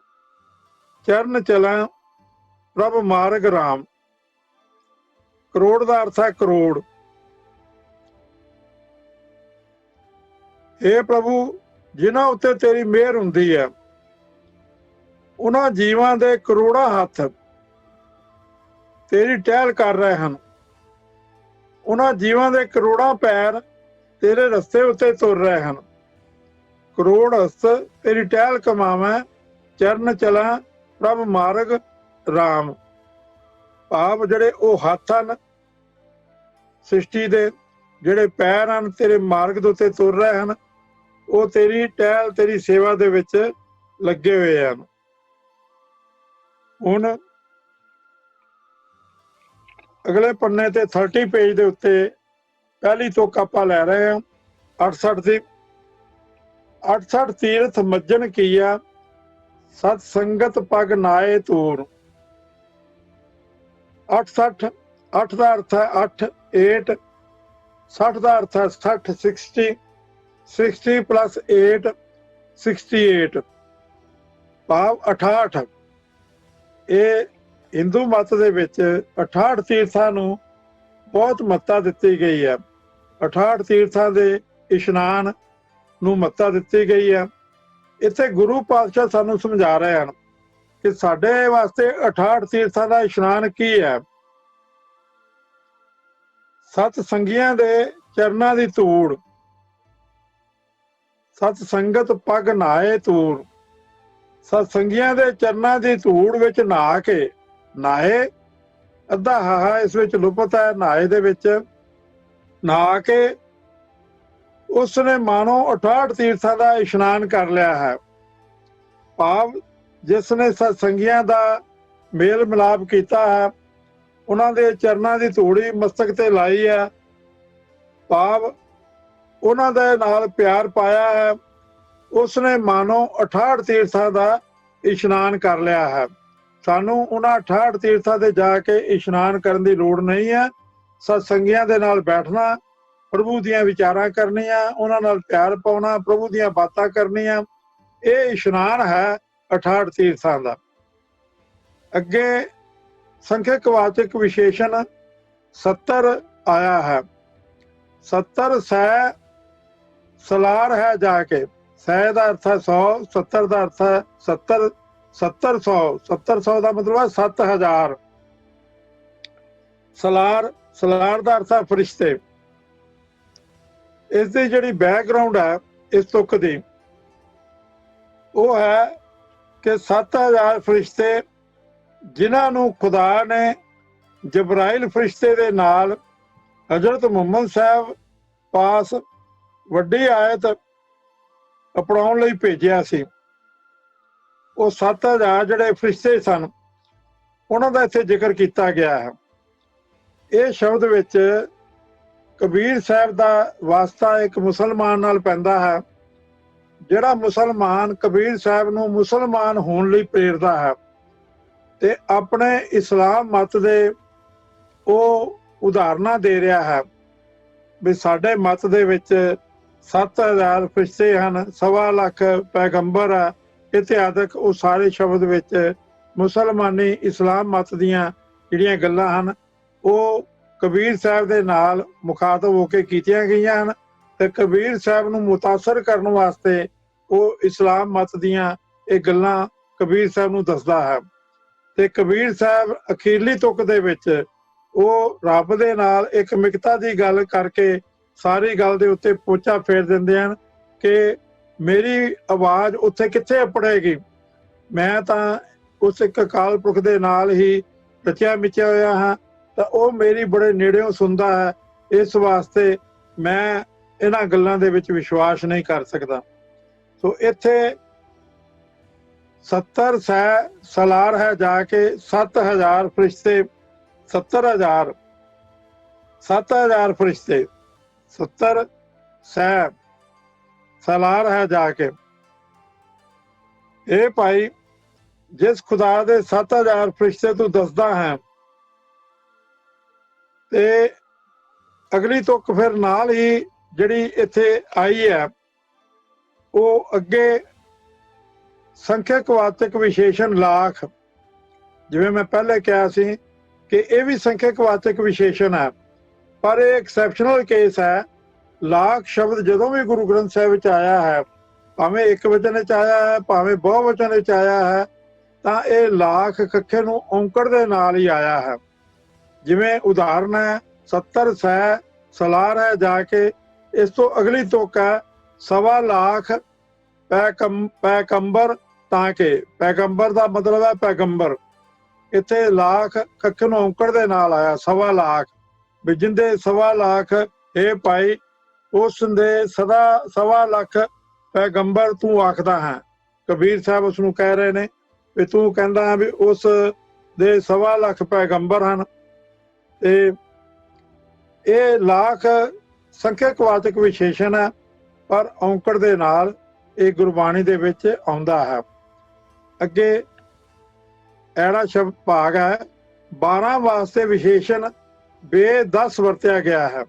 ਚਰਨ ਚਲਾਂ ਪ੍ਰਭ ਮਾਰਗ ਰਾਮ। ਕਰੋੜ ਦਾ ਅਰਥ ਹੈ ਕਰੋੜ। ਹੇ ਪ੍ਰਭੂ, ਜਿਨ੍ਹਾਂ ਉੱਤੇ ਤੇਰੀ ਮਿਹਰ ਹੁੰਦੀ ਹੈ, ਉਹਨਾਂ ਜੀਵਾਂ ਦੇ ਕਰੋੜਾਂ ਹੱਥ ਤੇਰੀ ਟਹਿਲ ਕਰ ਰਹੇ ਹਨ। ਉਹਨਾਂ ਜੀਵਾਂ ਦੇ ਕਰੋੜਾਂ ਪੈਰ ਤੇਰੇ ਰਸਤੇ ਉੱਤੇ ਤੁਰ ਰਹੇ ਹਨ। ਕਰੋੜ ਹਸਤ ਤੇਰੀ ਟਹਿਲ ਕਮਾਵੈਂ, ਚਰਨ ਚਲਾਂ ਪ੍ਰਭ ਮਾਰਗ ਰਾਮ। ਭਾਵ ਜਿਹੜੇ ਉਹ ਹੱਥ ਹਨ ਸ੍ਰਿਸ਼ਟੀ ਦੇ, ਜਿਹੜੇ ਪੈਰ ਹਨ ਤੇਰੇ ਮਾਰਗ ਦੇ ਉੱਤੇ ਤੁਰ ਰਹੇ ਹਨ, ਉਹ ਤੇਰੀ ਟਹਿਲ, ਤੇਰੀ ਸੇਵਾ ਦੇ ਵਿੱਚ ਲੱਗੇ ਹੋਏ ਹਨ। ਹੁਣ ਅਗਲੇ ਪੰਨੇ ਤੇ 30 ਪੇਜ ਦੇ ਉੱਤੇ ਪਹਿਲੀ ਤੁਕ ਆਪਾਂ ਲੈ ਰਹੇ ਹਾਂ 68 ਦੀ। 68 ਤੀਰਥ ਮੱਜਣ ਕੀਆ, ਸਤ ਸੰਗਤ ਪਗ ਨਾਏ ਤੂਰ। 68 8 ਦਾ ਅਰਥ ਹੈ 8 8। 60 ਦਾ ਅਰਥ ਹੈ 60 60 60 ਪਲੱਸ 8 68 ਭਾਵ 68। ਇਹ ਹਿੰਦੂ ਮਤ ਦੇ ਵਿੱਚ 68 ਤੀਰਥਾਂ ਨੂੰ ਬਹੁਤ ਮਹੱਤਤਾ ਦਿੱਤੀ ਗਈ ਹੈ। 68 ਤੀਰਥਾਂ ਦੇ ਇਸ਼ਨਾਨ ਨੂੰ ਮਹੱਤਤਾ ਦਿੱਤੀ ਗਈ ਹੈ। ਇੱਥੇ ਗੁਰੂ ਪਾਤਸ਼ਾਹ ਸਾਨੂੰ ਸਮਝਾ ਰਹੇ ਹਨ ਕਿ ਸਾਡੇ ਵਾਸਤੇ 68 ਤੀਰਥਾਂ ਦਾ ਇਸ਼ਨਾਨ ਕੀ ਹੈ। ਸਤ ਸੰਗੀਆਂ ਦੇ ਚਰਨਾਂ ਦੀ ਧੂੜ, ਸਤ ਸੰਗਤ ਪਗ ਨਹਾਏ ਤੂਰ। ਸਤ ਸੰਗੀਆਂ ਦੇ ਚਰਨਾਂ ਦੀ ਧੂੜ ਵਿੱਚ ਨਹਾ ਕੇ, ਨਹਾਏ ਅੱਧਾ ਹਾਹਾ ਇਸ ਵਿੱਚ ਲੁਪਤ ਹੈ, ਨਹਾਏ ਦੇ ਵਿੱਚ ਨਹਾ ਕੇ ਉਸ ਨੇ ਮਾਨੋ 68 ਤੀਰਥਾਂ ਦਾ ਇਸ਼ਨਾਨ ਕਰ ਲਿਆ ਹੈ। ਭਾਵ ਜਿਸ ਨੇ ਸਤ ਸੰਗੀਆਂ ਦਾ ਮੇਲ ਮਿਲਾਪ ਕੀਤਾ ਹੈ, ਉਹਨਾਂ ਦੇ ਚਰਨਾਂ ਦੀ ਧੂੜੀ ਮਸਤਕ ਤੇ ਲਾਈ ਹੈ, ਭਾਵ ਉਹਨਾਂ ਦੇ ਨਾਲ ਪਿਆਰ ਪਾਇਆ ਹੈ, ਉਸ ਨੇ ਮਾਨੋ 68 ਤੀਰਥਾਂ ਦਾ ਇਸ਼ਨਾਨ ਕਰ ਲਿਆ ਹੈ। ਸਾਨੂੰ ਉਹਨਾਂ 68 ਤੀਰਥਾਂ ਤੇ ਜਾ ਕੇ ਇਸ਼ਨਾਨ ਕਰਨ ਦੀ ਲੋੜ ਨਹੀਂ ਹੈ। ਸਤਸੰਗੀਆਂ ਦੇ ਨਾਲ ਬੈਠਣਾ, ਪ੍ਰਭੂ ਦੀਆਂ ਵਿਚਾਰਾਂ ਕਰਨੀਆਂ, ਉਹਨਾਂ ਨਾਲ ਪਿਆਰ ਪਾਉਣਾ, ਪ੍ਰਭੂ ਦੀਆਂ ਬਾਤਾਂ ਕਰਨੀਆਂ, ਇਹ ਇਸ਼ਨਾਨ ਹੈ 68 ਤੀਰਥਾਂ ਦਾ। ਅੱਗੇ ਸੰਖਿਅਕ ਵਾਚਕ ਵਿਸ਼ੇਸ਼ਣ 70 ਆਇਆ ਹੈ। 70 ਸੈ ਸਲਾਰ ਹੈ ਜਾ ਕੇ। ਸੈ ਦਾ ਅਰਥ ਹੈ 100, 70 ਦਾ ਅਰਥ ਹੈ 70, 700, 700 ਦਾ ਮਤਲਬ ਹੈ 7000। ਸਲਾਰ, ਸਲਾਰ ਦਾ ਅਰਥ ਹੈ ਫਰਿਸ਼ਤੇ। ਇਸ ਦੀ ਜਿਹੜੀ ਬੈਕਗਰਾਉਂਡ ਹੈ ਇਸ ਤੁਕ ਦੀ, ਉਹ ਹੈ ਕਿ 7000 ਫਰਿਸ਼ਤੇ ਜਿਨ੍ਹਾਂ ਨੂੰ ਖੁਦਾ ਨੇ ਜਬਰਾਇਲ ਫਰਿਸ਼ਤੇ ਦੇ ਨਾਲ ਹਜ਼ਰਤ ਮੁਹੰਮਦ ਸਾਹਿਬ ਪਾਸ ਵੱਡੀ ਆਇਤ ਅਪਣਾਉਣ ਲਈ ਭੇਜਿਆ ਸੀ। ਉਹ 7000 ਜਿਹੜੇ ਫਰਿਸ਼ਤੇ ਸਨ, ਉਹਨਾਂ ਦਾ ਇੱਥੇ ਜ਼ਿਕਰ ਕੀਤਾ ਗਿਆ ਹੈ। ਇਹ ਸ਼ਬਦ ਵਿੱਚ ਕਬੀਰ ਸਾਹਿਬ ਦਾ ਵਾਸਤਾ ਇੱਕ ਮੁਸਲਮਾਨ ਨਾਲ ਪੈਂਦਾ ਹੈ, ਜਿਹੜਾ ਮੁਸਲਮਾਨ ਕਬੀਰ ਸਾਹਿਬ ਨੂੰ ਮੁਸਲਮਾਨ ਹੋਣ ਲਈ ਪ੍ਰੇਰਦਾ ਹੈ ਤੇ ਆਪਣੇ ਇਸਲਾਮ ਮਤ ਦੇ ਉਹ ਉਦਾਹਰਨਾਂ ਦੇ ਰਿਹਾ ਹੈ ਵੀ ਸਾਡੇ ਮਤ ਦੇ ਵਿੱਚ 7000 ਫਰਿਸ਼ਤੇ ਹਨ, 1.25 ਲੱਖ ਪੈਗੰਬਰ ਹੈ ਇਤਿਹਾਦਕ। ਉਹ ਸਾਰੇ ਸ਼ਬਦ ਵਿੱਚ ਮੁਸਲਮਾਨੀ ਇਸਲਾਮ ਮਤ ਦੀਆਂ ਜਿਹੜੀਆਂ ਗੱਲਾਂ ਹਨ ਉਹ ਕਬੀਰ ਸਾਹਿਬ ਦੇ ਨਾਲ ਮੁਖਾਤਬ ਹੋ ਕੇ ਕੀਤੀਆਂ ਗਈਆਂ ਹਨ ਤੇ ਕਬੀਰ ਸਾਹਿਬ ਨੂੰ ਮੁਤਾਸਰ ਕਰਨ ਵਾਸਤੇ ਉਹ ਇਸਲਾਮ ਮਤ ਦੀਆਂ ਇਹ ਗੱਲਾਂ ਕਬੀਰ ਸਾਹਿਬ ਨੂੰ ਦੱਸਦਾ ਹੈ। ਤੇ ਕਬੀਰ ਸਾਹਿਬ ਅਖੀਰਲੀ ਤੁਕ ਦੇ ਵਿੱਚ ਉਹ ਰੱਬ ਦੇ ਨਾਲ ਇੱਕ ਮਿਕਤਾ ਦੀ ਗੱਲ ਕਰਕੇ ਸਾਰੀ ਗੱਲ ਦੇ ਉੱਤੇ ਪੋਚਾ ਫੇਰ ਦਿੰਦੇ ਹਨ ਕਿ ਮੇਰੀ ਆਵਾਜ਼ ਉੱਥੇ ਕਿੱਥੇ ਅਪੜੇਗੀ, ਮੈਂ ਤਾਂ ਉਸ ਇੱਕ ਅਕਾਲ ਪੁਰਖ ਦੇ ਨਾਲ ਹੀ ਰਚਿਆ ਮਿਚਿਆ ਹੋਇਆ ਹਾਂ, ਤਾਂ ਉਹ ਮੇਰੀ ਬੜੇ ਨੇੜਿਓਂ ਸੁਣਦਾ ਹੈ। ਇਸ ਵਾਸਤੇ ਮੈਂ ਇਹਨਾਂ ਗੱਲਾਂ ਦੇ ਵਿੱਚ ਵਿਸ਼ਵਾਸ ਨਹੀਂ ਕਰ ਸਕਦਾ। ਸੋ ਇੱਥੇ 70 ਸੈ ਸਲਾਰ ਹੈ ਜਾ ਕੇ 7000 ਫਰਿਸ਼ਤੇ 70,000 ਫਰਿਸ਼ਤੇ 70 ਸੈ ਸਲਾਰ ਹੈ ਜਾ ਕੇ। ਇਹ ਭਾਈ ਜਿਸ ਖੁਦਾ ਦੇ 7000 ਫਰਿਸ਼ਤੇ ਤੂੰ ਦੱਸਦਾ ਹੈ ਤੇ ਅਗਲੀ ਤੁਕ ਫਿਰ ਨਾਲ ਹੀ ਜਿਹੜੀ ਇੱਥੇ ਆਈ ਹੈ ਉਹ ਅੱਗੇ ਸੰਖਿਅਕ ਵਾਚਕ ਵਿਸ਼ੇਸ਼ਣ ਲੱਖ, ਜਿਵੇਂ ਮੈਂ ਪਹਿਲੇ ਕਿਹਾ ਸੀ ਕਿ ਇਹ ਵੀ ਸੰਖਿਅਕ ਵਾਚਕ ਵਿਸ਼ੇਸ਼ਣ ਹੈ, ਪਰ ਇਹ ਐਕਸੈਪਸ਼ਨਲ ਕੇਸ ਹੈ। ਲੱਖ ਸ਼ਬਦ ਜਦੋਂ ਵੀ ਗੁਰੂ ਗ੍ਰੰਥ ਸਾਹਿਬ ਵਿੱਚ ਆਇਆ ਹੈ, ਭਾਵੇਂ ਇੱਕ ਵਚਨ ਵਿੱਚ ਆਇਆ ਹੈ ਭਾਵੇਂ ਬਹੁ ਵਚਨ ਵਿੱਚ ਆਇਆ ਹੈ, ਤਾਂ ਇਹ ਲੱਖ ਕੱਖੇ ਨੂੰ ਔਂਕੜ ਦੇ ਨਾਲ ਹੀ ਆਇਆ ਹੈ। ਜਿਵੇਂ ਉਦਾਹਰਨ ਹੈ 70 ਸੈ ਸਲਾਰ ਹੈ ਜਾ ਕੇ, ਇਸ ਤੋਂ ਅਗਲੀ ਤੁਕ ਹੈ 1.25 ਲੱਖ ਪੈਗੰਬਰ ਤਾਂ ਕਿ, ਪੈਗੰਬਰ ਦਾ ਮਤਲਬ ਹੈ ਪੈਗੰਬਰ, ਇੱਥੇ ਲੱਖ ਕੱਖ ਨੂੰ ਔਂਕੜ ਦੇ ਨਾਲ ਆਇਆ 1.25 ਲੱਖ, ਵੀ ਜਿੰਦੇ 1.25 ਲੱਖ ਇਹ ਭਾਈ ਉਸ ਦੇ 1.25 ਲੱਖ ਪੈਗੰਬਰ ਤੂੰ ਆਖਦਾ ਹੈ। ਕਬੀਰ ਸਾਹਿਬ ਉਸ ਨੂੰ ਕਹਿ ਰਹੇ ਨੇ ਵੀ ਤੂੰ ਕਹਿੰਦਾ ਵੀ ਉਸ ਦੇ 1.25 ਲੱਖ ਪੈਗੰਬਰ ਹਨ। ਤੇ ਇਹ ਲੱਖ ਸੰਖਿਅਕ ਵਾਚਕ ਵਿਸ਼ੇਸ਼ਣ ਹੈ, ਪਰ ਔਂਕੜ ਦੇ ਨਾਲ ਇਹ ਗੁਰਬਾਣੀ ਦੇ ਵਿੱਚ ਆਉਂਦਾ ਹੈ। ਅੱਗੇ ਐੜਾ ਸ਼ਬਦ ਭਾਗ ਹੈ 12 ਵਾਸਤੇ ਵਿਸ਼ੇਸ਼ਣ ਬੇਦਸ ਵਰਤਿਆ ਗਿਆ ਹੈ।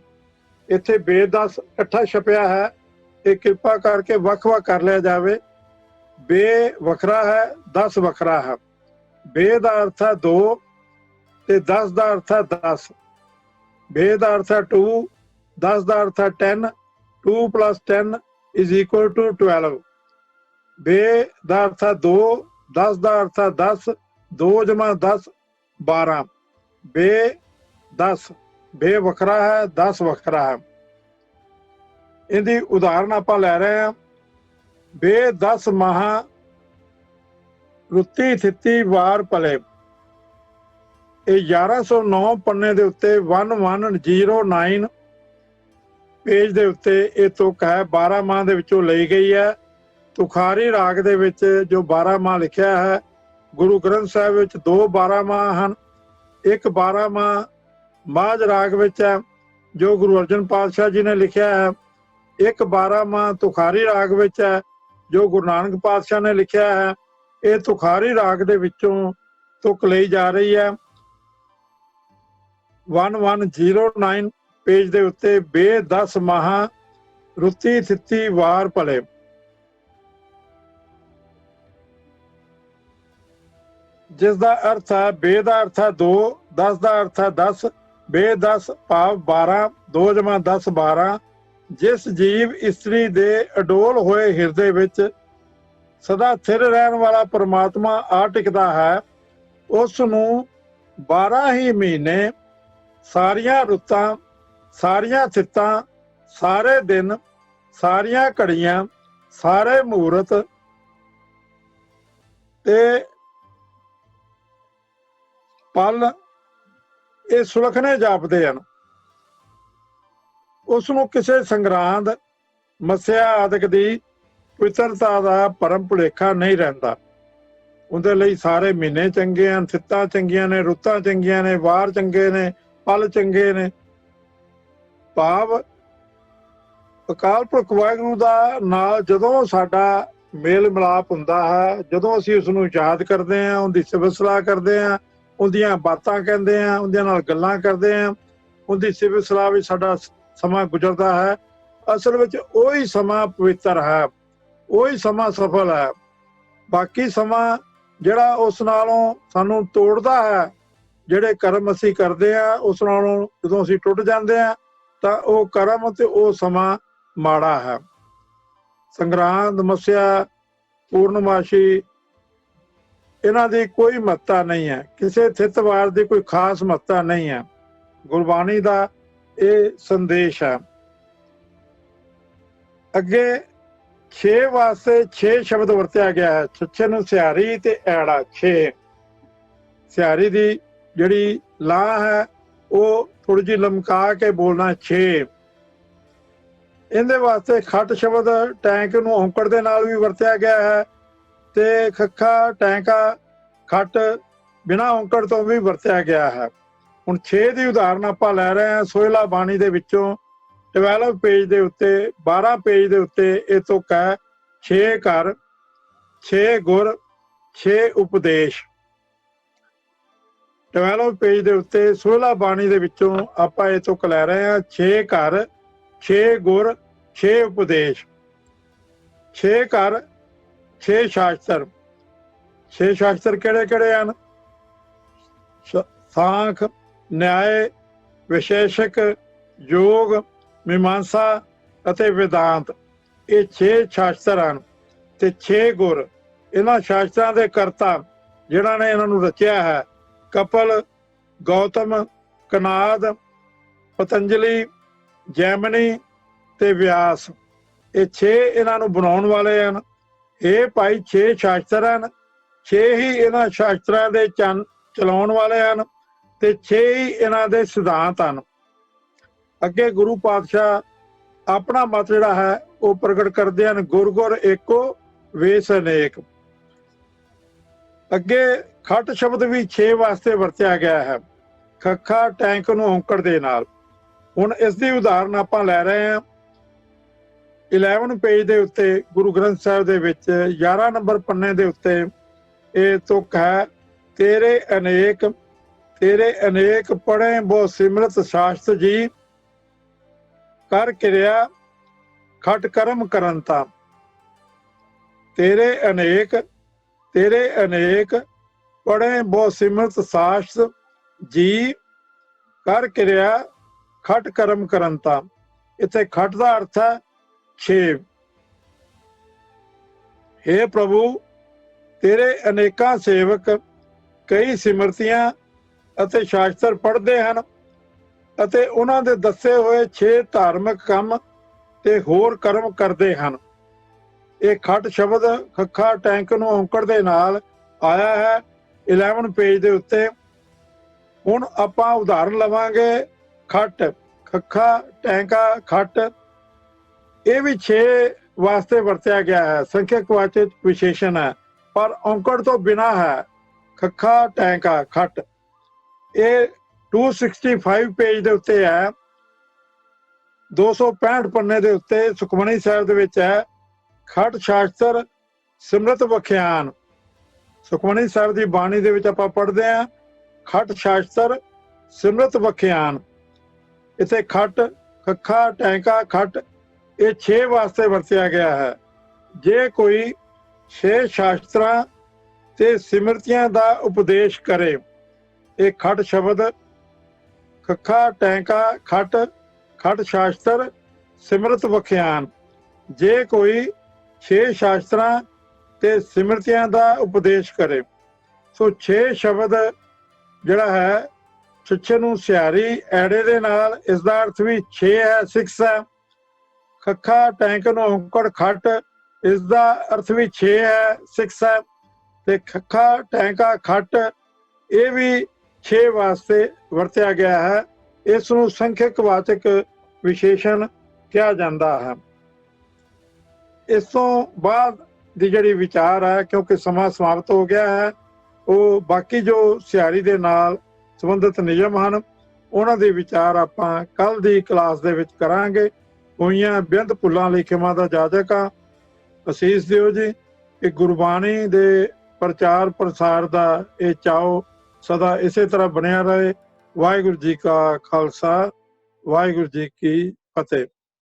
ਇੱਥੇ ਬੇਦਸ ਇਕੱਠਾ ਛਪਿਆ ਹੈ, ਇਹ ਕਿਰਪਾ ਕਰਕੇ ਵੱਖ-ਵੱਖ ਕਰ ਲਿਆ ਜਾਵੇ। ਬੇ ਵੱਖਰਾ ਹੈ, 10 ਵੱਖਰਾ ਹੈ। ਬੇ ਦਾ ਅਰਥ ਹੈ 2 ਤੇ 10 ਦਾ ਅਰਥ ਹੈ 10। ਬੇ ਦਾ ਅਰਥ ਹੈ 2, 10 ਦਾ ਅਰਥ ਹੈ 10, 2 + 10 = 12। ਬੇ ਦਾ ਅਰਥ ਹੈ 2, 10 ਦਾ ਅਰਥ ਹੈ 10, 2 + 10 12। ਬੇ 10, ਬੇ ਵੱਖਰਾ ਹੈ, 10 ਵੱਖਰਾ ਹੈ। ਇਹਦੀ ਉਦਾਹਰਨ ਆਪਾਂ ਲੈ ਰਹੇ ਹਾਂ। ਬੇ 10 ਮਹਾ ਰੁੱਤੀ ਥਿੱਤੀ ਵਾਰ ਪਲੇ, ਇਹ 1109 ਪੰਨੇ ਦੇ ਉੱਤੇ 1109 ਪੇਜ ਦੇ ਉੱਤੇ ਇਹ ਤੁਕ ਹੈ 12 ਮਾਹ ਦੇ ਵਿੱਚੋਂ ਲਈ ਗਈ ਹੈ। ਤੁਖਾਰੀ ਰਾਗ ਦੇ ਵਿੱਚ ਜੋ 12 ਮਾਹ ਲਿਖਿਆ ਹੈ, ਗੁਰੂ ਗ੍ਰੰਥ ਸਾਹਿਬ ਵਿੱਚ 2 12 ਮਾਹ ਹਨ। ਇੱਕ 12 ਮਾਹ ਮਾਝ ਰਾਗ ਵਿੱਚ ਹੈ ਜੋ ਗੁਰੂ ਅਰਜਨ ਪਾਤਸ਼ਾਹ ਜੀ ਨੇ ਲਿਖਿਆ ਹੈ। ਇੱਕ 12 ਮਾਹ ਤੁਖਾਰੀ ਰਾਗ ਵਿੱਚ ਹੈ ਜੋ ਗੁਰੂ ਨਾਨਕ ਪਾਤਸ਼ਾਹ ਨੇ ਲਿਖਿਆ ਹੈ। ਇਹ ਤੁਖਾਰੀ ਰਾਗ ਦੇ ਵਿੱਚੋਂ ਤੁਕ ਲਈ ਜਾ ਰਹੀ ਹੈ। 1109 ਪੇਜ ਦੇ ਉੱਤੇ ਬੇ 10 ਮਹਾ ਰੁੱਤੀ ਥਿੱਤੀ ਵਾਰ ਭਲੇ। ਜਿਸ ਦਾ ਅਰਥ ਹੈ ਬੇ ਦਾ ਅਰਥ ਹੈ 2, 10 ਦਾ ਅਰਥ ਹੈ 10, ਬੇ 10 ਭਾਵ 12, 2 + 10 12। ਜਿਸ ਜੀਵ ਇਸਤਰੀ ਦੇ ਅਡੋਲ ਹੋਏ ਹਿਰਦੇ ਵਿੱਚ ਸਦਾ ਸਥਿਰ ਰਹਿਣ ਵਾਲਾ ਪਰਮਾਤਮਾ ਆ ਟਿਕਦਾ ਹੈ, ਉਸ ਨੂੰ 12 ਹੀ ਮਹੀਨੇ, ਸਾਰੀਆਂ ਰੁੱਤਾਂ, ਸਾਰੀਆਂ ਥਿੱਤਾਂ, ਸਾਰੇ ਦਿਨ, ਸਾਰੀਆਂ ਘੜੀਆਂ, ਸਾਰੇ ਮਹੂਰਤ ਤੇ ਪਲ ਇਹ ਸੁਲਖਣੇ ਜਾਪਦੇ ਹਨ। ਉਸ ਨੂੰ ਕਿਸੇ ਸੰਗਰਾਂਦ, ਮੱਸਿਆ ਆਦਿਕ ਦੀ ਪਵਿੱਤਰਤਾ ਦਾ ਭਰਮ ਭੁਲੇਖਾ ਨਹੀਂ ਰਹਿੰਦਾ। ਉਹਦੇ ਲਈ ਸਾਰੇ ਮਹੀਨੇ ਚੰਗੇ ਹਨ, ਥਿੱਤਾਂ ਚੰਗੀਆਂ ਨੇ, ਰੁੱਤਾਂ ਚੰਗੀਆਂ ਨੇ, ਵਾਰ ਚੰਗੇ ਨੇ, ਪਲ ਚੰਗੇ ਨੇ। ਭਾਵ ਅਕਾਲ ਪੁਰਖ ਵਾਹਿਗੁਰੂ ਦਾ ਨਾਲ ਜਦੋਂ ਸਾਡਾ ਮੇਲ ਮਿਲਾਪ ਹੁੰਦਾ ਹੈ, ਜਦੋਂ ਅਸੀਂ ਉਸ ਨੂੰ ਯਾਦ ਕਰਦੇ ਹਾਂ, ਉਹਦੀ ਸਿਫਤ ਸਲਾਹ ਕਰਦੇ ਹਾਂ, ਉਹਦੀਆਂ ਬਾਤਾਂ ਕਹਿੰਦੇ ਹਾਂ, ਉਹਦੇ ਨਾਲ ਗੱਲਾਂ ਕਰਦੇ ਹਾਂ, ਉਹਦੀ ਸਿਫਤ ਸਲਾਹ ਵਿੱਚ ਸਾਡਾ ਸਮਾਂ ਗੁਜ਼ਰਦਾ ਹੈ, ਅਸਲ ਵਿੱਚ ਉਹੀ ਸਮਾਂ ਪਵਿੱਤਰ ਹੈ, ਉਹੀ ਸਮਾਂ ਸਫਲ ਹੈ। ਬਾਕੀ ਸਮਾਂ ਜਿਹੜਾ ਉਸ ਨਾਲੋਂ ਸਾਨੂੰ ਤੋੜਦਾ ਹੈ, ਜਿਹੜੇ ਕਰਮ ਅਸੀਂ ਕਰਦੇ ਆ ਉਸ ਨਾਲੋਂ ਜਦੋਂ ਅਸੀਂ ਟੁੱਟ ਜਾਂਦੇ ਆ ਤਾਂ ਉਹ ਕਰਮ ਤੇ ਉਹ ਸਮਾਂ ਮਾੜਾ ਹੈ। ਸੰਗਰਾਂਦ, ਮੱਸਿਆ, ਪੂਰਨਮਾਸ਼ੀ ਇਹਨਾਂ ਦੀ ਕੋਈ ਮਹੱਤਤਾ ਨਹੀਂ ਹੈ, ਕਿਸੇ ਥਿੱਤਵਾਰ ਦੀ ਕੋਈ ਖਾਸ ਮਹੱਤਤਾ ਨਹੀਂ ਹੈ। ਗੁਰਬਾਣੀ ਦਾ ਇਹ ਸੰਦੇਸ਼ ਹੈ। ਅੱਗੇ 6 ਵਾਸਤੇ 6 ਸ਼ਬਦ ਵਰਤਿਆ ਗਿਆ ਹੈ। ਛੱਛੇ ਨੂੰ ਸਿਹਾਰੀ ਤੇ ਐੜਾ 6। ਸਿਹਾਰੀ ਦੀ ਜਿਹੜੀ ਲਾਹ ਹੈ ਉਹ ਥੋੜੀ ਜਿਹੀ ਲਮਕਾ ਕੇ ਬੋਲਣਾ 6। ਇਹਦੇ ਵਾਸਤੇ ਖੱਟ ਸ਼ਬਦ ਟੈਂਕ ਨੂੰ ਔਂਕੜ ਦੇ ਨਾਲ ਵੀ ਵਰਤਿਆ ਗਿਆ ਹੈ ਤੇ ਖੱਖਾ ਟੈਂਕਾ ਖੱਟ ਬਿਨਾਂ ਔਂਕੜ ਤੋਂ ਵੀ ਵਰਤਿਆ ਗਿਆ ਹੈ। ਹੁਣ 6 ਦੀ ਉਦਾਹਰਨ ਆਪਾਂ ਲੈ ਰਹੇ ਹਾਂ ਸੋਹਿਲਾ ਬਾਣੀ ਦੇ ਵਿੱਚੋਂ 12 ਪੇਜ ਦੇ ਉੱਤੇ 12 ਪੇਜ ਦੇ ਉੱਤੇ ਇਹ ਤੁਕ ਹੈ 6 ਘਰ 6 ਗੁਰ 6 ਉਪਦੇਸ਼। 12 ਪੇਜ ਦੇ ਉੱਤੇ ਸੋਹਿਲਾ ਬਾਣੀ ਦੇ ਵਿੱਚੋਂ ਆਪਾਂ ਇਹ ਤੁਕ ਲੈ ਰਹੇ ਹਾਂ 6 ਘਰ 6 ਗੁਰ 6 ਉਪਦੇਸ਼। 6 ਘਰ 6 ਸ਼ਾਸਤਰ। 6 ਸ਼ਾਸਤਰ ਕਿਹੜੇ ਕਿਹੜੇ ਹਨ? ਸਾਂਖ, ਨਿਆਏ, ਵਿਸ਼ੇਸ਼ਕ, ਯੋਗ, ਮੀਮਾਂਸਾ ਅਤੇ ਵਿਦਾਂਤ। ਇਹ 6 ਸ਼ਾਸਤਰ ਹਨ ਤੇ 6 ਗੁਰ। ਇਹਨਾਂ ਸ਼ਾਸਤਰਾਂ ਦੇ ਕਰਤਾ ਜਿਨ੍ਹਾਂ ਨੇ ਇਹਨਾਂ ਨੂੰ ਰਚਿਆ ਹੈ ਕਪਲ, ਗੌਤਮ, ਕਨਾਦ, ਪਤੰਜਲੀ, ਜੈਮਨੀ ਤੇ ਵਿਆਸ। ਇਹ 6 ਇਹਨਾਂ ਨੂੰ ਬਣਾਉਣ ਵਾਲੇ ਹਨ। ਇਹ ਭਾਈ 6 ਸ਼ਾਸਤਰ ਹਨ, 6 ਹੀ ਇਹਨਾਂ ਸ਼ਾਸਤਰਾਂ ਦੇ ਚਲਾਉਣ ਵਾਲੇ ਹਨ ਤੇ 6 ਹੀ ਇਹਨਾਂ ਦੇ ਸਿਧਾਂਤ ਹਨ। ਅੱਗੇ ਗੁਰੂ ਪਾਤਸ਼ਾਹ ਆਪਣਾ ਮਤ ਜਿਹੜਾ ਹੈ ਉਹ ਪ੍ਰਗਟ ਕਰਦੇ ਹਨ, ਗੁਰ ਗੁਰ ਏਕੋ ਵੇਸ ਅਨੇਕ। ਅੱਗੇ ਖੱਟ ਸ਼ਬਦ ਵੀ 6 ਵਾਸਤੇ ਵਰਤਿਆ ਗਿਆ ਹੈ, ਖੱਖਾ ਟੈਂਕ ਨੂੰ ਔਂਕੜ ਦੇ ਨਾਲ। ਹੁਣ ਇਸ ਦੀ ਉਦਾਹਰਨ ਆਪਾਂ ਲੈ ਰਹੇ ਹਾਂ 11 ਪੇਜ ਦੇ ਉੱਤੇ ਗੁਰੂ ਗ੍ਰੰਥ ਸਾਹਿਬ ਦੇ ਵਿੱਚ 11 ਨੰਬਰ ਪੰਨੇ ਦੇ ਉੱਤੇ ਇਹ ਤੁਕ ਹੈ ਤੇਰੇ ਅਨੇਕ ਪੜ੍ਹੇ ਬਹੁ ਸਿਮਰਤ ਸ਼ਾਸਤ ਜੀ ਕਰ ਕਿਰਿਆ ਖਟ ਕਰਮ ਕਰਨ ਤਾ। ਤੇਰੇ ਅਨੇਕ ਪੜ੍ਹੇ ਬਹੁ ਸਿਮਰਤ ਸ਼ਾਸਤ ਜੀ ਕਰ ਕਿਰਿਆ ਖਟ ਕਰਮ ਕਰਨ ਤਾ। ਇੱਥੇ ਖਟ ਦਾ ਅਰਥ ਹੈ 6। हे ਪ੍ਰਭੂ, ਤੇਰੇ ਅਨੇਕਾਂ ਸੇਵਕ ਕਈ ਸਿਮਰਤੀਆਂ ਅਤੇ ਸ਼ਾਸਤਰ ਪੜ੍ਹਦੇ ਹਨ ਅਤੇ ਉਹਨਾਂ ਦੇ ਦੱਸੇ ਹੋਏ 6 ਧਾਰਮਿਕ ਕੰਮ ਤੇ ਹੋਰ ਕਰਮ ਕਰਦੇ ਹਨ। ਇਹ ਖੱਟ ਸ਼ਬਦ ਖੱਖਾ ਟੈਂਕ ਨੂੰ ਔਂਕੜ ਦੇ ਨਾਲ ਆਇਆ ਹੈ 11 ਪੇਜ ਦੇ ਉੱਤੇ। ਹੁਣ ਆਪਾਂ ਉਦਾਹਰਨ ਲਵਾਂਗੇ ਖੱਟ, ਖੱਖਾ ਟੈਂਕਾ ਖੱਟ। ਇਹ ਵੀ 6 ਵਾਸਤੇ ਵਰਤਿਆ ਗਿਆ ਹੈ, ਸੰਖਿਅਕ ਵਾਚਕ ਵਿਸ਼ੇਸ਼ਣ ਹੈ ਪਰ ਔਂਕੜ ਤੋਂ ਬਿਨਾਂ ਹੈ। ਖੱਖਾ ਟੈਂਕਾ ਖੱਟ ਇਹ 265 ਪੇਜ ਦੇ ਉੱਤੇ ਹੈ, 265 ਪੰਨੇ ਦੇ ਉੱਤੇ ਸੁਖਮਨੀ ਸਾਹਿਬ ਦੇ ਵਿੱਚ ਹੈ। ਖੱਟ ਸ਼ਾਸਤਰ ਸਿਮਰਤ ਵਖਿਆਨ। ਸੁਖਮਨੀ ਸਾਹਿਬ ਦੀ ਬਾਣੀ ਦੇ ਵਿੱਚ ਆਪਾਂ ਪੜ੍ਹਦੇ ਹਾਂ ਖੱਟ ਸ਼ਾਸਤਰ ਸਿਮਰਤ ਵਖਿਆਨ। ਇੱਥੇ ਖੱਟ, ਖੱਖਾ ਟੈਂਕਾ ਖੱਟ ਇਹ 6 ਵਾਸਤੇ ਵਰਤਿਆ ਗਿਆ ਹੈ। ਜੇ ਕੋਈ 6 ਸ਼ਾਸਤਰਾਂ ਤੇ ਸਿਮਰਤੀਆਂ ਦਾ ਉਪਦੇਸ਼ ਕਰੇ। ਇਹ ਖੱਟ ਸ਼ਬਦ ਖੱਖਾ ਟੈਂਕਾ ਖੱਟ, ਖੱਟ ਸ਼ਾਸਤਰ ਸਿਮਰਤ ਵਖਿਆਨ। ਜੇ ਕੋਈ 6 ਸ਼ਾਸਤਰਾਂ ਤੇ ਸਿਮਰਤੀਆਂ ਦਾ ਉਪਦੇਸ਼ ਕਰੇ। ਸੋ 6 ਸ਼ਬਦ ਜਿਹੜਾ ਹੈ ਛੱਛੇ ਨੂੰ ਸਿਹਾਰੀ ਐੜੇ ਦੇ ਨਾਲ, ਇਸ ਦਾ ਅਰਥ ਵੀ 6 ਹੈ, 6 ਹੈ। ਖੱਖਾ ਟੈਂਕ ਨੂੰ ਔਂਕੜ ਖੱਟ, ਇਸ ਦਾ ਅਰਥ ਵੀ 6 ਹੈ, 6 ਹੈ। ਤੇ ਖੱਖਾ ਟੈਂਕਾ ਖੱਟ ਇਹ ਵੀ 6 ਵਾਸਤੇ ਵਰਤਿਆ ਗਿਆ ਹੈ। ਇਸ ਨੂੰ ਸੰਖਿਅਕ ਵਾਚਕ ਵਿਸ਼ੇਸ਼ਣ ਕਿਹਾ ਜਾਂਦਾ ਹੈ। ਇਸ ਤੋਂ ਬਾਅਦ ਦੀ ਜਿਹੜੀ ਵਿਚਾਰ ਹੈ, ਕਿਉਂਕਿ ਸਮਾਂ ਸਮਾਪਤ ਹੋ ਗਿਆ ਹੈ, ਉਹ ਬਾਕੀ ਜੋ ਸਿਹਾਰੀ ਦੇ ਨਾਲ ਸੰਬੰਧਿਤ ਨਿਯਮ ਹਨ ਉਹਨਾਂ ਦੇ ਵਿਚਾਰ ਆਪਾਂ ਕੱਲ ਦੀ ਕਲਾਸ ਦੇ ਵਿੱਚ ਕਰਾਂਗੇ। ਹੋਈਆਂ ਬੇਅੰਤ ਭੁੱਲਾਂ ਲਈ ਖਿਮਾ ਦਾ ਜਾਚਕ ਹਾਂ। ਅਸੀਸ ਦਿਓ ਜੀ ਕਿ ਗੁਰਬਾਣੀ ਦੇ ਪ੍ਰਚਾਰ ਪ੍ਰਸਾਰ ਦਾ ਇਹ ਚਾਓ ਸਦਾ ਇਸੇ ਤਰ੍ਹਾਂ ਬਣਿਆ ਰਹੇ। ਵਾਹਿਗੁਰੂ ਜੀ ਕਾ ਖਾਲਸਾ, ਵਾਹਿਗੁਰੂ ਜੀ ਕੀ ਫਤਿਹ।